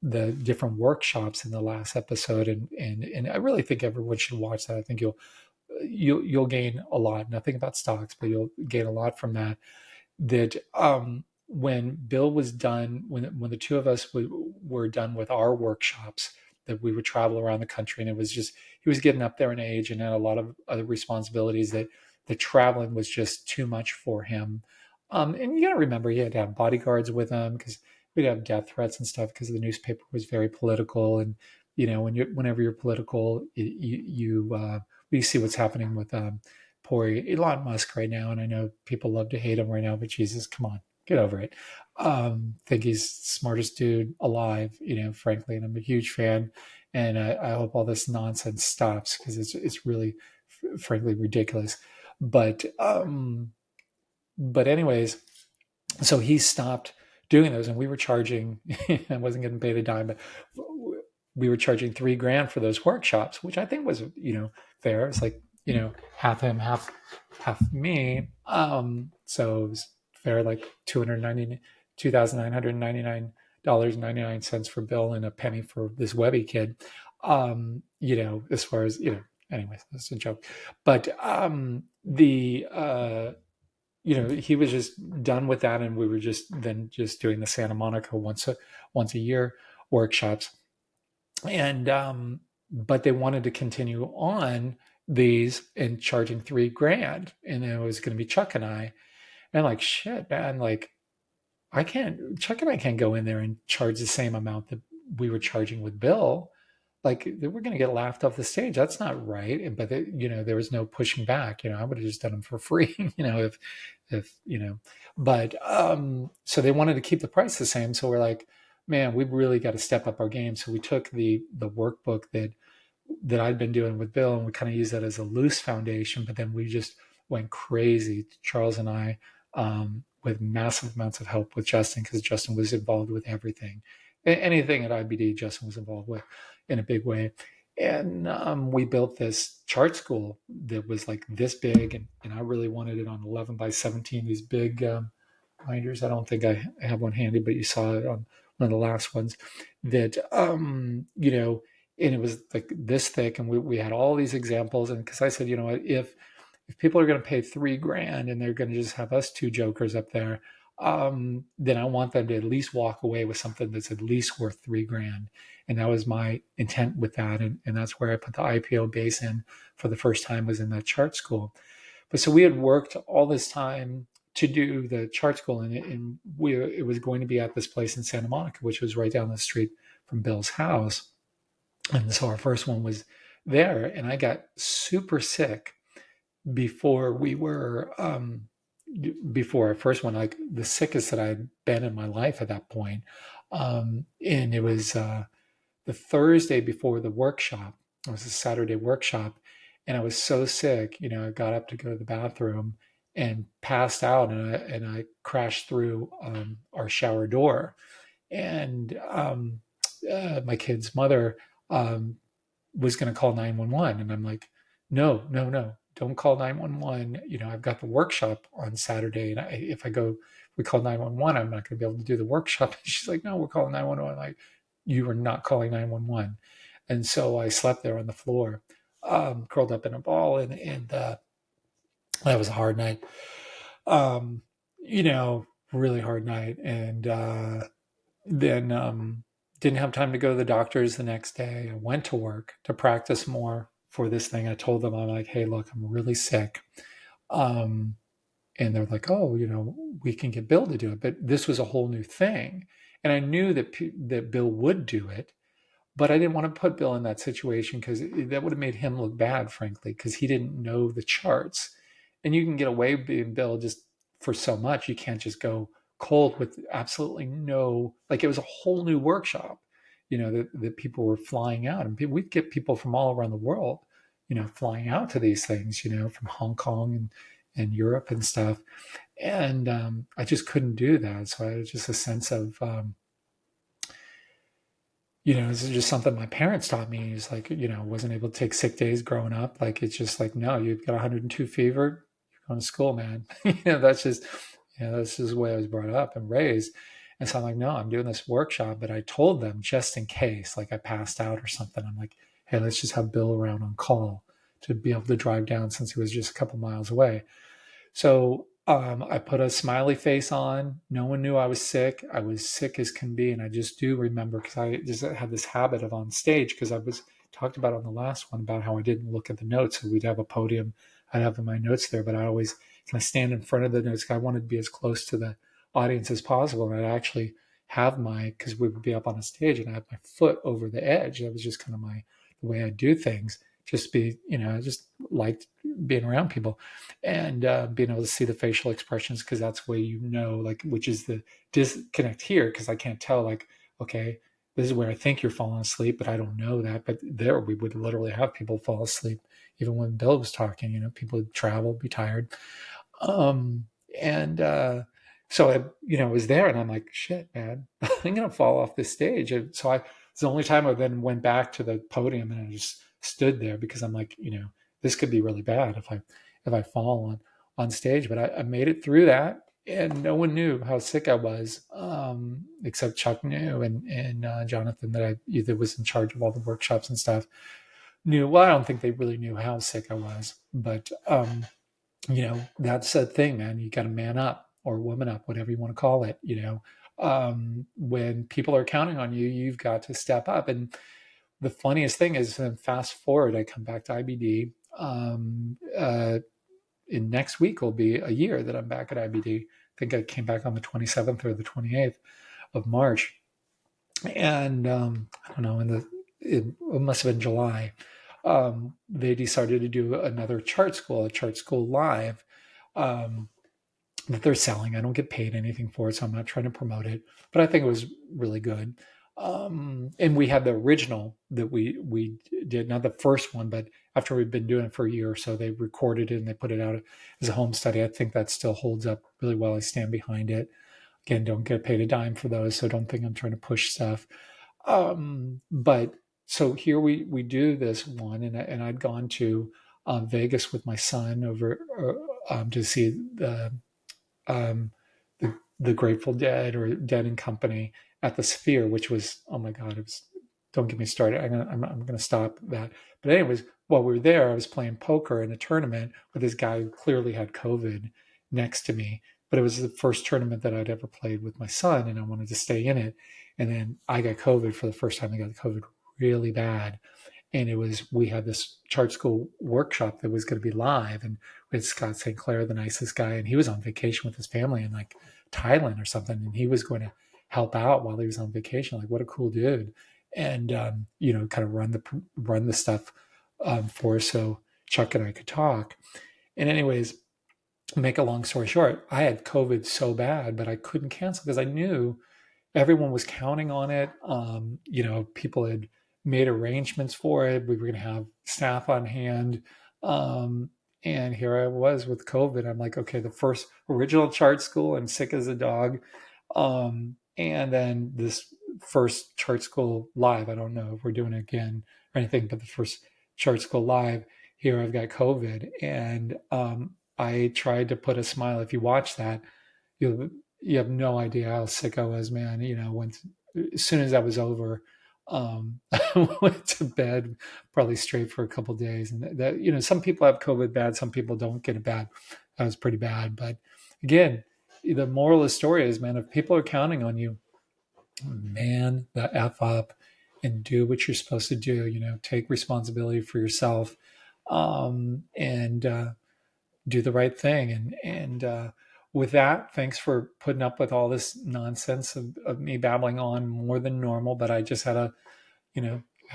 the different workshops in the last episode, and I really think everyone should watch that. I think you'll gain a lot. Nothing about stocks, but you'll gain a lot from that. That when Bill was done, when the two of us were done with our workshops, that we would travel around the country, and it was just he was getting up there in age and had a lot of other responsibilities that the traveling was just too much for him. And you got to remember, he had to have bodyguards with him because we'd have death threats and stuff because the newspaper was very political. And whenever you're political, you see what's happening with poor Elon Musk right now. And I know people love to hate him right now, but Jesus, come on, get over it. Think he's the smartest dude alive, frankly, and I'm a huge fan. And I hope all this nonsense stops because it's really, frankly, ridiculous. But but anyways, so he stopped doing those, and we were charging. I wasn't getting paid a dime, but we were charging $3,000 for those workshops, which I think was fair. It's like half him, half me. So it was fair, like $2,999.99 for Bill and a penny for this Webby kid. As far as anyways, that's a joke. But he was just done with that, and we were just doing the Santa Monica once a year workshops, and but they wanted to continue on these and charging $3,000, and it was going to be Chuck and I, and like, shit, man, like Chuck and I can't go in there and charge the same amount that we were charging with Bill. Like, we're going to get laughed off the stage. That's not right. But there was no pushing back. I would have just done them for free. But so they wanted to keep the price the same. So we're like, man, we really got to step up our game. So we took the workbook that I'd been doing with Bill, and we kind of used that as a loose foundation. But then we just went crazy, Charles and I, with massive amounts of help with Justin, because Justin was involved with everything. Anything at IBD, Justin was involved with in a big way. And we built this chart school that was like this big, and I really wanted it on 11 by 17, these big binders. I don't think I have one handy, but you saw it on one of the last ones that, and it was like this thick, and we had all these examples. And because I said, if people are going to pay $3,000 and they're going to just have us two jokers up there, then I want them to at least walk away with something that's at least worth $3,000. And that was my intent with that. And that's where I put the IPO base in for the first time, was in that chart school. But so we had worked all this time to do the chart school, and it was going to be at this place in Santa Monica, which was right down the street from Bill's house. And so our first one was there, and I got super sick before our first one, like the sickest that I'd been in my life at that point. And it was the Thursday before the workshop. It was a Saturday workshop, and I was so sick, I got up to go to the bathroom and passed out, and I crashed through our shower door. And my kid's mother was going to call 911, and I'm like, no, don't call 911. I've got the workshop on Saturday, and if we call 911, I'm not going to be able to do the workshop. And she's like, no, we're calling 911. I'm like, you are not calling 911. And so I slept there on the floor, curled up in a ball, and that was a hard night. Really hard night. And then didn't have time to go to the doctors the next day. I went to work to practice more for this thing. I told them, I'm like, hey, look, I'm really sick. And they're like, oh, we can get Bill to do it. But this was a whole new thing. And I knew that Bill would do it, but I didn't want to put Bill in that situation, because that would have made him look bad, frankly, because he didn't know the charts. And you can get away being Bill just for so much. You can't just go cold with absolutely no, like, it was a whole new workshop, that people were flying out, and we'd get people from all around the world, flying out to these things, from Hong Kong and Europe and stuff. And I just couldn't do that. So I had just a sense of, this is just something my parents taught me. It's like, wasn't able to take sick days growing up. Like, it's just like, no, you've got 102 fever, you're going to school, man. That's just the way I was brought up and raised. And so I'm like, no, I'm doing this workshop. But I told them, just in case, like I passed out or something, I'm like, hey, let's just have Bill around on call to be able to drive down, since he was just a couple miles away. So I put a smiley face on. No one knew I was sick. I was sick as can be. And I just do remember, because I just had this habit of on stage, because I was talked about on the last one about how I didn't look at the notes. So we'd have a podium. I'd have my notes there, but I always kind of stand in front of the notes. I wanted to be as close to the audience as possible. And I'd actually have because we would be up on a stage, and I had my foot over the edge. That was just kind of the way I do things. Just I just liked being around people, and being able to see the facial expressions, because that's where like, which is the disconnect here, because I can't tell, like, okay, this is where I think you're falling asleep, but I don't know that. But there, we would literally have people fall asleep, even when Bill was talking. People would travel, be tired. And so I was there, and I'm like, shit, man, I'm gonna fall off this stage. And so it's the only time I then went back to the podium, and I just stood there because I'm like, this could be really bad if I fall on stage. But I made it through that, and no one knew how sick I was, except Chuck knew, and Jonathan, that was in charge of all the workshops and stuff, knew. Well, I don't think they really knew how sick I was, but that's a thing, man. You got to man up or woman up, whatever you want to call it. When people are counting on you, you've got to step up. And the funniest thing is, then fast forward, I come back to IBD. In next week will be a year that I'm back at IBD. I think I came back on the 27th or the 28th of March, and I don't know. It must have been July. They decided to do another a chart school live, that they're selling. I don't get paid anything for it, so I'm not trying to promote it, but I think it was really good. And we had the original that we did, not the first one, but after we've been doing it for a year or so, they recorded it and they put it out as a home study. I think that still holds up really well. I stand behind it. Again, don't get paid a dime for those, so don't think I'm trying to push stuff. But so here we do this one, and I'd gone to Vegas with my son over to see um, the Grateful Dead, or Dead and Company, at the Sphere, which was, oh my god, it was. Don't get me started. I'm gonna stop that. But anyways, while we were there, I was playing poker in a tournament with this guy who clearly had COVID next to me. But it was the first tournament that I'd ever played with my son, and I wanted to stay in it. And then I got COVID for the first time. I got COVID really bad, and we had this chart school workshop that was going to be live, and we had Scott St. Clair, the nicest guy, and he was on vacation with his family in like Thailand or something, and he was going to help out while he was on vacation. Like, what a cool dude. And kind of run the stuff for us, so Chuck and I could talk. And anyways, make a long story short, I had COVID so bad, but I couldn't cancel because I knew everyone was counting on it. People had made arrangements for it. We were going to have staff on hand. And here I was with COVID. I'm like, okay, the first original chart school, I'm sick as a dog. And then this first chart school live, I don't know if we're doing it again or anything, but the first chart school live, here I've got COVID. And I tried to put a smile. If you watch that, you have no idea how sick I was, man. As soon as that was over, I went to bed probably straight for a couple of days. And that, some people have COVID bad, some people don't get it bad. That was pretty bad. But again, the moral of the story is, man, if people are counting on you, man the F up and do what you're supposed to do. Take responsibility for yourself, and do the right thing. And with that, thanks for putting up with all this nonsense of me babbling on more than normal. But I just had a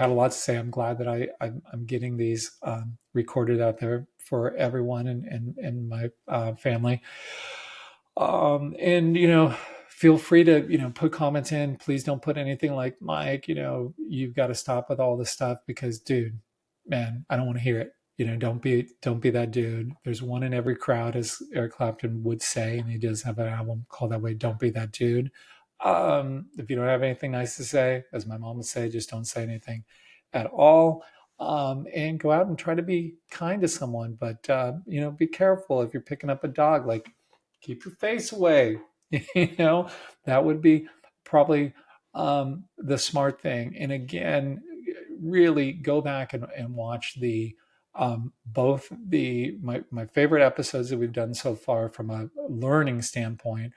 lot to say. I'm glad that I'm getting these recorded out there for everyone and my family. And feel free to put comments in. Please don't put anything like, Mike, you've got to stop with all this stuff, because dude, man, I don't want to hear it. Don't be that dude. There's one in every crowd, as Eric Clapton would say, and he does have an album called that way. Don't be that dude. If you don't have anything nice to say, as my mom would say, just don't say anything at all. And go out and try to be kind to someone, but be careful if you're picking up a dog. Like, keep your face away. That would be probably the smart thing. And again, really go back and watch both my favorite episodes that we've done so far from a learning standpoint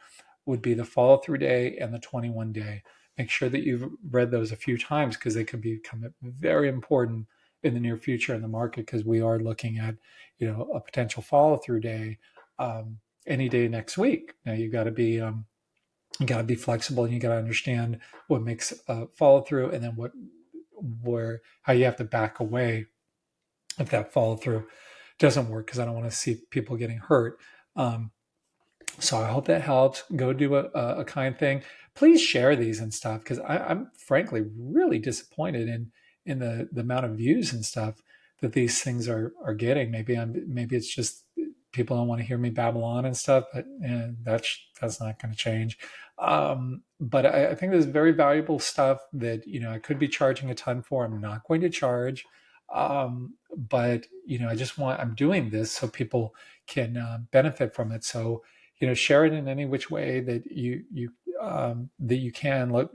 would be the follow through day and the 21 day. Make sure that you've read those a few times, because they could become very important in the near future in the market, because we are looking at a potential follow through day any day next week. Now you got to be flexible, and you got to understand what makes follow through, and then how you have to back away if that follow through doesn't work, because I don't want to see people getting hurt. So I hope that helps. Go do a kind thing. Please share these and stuff, because I'm frankly really disappointed in the amount of views and stuff that these things are getting. Maybe it's just people don't want to hear me babble on and stuff, but that's not going to change. But I think there's very valuable stuff that I could be charging a ton for. I'm not going to charge, but I'm doing this so people can benefit from it. So share it in any which way that you can.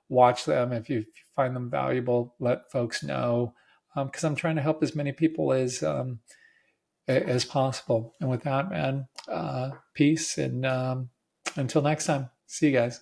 Watch them if you find them valuable. Let folks know, because I'm trying to help as many people as possible. And with that, man, peace, and until next time, see you guys.